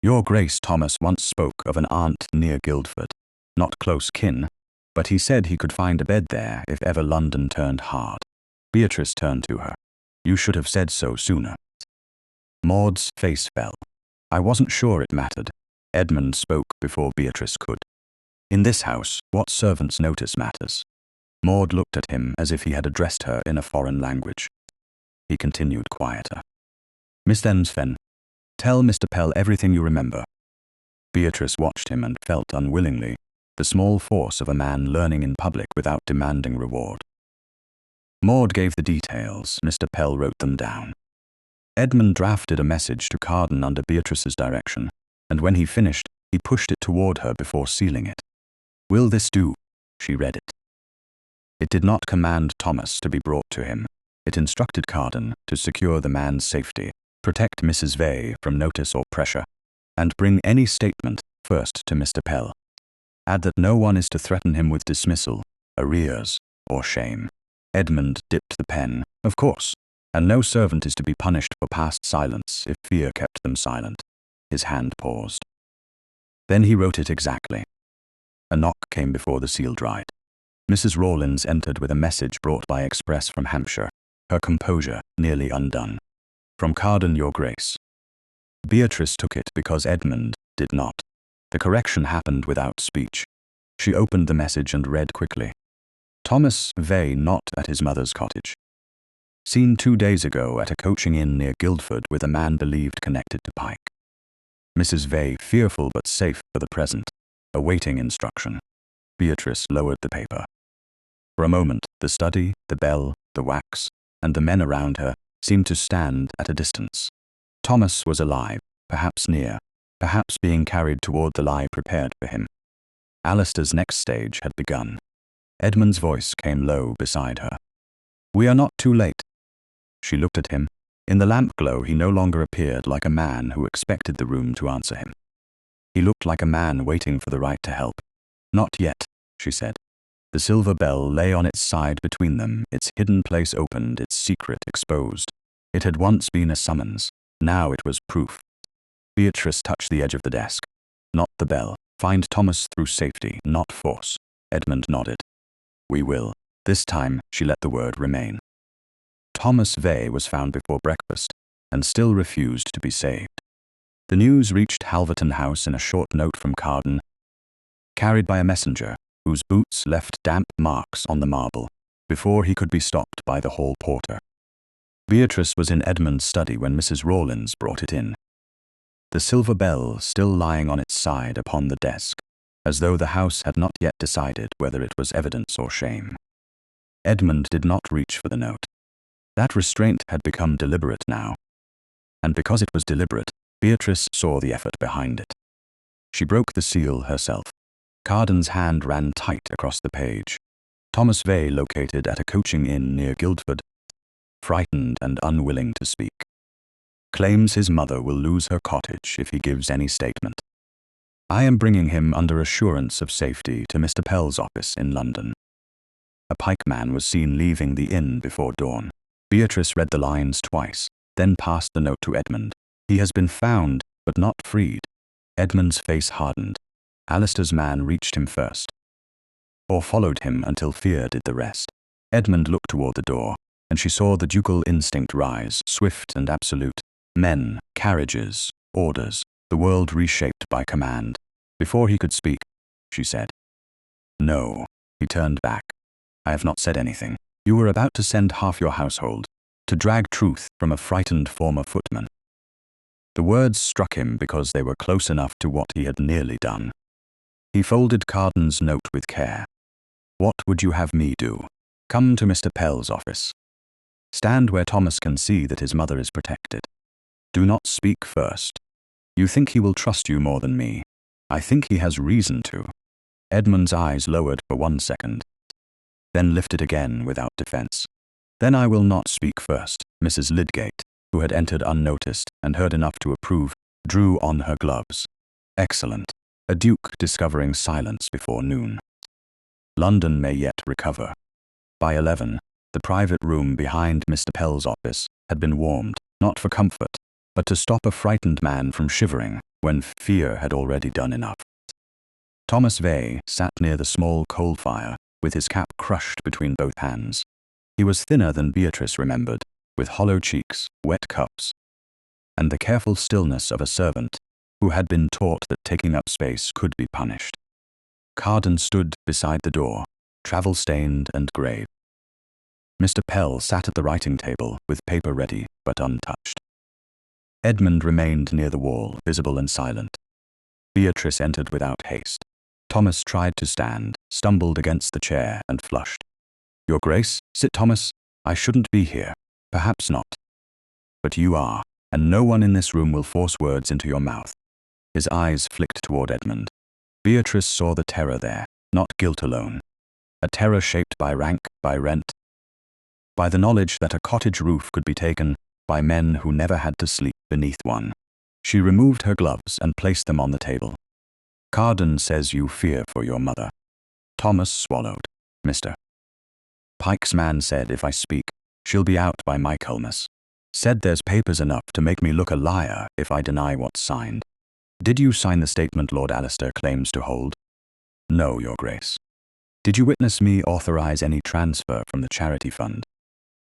S1: Your Grace, Thomas once spoke of an aunt near Guildford, not close kin, but he said he could find a bed there if ever London turned hard. Beatrice turned to her. You should have said so sooner. Maud's face fell. I wasn't sure it mattered. Edmund spoke before Beatrice could. In this house, what servants notice matters. Maud looked at him as if he had addressed her in a foreign language. He continued quieter. Miss Densfen, tell Mr. Pell everything you remember. Beatrice watched him and felt unwillingly the small force of a man learning in public without demanding reward. Maud gave the details. Mr. Pell wrote them down. Edmund drafted a message to Carden under Beatrice's direction, and when he finished, he pushed it toward her before sealing it. Will this do? She read it. It did not command Thomas to be brought to him. It instructed Carden to secure the man's safety, protect Mrs. Vale from notice or pressure, and bring any statement first to Mr. Pell. Add that no one is to threaten him with dismissal, arrears, or shame. Edmund dipped the pen, of course, and no servant is to be punished for past silence if fear kept them silent. His hand paused. Then he wrote it exactly. A knock came before the seal dried. Mrs. Rawlins entered with a message brought by express from Hampshire, her composure nearly undone. From Carden, Your Grace. Beatrice took it because Edmund did not. The correction happened without speech. She opened the message and read quickly. Thomas Vale not at his mother's cottage. Seen 2 days ago at a coaching inn near Guildford with a man believed connected to Pike. Mrs. Vale fearful but safe for the present, awaiting instruction. Beatrice lowered the paper. For a moment, the study, the bell, the wax, and the men around her seemed to stand at a distance. Thomas was alive, perhaps near, perhaps being carried toward the lie prepared for him. Alistair's next stage had begun. Edmund's voice came low beside her. We are not too late. She looked at him. In the lamp glow, he no longer appeared like a man who expected the room to answer him. He looked like a man waiting for the right to help. Not yet, she said. The silver bell lay on its side between them, its hidden place opened, its secret exposed. It had once been a summons. Now it was proof. Beatrice touched the edge of the desk. Not the bell. Find Thomas through safety, not force. Edmund nodded. We will. This time, she let the word remain. Thomas Vale was found before breakfast, and still refused to be saved. The news reached Halverton House in a short note from Carden, carried by a messenger, whose boots left damp marks on the marble, before he could be stopped by the hall porter. Beatrice was in Edmund's study when Mrs. Rawlins brought it in. The silver bell still lying on its side upon the desk, as though the house had not yet decided whether it was evidence or shame. Edmund did not reach for the note. That restraint had become deliberate now. And because it was deliberate, Beatrice saw the effort behind it. She broke the seal herself. Carden's hand ran tight across the page. Thomas Vale located at a coaching inn near Guildford, frightened and unwilling to speak. Claims his mother will lose her cottage if he gives any statement. I am bringing him under assurance of safety to Mr. Pell's office in London. A pikeman was seen leaving the inn before dawn. Beatrice read the lines twice, then passed the note to Edmund. He has been found, but not freed. Edmund's face hardened. Alistair's man reached him first, or followed him until fear did the rest. Edmund looked toward the door, and she saw the ducal instinct rise, swift and absolute. Men, carriages, orders, the world reshaped by command. Before he could speak, she said, "No." He turned back. "I have not said anything. You were about to send half your household, to drag truth from a frightened former footman." The words struck him because they were close enough to what he had nearly done. He folded Carden's note with care. "What would you have me do? Come to Mr. Pell's office. Stand where Thomas can see that his mother is protected. Do not speak first. You think he will trust you more than me. I think he has reason to." Edmund's eyes lowered for 1 second, then lifted again without defense. "Then I will not speak first." Mrs. Lydgate, who had entered unnoticed and heard enough to approve, drew on her gloves. "Excellent. A duke discovering silence before noon. London may yet recover." By 11, the private room behind Mr. Pell's office had been warmed, not for comfort, but to stop a frightened man from shivering when fear had already done enough. Thomas Vale sat near the small coal fire, with his cap crushed between both hands. He was thinner than Beatrice remembered, with hollow cheeks, wet cups, and the careful stillness of a servant who had been taught that taking up space could be punished. Carden stood beside the door, travel-stained and grave. Mr. Pell sat at the writing table, with paper ready but untouched. Edmund remained near the wall, visible and silent. Beatrice entered without haste. Thomas tried to stand, stumbled against the chair, and flushed. "Your Grace, sit, Thomas. I shouldn't be here. Perhaps not. But you are, and no one in this room will force words into your mouth." His eyes flicked toward Edmund. Beatrice saw the terror there, not guilt alone. A terror shaped by rank, by rent, by the knowledge that a cottage roof could be taken by men who never had to sleep beneath one. She removed her gloves and placed them on the table. "Carden says you fear for your mother." Thomas swallowed. "Mr. Pike's man said if I speak, she'll be out by Michaelmas. Said there's papers enough to make me look a liar if I deny what's signed." "Did you sign the statement Lord Alistair claims to hold?" "No, Your Grace." "Did you witness me authorize any transfer from the charity fund?"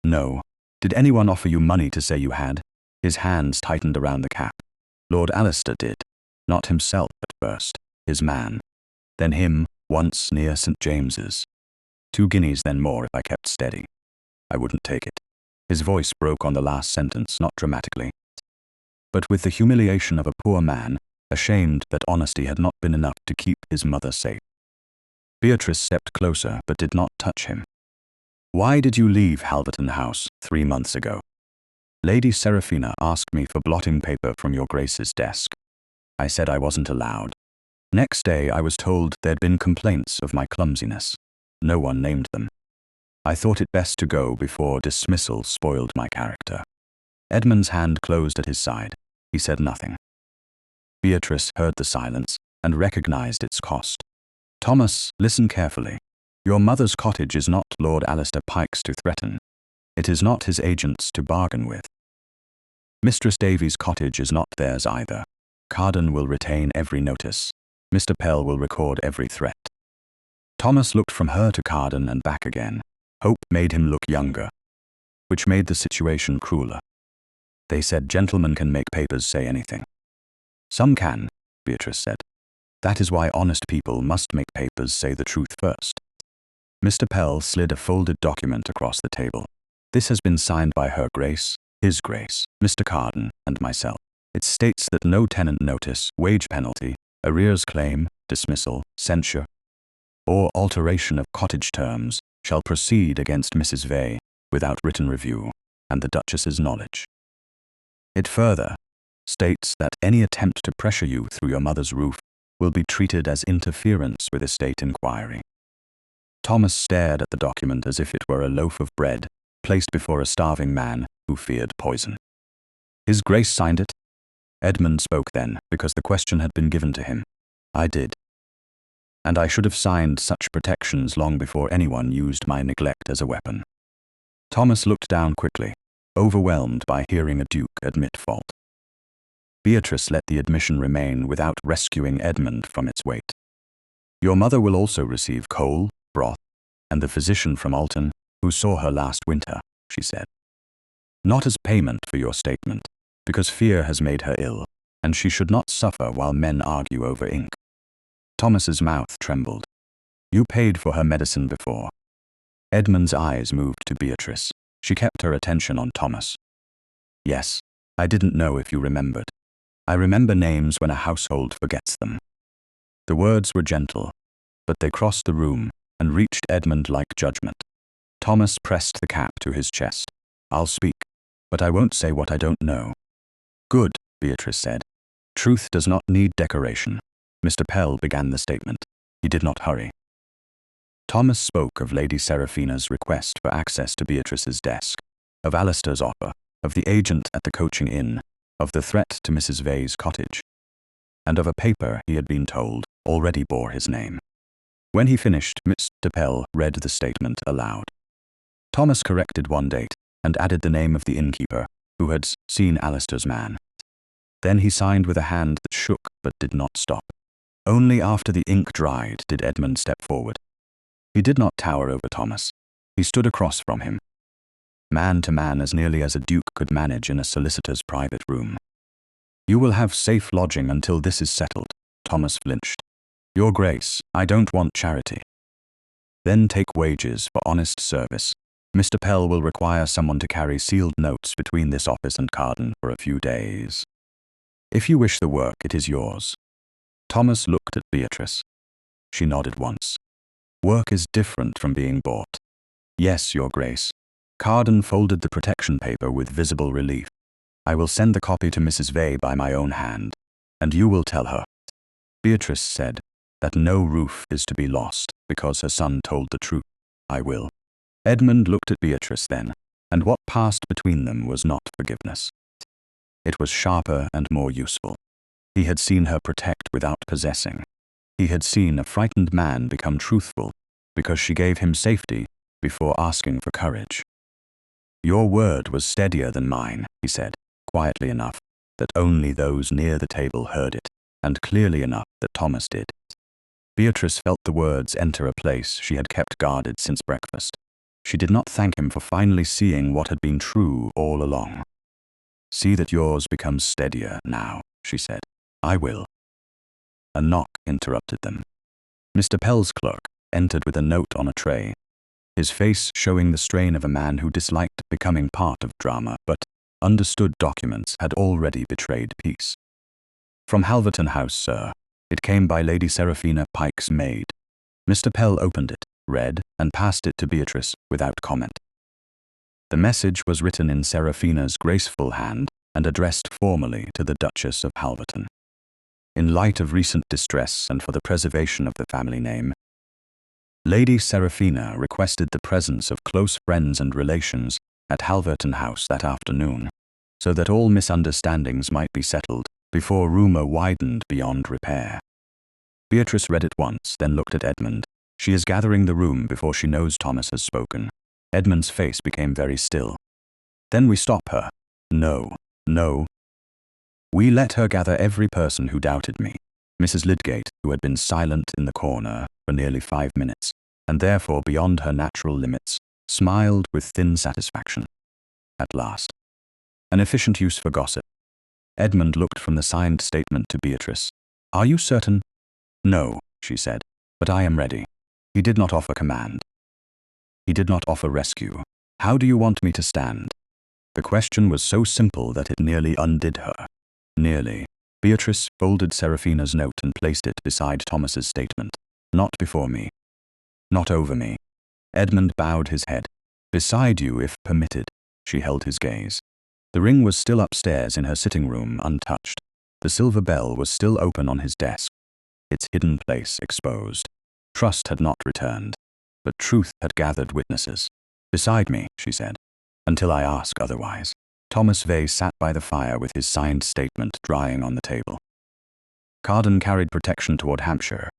S1: "No." "Did anyone offer you money to say you had?" His hands tightened around the cap. "Lord Alistair did. Not himself at first. His man. Then him, once near St. James's. 2 guineas, then more if I kept steady. I wouldn't take it." His voice broke on the last sentence, not dramatically, but with the humiliation of a poor man, ashamed that honesty had not been enough to keep his mother safe. Beatrice stepped closer but did not touch him. "Why did you leave Halverton House 3 months ago?" "Lady Seraphina asked me for blotting paper from your Grace's desk. I said I wasn't allowed. Next day I was told there'd been complaints of my clumsiness. No one named them. I thought it best to go before dismissal spoiled my character." Edmund's hand closed at his side. He said nothing. Beatrice heard the silence and recognized its cost. "Thomas, listen carefully. Your mother's cottage is not Lord Alistair Pike's to threaten. It is not his agent's to bargain with. Mistress Davy's cottage is not theirs either. Carden will retain every notice. Mr. Pell will record every threat." Thomas looked from her to Carden and back again. Hope made him look younger, which made the situation crueler. "They said gentlemen can make papers say anything." "Some can," Beatrice said. "That is why honest people must make papers say the truth first." Mr. Pell slid a folded document across the table. "This has been signed by Her Grace, His Grace, Mr. Carden, and myself. It states that no tenant notice, wage penalty, arrears claim, dismissal, censure, or alteration of cottage terms shall proceed against Mrs. Vale without written review and the Duchess's knowledge. It further states that any attempt to pressure you through your mother's roof will be treated as interference with estate inquiry." Thomas stared at the document as if it were a loaf of bread placed before a starving man who feared poison. His Grace signed it? Edmund spoke then, because the question had been given to him. I did. And I should have signed such protections long before anyone used my neglect as a weapon. Thomas looked down quickly, overwhelmed by hearing a duke admit fault. Beatrice let the admission remain without rescuing Edmund from its weight. Your mother will also receive coal, broth, and the physician from Alton, who saw her last winter, she said. Not as payment for your statement, because fear has made her ill, and she should not suffer while men argue over ink. Thomas's mouth trembled. You paid for her medicine before. Edmund's eyes moved to Beatrice. She kept her attention on Thomas. Yes, I didn't know if you remembered. I remember names when a household forgets them. The words were gentle, but they crossed the room and reached Edmund like judgment. Thomas pressed the cap to his chest. I'll speak, but I won't say what I don't know. Good, Beatrice said. Truth does not need decoration. Mr. Pell began the statement. He did not hurry. Thomas spoke of Lady Seraphina's request for access to Beatrice's desk, of Alistair's offer, of the agent at the coaching inn, of the threat to Mrs. Vale's cottage, and of a paper he had been told already bore his name. When he finished, Mr. Pell read the statement aloud. Thomas corrected one date and added the name of the innkeeper who had seen Alistair's man. Then he signed with a hand that shook but did not stop. Only after the ink dried did Edmund step forward. He did not tower over Thomas. He stood across from him, man to man as nearly as a duke could manage in a solicitor's private room. You will have safe lodging until this is settled, Thomas flinched. Your Grace, I don't want charity. Then take wages for honest service. Mr. Pell will require someone to carry sealed notes between this office and Carden for a few days. If you wish the work, it is yours. Thomas looked at Beatrice. She nodded once. Work is different from being bought. Yes, Your Grace. Carden folded the protection paper with visible relief. I will send the copy to Mrs. Vale by my own hand, and you will tell her. Beatrice said that no roof is to be lost because her son told the truth. I will. Edmund looked at Beatrice then, and what passed between them was not forgiveness. It was sharper and more useful. He had seen her protect without possessing. He had seen a frightened man become truthful because she gave him safety before asking for courage. Your word was steadier than mine, he said, quietly enough that only those near the table heard it, and clearly enough that Thomas did. Beatrice felt the words enter a place she had kept guarded since breakfast. She did not thank him for finally seeing what had been true all along. See that yours becomes steadier now, she said. I will. A knock interrupted them. Mr. Pell's clerk entered with a note on a tray, his face showing the strain of a man who disliked becoming part of drama, but understood documents had already betrayed peace. From Halverton House, sir. It came by Lady Seraphina Pike's maid. Mr. Pell opened it, read, and passed it to Beatrice without comment. The message was written in Seraphina's graceful hand and addressed formally to the Duchess of Halverton. In light of recent distress and for the preservation of the family name, Lady Seraphina requested the presence of close friends and relations at Halverton House that afternoon, so that all misunderstandings might be settled before rumour widened beyond repair. Beatrice read it once, then looked at Edmund. She is gathering the room before she knows Thomas has spoken. Edmund's face became very still. Then we stop her. No, no. We let her gather every person who doubted me. Mrs. Lydgate, who had been silent in the corner for nearly 5 minutes, and therefore beyond her natural limits, smiled with thin satisfaction. At last. An efficient use for gossip. Edmund looked from the signed statement to Beatrice. Are you certain? No, she said, but I am ready. He did not offer command. He did not offer rescue. How do you want me to stand? The question was so simple that it nearly undid her. Nearly. Beatrice folded Seraphina's note and placed it beside Thomas's statement. Not before me. Not over me. Edmund bowed his head. Beside you, if permitted. She held his gaze. The ring was still upstairs in her sitting room, untouched. The silver bell was still open on his desk, its hidden place exposed. Trust had not returned, but truth had gathered witnesses. Beside me, she said, until I ask otherwise. Thomas Vale sat by the fire with his signed statement drying on the table. Carden carried protection toward Hampshire.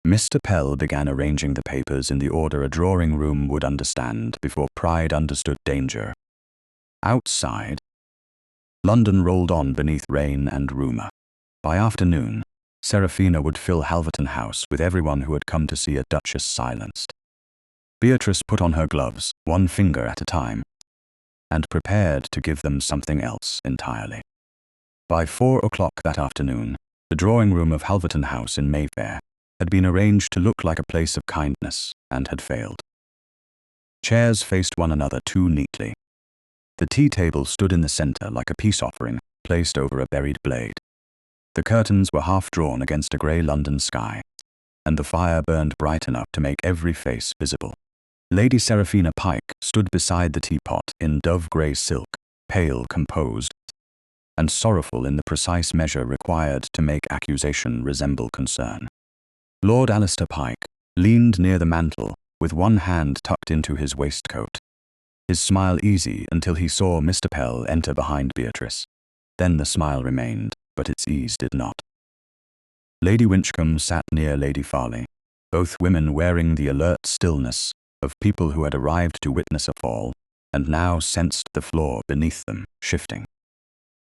S1: Mr. Pell began arranging the papers in the order a drawing-room would understand before pride understood danger. Outside, London rolled on beneath rain and rumour. By afternoon, Seraphina would fill Halverton House with everyone who had come to see a duchess silenced. Beatrice put on her gloves, one finger at a time, and prepared to give them something else entirely. By 4 o'clock that afternoon, the drawing-room of Halverton House in Mayfair had been arranged to look like a place of kindness and had failed. Chairs faced one another too neatly. The tea-table stood in the centre like a peace offering placed over a buried blade. The curtains were half drawn against a grey London sky, and the fire burned bright enough to make every face visible. Lady Seraphina Pike stood beside the teapot in dove-grey silk, pale, composed, and sorrowful in the precise measure required to make accusation resemble concern. Lord Alistair Pike leaned near the mantel with one hand tucked into his waistcoat, his smile easy until he saw Mr. Pell enter behind Beatrice. Then the smile remained, but its ease did not. Lady Winchcombe sat near Lady Farley, both women wearing the alert stillness of people who had arrived to witness a fall and now sensed the floor beneath them shifting.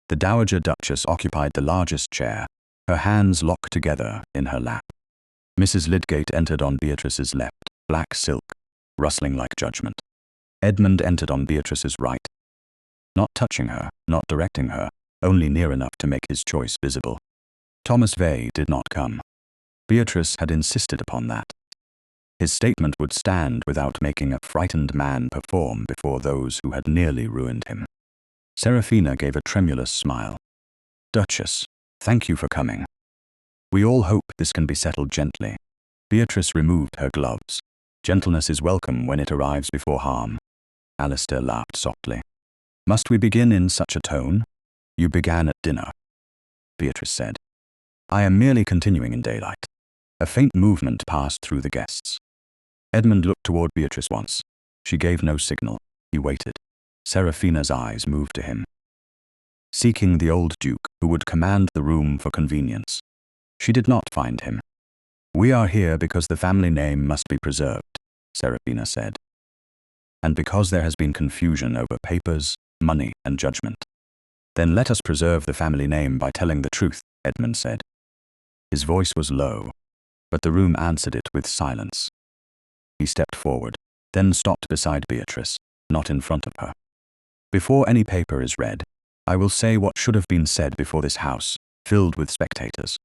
S1: The Dowager Duchess occupied the largest chair, her hands locked together in her lap. Mrs. Lydgate entered on Beatrice's left, black silk, rustling like judgment. Edmund entered on Beatrice's right, not touching her, not directing her, only near enough to make his choice visible. Thomas Vale did not come. Beatrice had insisted upon that. His statement would stand without making a frightened man perform before those who had nearly ruined him. Seraphina gave a tremulous smile. "Duchess, thank you for coming. We all hope this can be settled gently." Beatrice removed her gloves. "Gentleness is welcome when it arrives before harm." Alistair laughed softly. "Must we begin in such a tone? You began at dinner," Beatrice said. "I am merely continuing in daylight." A faint movement passed through the guests. Edmund looked toward Beatrice once. She gave no signal. He waited. Seraphina's eyes moved to him, seeking the old duke who would command the room for convenience. She did not find him. "We are here because the family name must be preserved," Seraphina said, "and because there has been confusion over papers, money, and judgment." "Then let us preserve the family name by telling the truth," Edmund said. His voice was low, but the room answered it with silence. He stepped forward, then stopped beside Beatrice, not in front of her. "Before any paper is read, I will say what should have been said before this house, filled with spectators.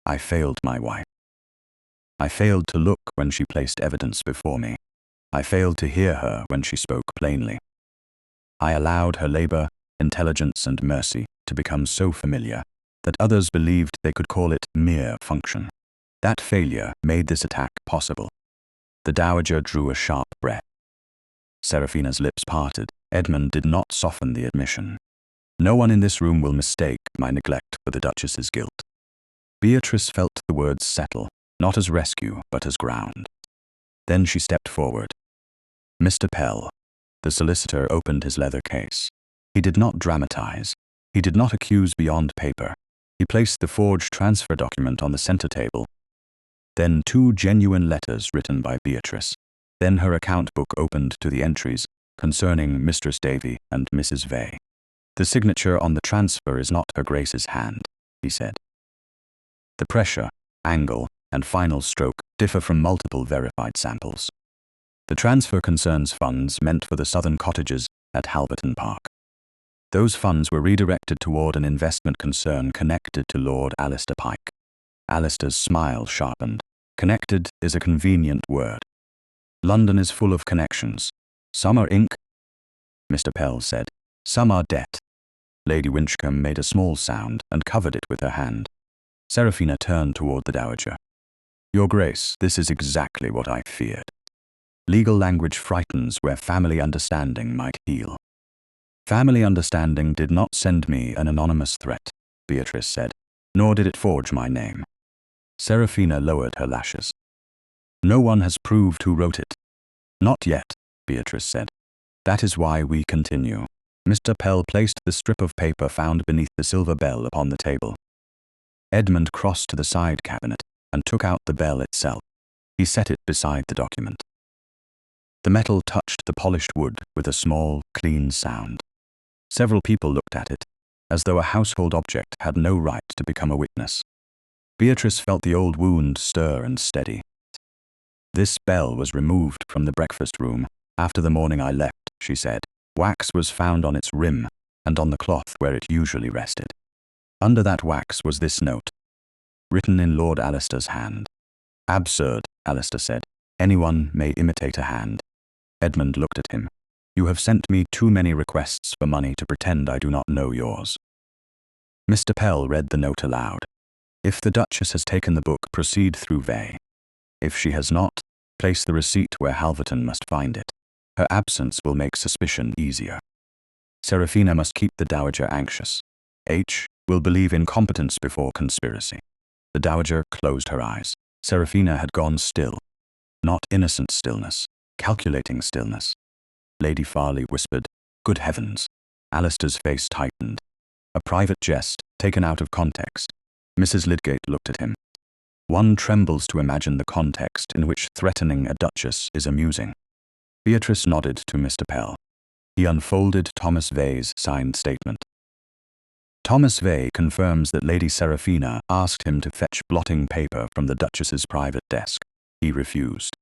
S1: I failed my wife. I failed to look when she placed evidence before me. I failed to hear her when she spoke plainly. I allowed her labor, intelligence, and mercy to become so familiar that others believed they could call it mere function. That failure made this attack possible." The Dowager drew a sharp breath. Seraphina's lips parted. Edmund did not soften the admission. "No one in this room will mistake my neglect for the Duchess's guilt." Beatrice felt the words settle, not as rescue, but as ground. Then she stepped forward. "Mr. Pell." The solicitor opened his leather case. He did not dramatize. He did not accuse beyond paper. He placed the forged transfer document on the center table, then 2 genuine letters written by Beatrice. Then her account book opened to the entries concerning Mistress Davy and Mrs. Vale. "The signature on the transfer is not Her Grace's hand," he said. "The pressure, angle, and final stroke differ from multiple verified samples. The transfer concerns funds meant for the southern cottages at Halverton Park. Those funds were redirected toward an investment concern connected to Lord Alistair Pike." Alistair's smile sharpened. "Connected is a convenient word. London is full of connections. Some are ink," Mr. Pell said. "Some are debt." Lady Winchcombe made a small sound and covered it with her hand. Seraphina turned toward the Dowager. "Your Grace, this is exactly what I feared. Legal language frightens where family understanding might heal." "Family understanding did not send me an anonymous threat," Beatrice said, "nor did it forge my name." Seraphina lowered her lashes. "No one has proved who wrote it." "Not yet," Beatrice said. "That is why we continue. Mr. Pell placed the strip of paper found beneath the silver bell upon the table. Edmund crossed to the side cabinet and took out the bell itself. He set it beside the document. The metal touched the polished wood with a small, clean sound. Several people looked at it, as though a household object had no right to become a witness. Beatrice felt the old wound stir and steady. "This bell was removed from the breakfast room after the morning I left," she said. "Wax was found on its rim and on the cloth where it usually rested. Under that wax was this note, written in Lord Alistair's hand." "Absurd," Alistair said. "Anyone may imitate a hand." Edmund looked at him. "You have sent me too many requests for money to pretend I do not know yours." Mr. Pell read the note aloud. "If the Duchess has taken the book, proceed through Vale. If she has not, place the receipt where Halverton must find it. Her absence will make suspicion easier. Seraphina must keep the Dowager anxious. H. will believe incompetence before conspiracy." The Dowager closed her eyes. Seraphina had gone still. Not innocent stillness, calculating stillness. Lady Farley whispered, "Good heavens." Alistair's face tightened. A private jest, taken out of context. Mrs. Lydgate looked at him. One trembles to imagine the context in which threatening a duchess is amusing. Beatrice nodded to Mr. Pell. He unfolded Thomas Vey's signed statement. Thomas Vey confirms that Lady Seraphina asked him to fetch blotting paper from the Duchess's private desk. He refused.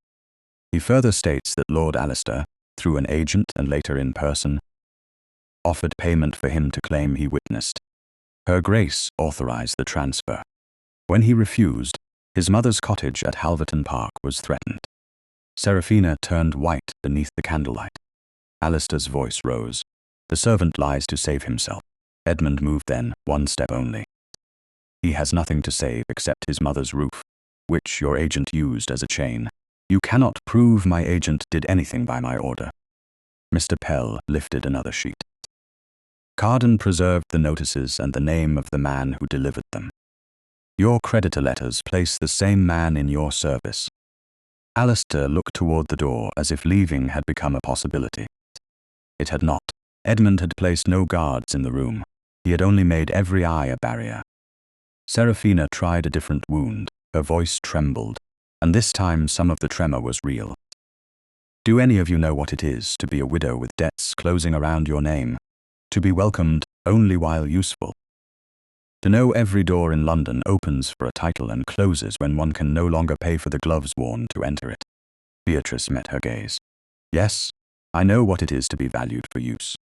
S1: He further states that Lord Alistair, through an agent and later in person, offered payment for him to claim he witnessed. Her Grace authorized the transfer. When he refused, his mother's cottage at Halverton Park was threatened. Seraphina turned white beneath the candlelight. Alistair's voice rose. "The servant lies to save himself." Edmund moved then, one step only. "He has nothing to save except his mother's roof, which your agent used as a chain. You cannot prove my agent did anything by my order." Mr. Pell lifted another sheet. "Carden preserved the notices and the name of the man who delivered them. Your creditor letters place the same man in your service." Alistair looked toward the door as if leaving had become a possibility. It had not. Edmund had placed no guards in the room. He had only made every eye a barrier. Seraphina tried a different wound. Her voice trembled, and this time some of the tremor was real. "Do any of you know what it is to be a widow with debts closing around your name? To be welcomed only while useful? To know every door in London opens for a title and closes when one can no longer pay for the gloves worn to enter it?" Beatrice met her gaze. "Yes, I know what it is to be valued for use."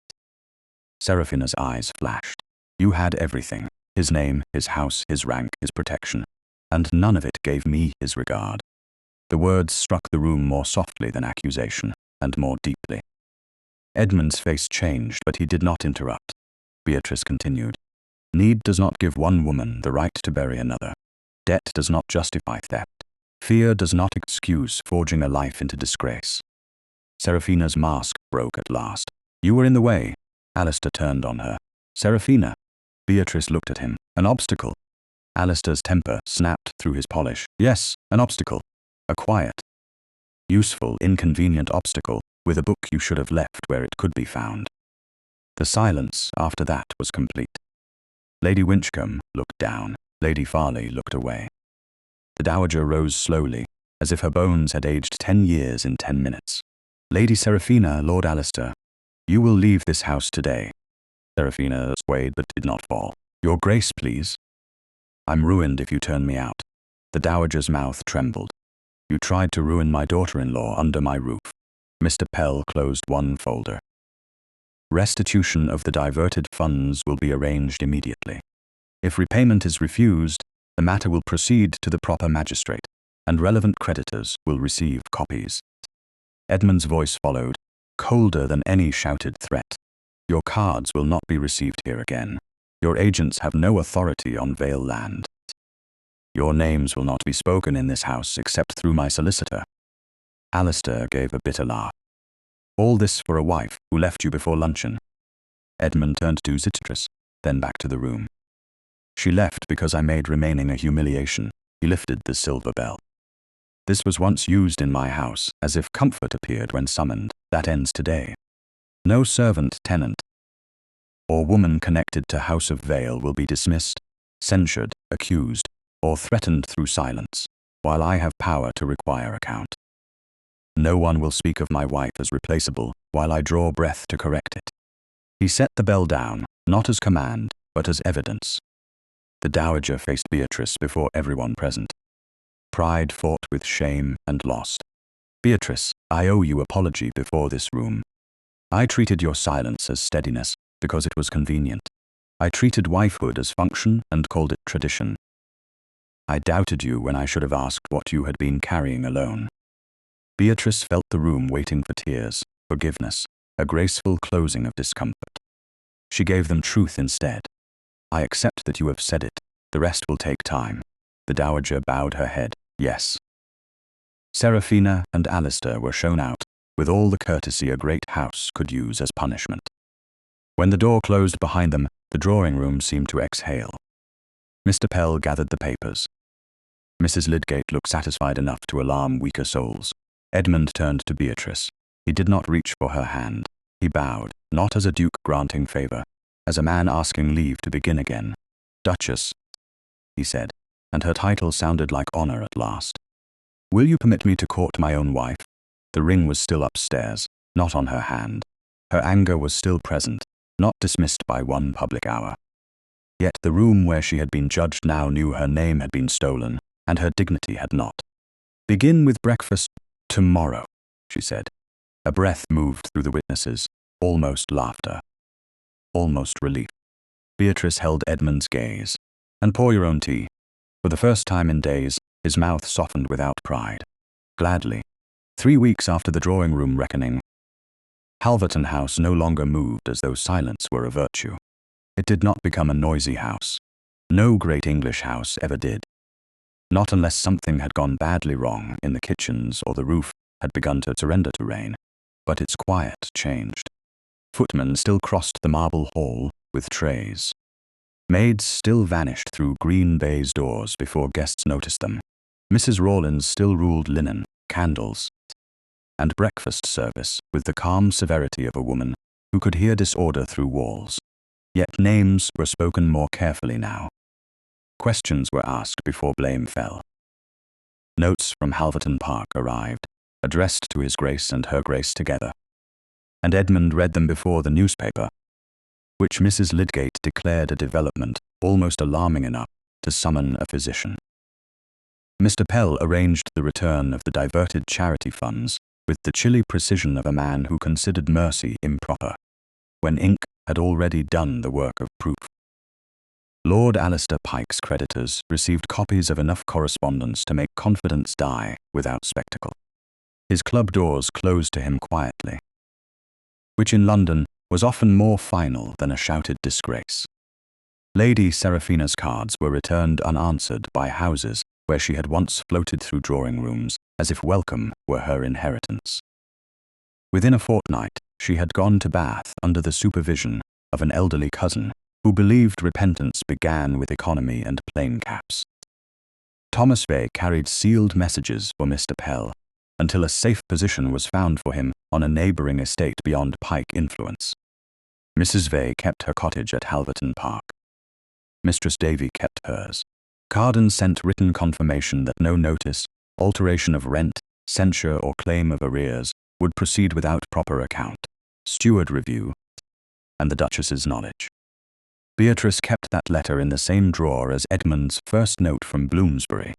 S1: Seraphina's eyes flashed. "You had everything. His name, his house, his rank, his protection. And none of it gave me his regard." The words struck the room more softly than accusation, and more deeply. Edmund's face changed, but he did not interrupt. Beatrice continued. "Need does not give one woman the right to bury another. Debt does not justify theft. Fear does not excuse forging a life into disgrace." Seraphina's mask broke at last. "You were in the way." Alistair turned on her. "Seraphina." Beatrice looked at him. "An obstacle." Alistair's temper snapped through his polish. "Yes, an obstacle. A quiet, useful, inconvenient obstacle, with a book you should have left where it could be found." The silence after that was complete. Lady Winchcombe looked down. Lady Farley looked away. The Dowager rose slowly, as if her bones had aged 10 years in 10 minutes. "Lady Seraphina, Lord Alistair, you will leave this house today." Seraphina swayed but did not fall. "Your Grace, please." "I'm ruined if you turn me out." The Dowager's mouth trembled. "You tried to ruin my daughter-in-law under my roof." Mr. Pell closed one folder. "Restitution of the diverted funds will be arranged immediately. If repayment is refused, the matter will proceed to the proper magistrate, and relevant creditors will receive copies." Edmund's voice followed, colder than any shouted threat. "Your cards will not be received here again. Your agents have no authority on Vale land. Your names will not be spoken in this house except through my solicitor." Alistair gave a bitter laugh. "All this for a wife who left you before luncheon." Edmund turned to Beatrice, then back to the room. "She left because I made remaining a humiliation." He lifted the silver bell. "This was once used in my house, as if comfort appeared when summoned. That ends today. No servant, tenant, or woman connected to House of Vale will be dismissed, censured, accused, or threatened through silence, while I have power to require account. No one will speak of my wife as replaceable, while I draw breath to correct it. He set the bell down, not as command, but as evidence. The dowager faced Beatrice before everyone present. Pride fought with shame and lost. Beatrice, I owe you apology before this room. I treated your silence as steadiness because it was convenient. I treated wifehood as function and called it tradition. I doubted you when I should have asked what you had been carrying alone. Beatrice felt the room waiting for tears, forgiveness, a graceful closing of discomfort. She gave them truth instead. I accept that you have said it. The rest will take time. The dowager bowed her head. Yes. Seraphina and Alistair were shown out, with all the courtesy a great house could use as punishment. When the door closed behind them, the drawing room seemed to exhale. Mr. Pell gathered the papers. Mrs. Lydgate looked satisfied enough to alarm weaker souls. Edmund turned to Beatrice. He did not reach for her hand. He bowed, not as a duke granting favour, as a man asking leave to begin again. Duchess, he said, and her title sounded like honour at last. Will you permit me to court my own wife? The ring was still upstairs, not on her hand. Her anger was still present, not dismissed by one public hour. Yet the room where she had been judged now knew her name had been stolen, and her dignity had not. Begin with breakfast tomorrow, she said. A breath moved through the witnesses, almost laughter, almost relief. Beatrice held Edmund's gaze. And pour your own tea. For the first time in days, his mouth softened without pride. Gladly. 3 weeks after the drawing-room reckoning, Halverton House no longer moved as though silence were a virtue. It did not become a noisy house. No great English house ever did. Not unless something had gone badly wrong in the kitchens or the roof had begun to surrender to rain. But its quiet changed. Footmen still crossed the marble hall with trays. Maids still vanished through green baize doors before guests noticed them. Mrs. Rawlins still ruled linen, candles, and breakfast service with the calm severity of a woman who could hear disorder through walls. Yet names were spoken more carefully now. Questions were asked before blame fell. Notes from Halverton Park arrived, addressed to His Grace and Her Grace together. And Edmund read them before the newspaper, which Mrs. Lydgate declared a development almost alarming enough to summon a physician. Mr. Pell arranged the return of the diverted charity funds with the chilly precision of a man who considered mercy improper, when ink had already done the work of proof. Lord Alistair Pike's creditors received copies of enough correspondence to make confidence die without spectacle. His club doors closed to him quietly, which in London was often more final than a shouted disgrace. Lady Seraphina's cards were returned unanswered by houses where she had once floated through drawing rooms as if welcome were her inheritance. Within a fortnight, she had gone to Bath under the supervision of an elderly cousin who believed repentance began with economy and plain caps. Thomas Vale carried sealed messages for Mr. Pell until a safe position was found for him on a neighbouring estate beyond Pike influence. Mrs. Vale kept her cottage at Halverton Park. Mistress Davy kept hers. Carden sent written confirmation that no notice, alteration of rent, censure or claim of arrears would proceed without proper account, steward review, and the Duchess's knowledge. Beatrice kept that letter in the same drawer as Edmund's first note from Bloomsbury.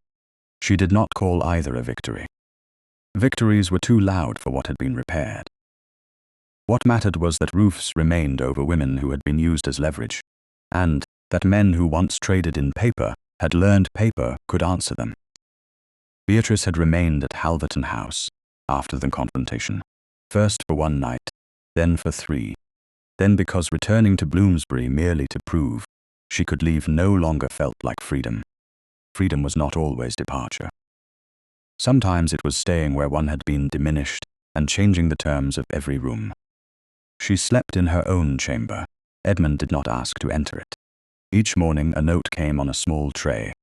S1: She did not call either a victory. Victories were too loud for what had been repaired. What mattered was that roofs remained over women who had been used as leverage, and that men who once traded in paper had learned paper could answer them. Beatrice had remained at Halverton House after the confrontation, first for 1 night, then for 3, then because returning to Bloomsbury merely to prove she could leave no longer felt like freedom. Freedom was not always departure. Sometimes it was staying where one had been diminished and changing the terms of every room. She slept in her own chamber. Edmund did not ask to enter it. Each morning a note came on a small tray,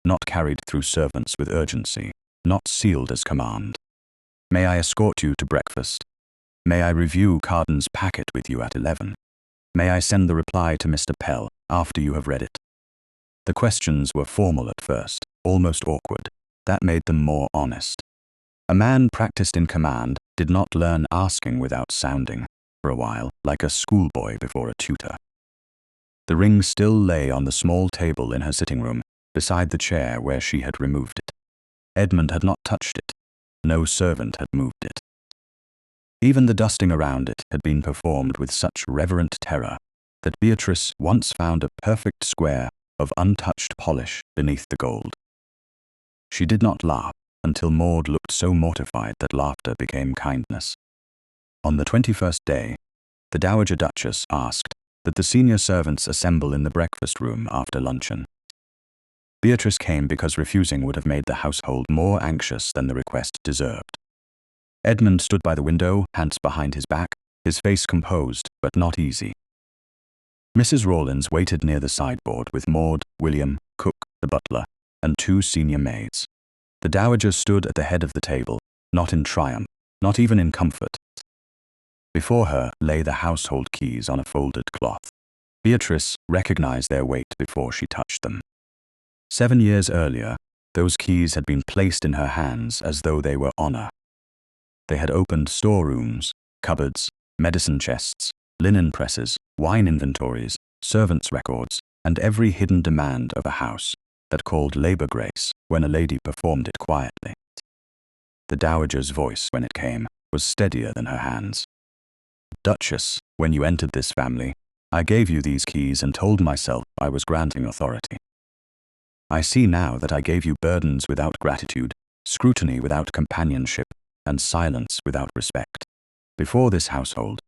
S1: not carried through servants with urgency, not sealed as command. May I escort you to breakfast? May I review Carden's packet with you at 11? May I send the reply to Mr. Pell after you have read it? The questions were formal at first, almost awkward. That made them more honest. A man practiced in command did not learn asking without sounding, for a while, like a schoolboy before a tutor. The ring still lay on the small table in her sitting room, beside the chair where she had removed it. Edmund had not touched it. No servant had moved it. Even the dusting around it had been performed with such reverent terror that Beatrice once found a perfect square of untouched polish beneath the gold. She did not laugh until Maud looked so mortified that laughter became kindness. On the 21st day, the Dowager Duchess asked that the senior servants assemble in the breakfast room after luncheon. Beatrice came because refusing would have made the household more anxious than the request deserved. Edmund stood by the window, hands behind his back, his face composed but not easy. Mrs. Rawlins waited near the sideboard with Maud, William, Cook, the butler, and 2 senior maids. The dowager stood at the head of the table, not in triumph, not even in comfort. Before her lay the household keys on a folded cloth. Beatrice recognized their weight before she touched them. 7 years earlier, those keys had been placed in her hands as though they were honor. They had opened storerooms, cupboards, medicine chests, linen presses, wine inventories, servants' records, and every hidden demand of a house that called labor grace when a lady performed it quietly. The dowager's voice, when it came, was steadier than her hands. Duchess, when you entered this family, I gave you these keys and told myself I was granting authority. I see now that I gave you burdens without gratitude, scrutiny without companionship, and silence without respect. Before this household,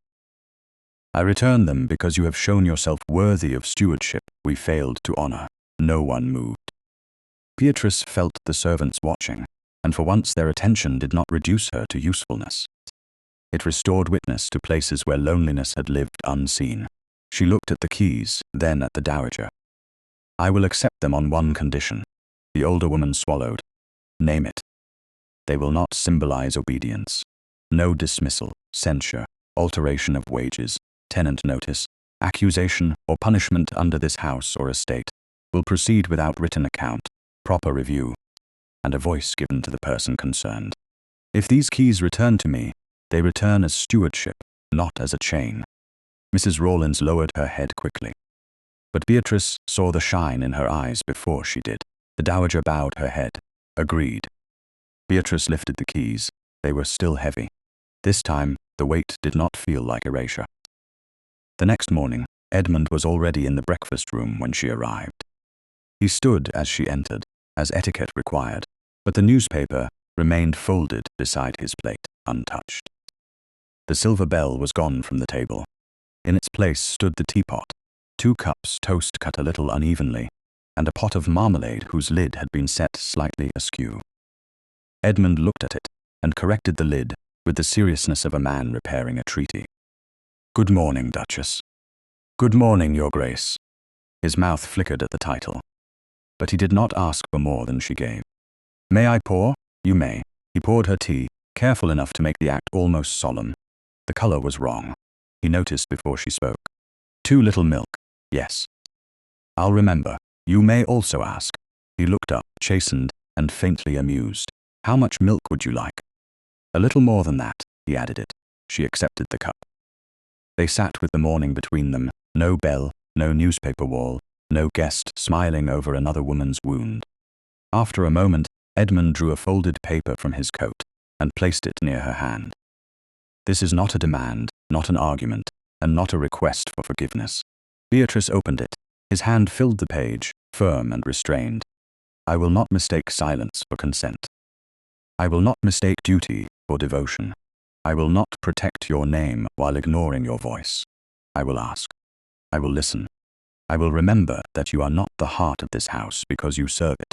S1: I return them because you have shown yourself worthy of stewardship we failed to honor. No one moved. Beatrice felt the servants watching, and for once their attention did not reduce her to usefulness. It restored witness to places where loneliness had lived unseen. She looked at the keys, then at the dowager. I will accept them on one condition. The older woman swallowed. Name it. They will not symbolize obedience. No dismissal, censure, alteration of wages, tenant notice, accusation, or punishment under this house or estate will proceed without written account, proper review, and a voice given to the person concerned. If these keys return to me, they return as stewardship, not as a chain. Mrs. Rawlins lowered her head quickly. But Beatrice saw the shine in her eyes before she did. The dowager bowed her head. Agreed. Beatrice lifted the keys. They were still heavy. This time, the weight did not feel like erasure. The next morning, Edmund was already in the breakfast room when she arrived. He stood as she entered, as etiquette required, but the newspaper remained folded beside his plate, untouched. The silver bell was gone from the table. In its place stood the teapot, 2 cups toast cut a little unevenly, and a pot of marmalade whose lid had been set slightly askew. Edmund looked at it and corrected the lid with the seriousness of a man repairing a treaty. Good morning, Duchess. Good morning, Your Grace. His mouth flickered at the title, but he did not ask for more than she gave. May I pour? You may. He poured her tea, careful enough to make the act almost solemn. The color was wrong. He noticed before she spoke. Too little milk. Yes. I'll remember. You may also ask. He looked up, chastened and faintly amused. How much milk would you like? A little more than that, he added it. She accepted the cup. They sat with the morning between them, no bell, no newspaper wall, no guest smiling over another woman's wound. After a moment, Edmund drew a folded paper from his coat and placed it near her hand. This is not a demand, not an argument, and not a request for forgiveness. Beatrice opened it. His hand filled the page, firm and restrained. I will not mistake silence for consent. I will not mistake duty for devotion. I will not protect your name while ignoring your voice. I will ask. I will listen. I will remember that you are not the heart of this house because you serve it,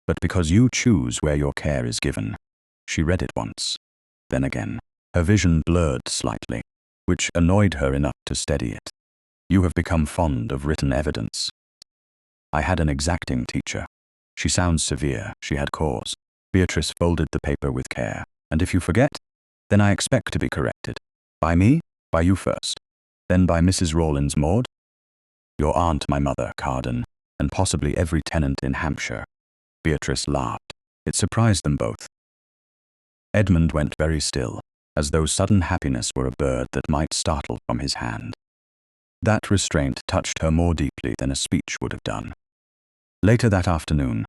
S1: but because you choose where your care is given. She read it once, then again. Her vision blurred slightly, which annoyed her enough to steady it. You have become fond of written evidence. I had an exacting teacher. She sounds severe. She had cause. Beatrice folded the paper with care. And if you forget, then I expect to be corrected. By me? By you first. Then by Mrs. Rawlins Maud? Your aunt, my mother, Carden, and possibly every tenant in Hampshire. Beatrice laughed. It surprised them both. Edmund went very still, as though sudden happiness were a bird that might startle from his hand. That restraint touched her more deeply than a speech would have done. Later that afternoon,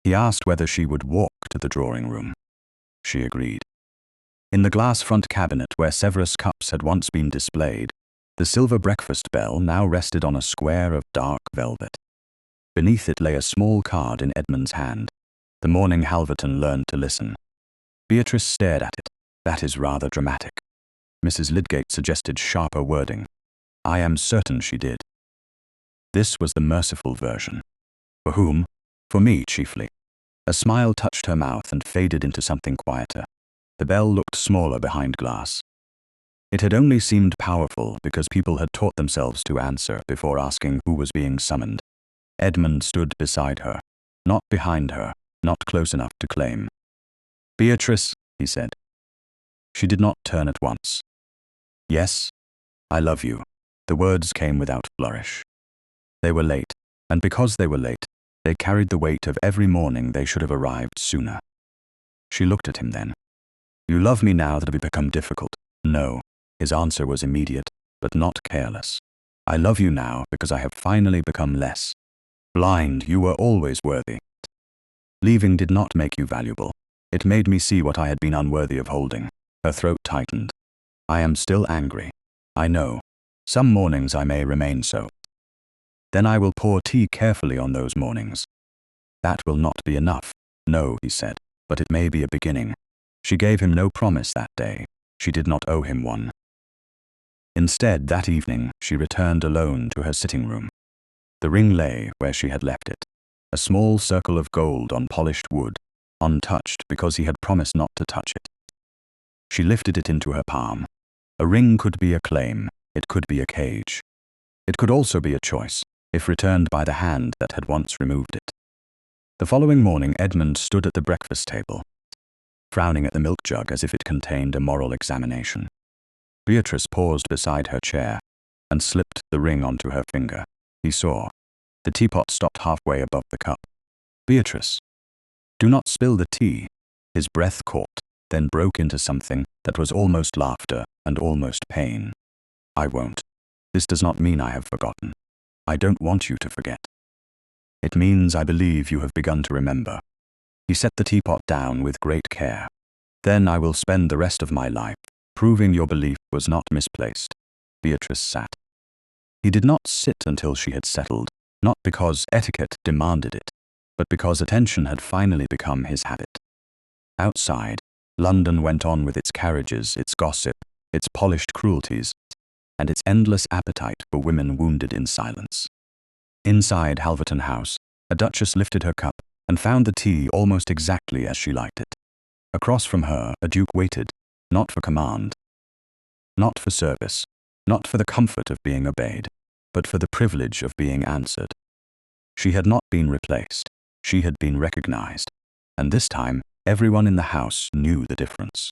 S1: he asked whether she would walk to the drawing-room. She agreed. In the glass front cabinet where Severus cups had once been displayed, the silver breakfast bell now rested on a square of dark velvet. Beneath it lay a small card in Edmund's hand. The morning Halverton learned to listen. Beatrice stared at it. That is rather dramatic. Mrs. Lydgate suggested sharper wording. I am certain she did. This was the merciful version. For whom? For me, chiefly. A smile touched her mouth and faded into something quieter. The bell looked smaller behind glass. It had only seemed powerful because people had taught themselves to answer before asking who was being summoned. Edmund stood beside her, not behind her, not close enough to claim. Beatrice, he said. She did not turn at once. Yes, I love you. The words came without flourish. They were late, and because they were late, they carried the weight of every morning they should have arrived sooner. She looked at him then. You love me now that it has become difficult? No. His answer was immediate, but not careless. I love you now because I have finally become less. Blind, you were always worthy. Leaving did not make you valuable. It made me see what I had been unworthy of holding. Her throat tightened. I am still angry. I know. Some mornings I may remain so. Then I will pour tea carefully on those mornings. That will not be enough. No, he said, but it may be a beginning. She gave him no promise that day. She did not owe him one. Instead, that evening, she returned alone to her sitting room. The ring lay where she had left it, a small circle of gold on polished wood, untouched because he had promised not to touch it. She lifted it into her palm. A ring could be a claim, it could be a cage. It could also be a choice, if returned by the hand that had once removed it. The following morning, Edmund stood at the breakfast table, frowning at the milk jug as if it contained a moral examination. Beatrice paused beside her chair and slipped the ring onto her finger. He saw. The teapot stopped halfway above the cup. Beatrice, do not spill the tea. His breath caught, then broke into something that was almost laughter and almost pain. I won't. This does not mean I have forgotten. I don't want you to forget. It means I believe you have begun to remember. He set the teapot down with great care. Then I will spend the rest of my life proving your belief was not misplaced. Beatrice sat. He did not sit until she had settled, not because etiquette demanded it, but because attention had finally become his habit. Outside, London went on with its carriages, its gossip, its polished cruelties, and its endless appetite for women wounded in silence. Inside Halverton House, a duchess lifted her cup and found the tea almost exactly as she liked it. Across from her, a duke waited, not for command, not for service, not for the comfort of being obeyed, but for the privilege of being answered. She had not been replaced. She had been recognized. And this time, everyone in the house knew the difference.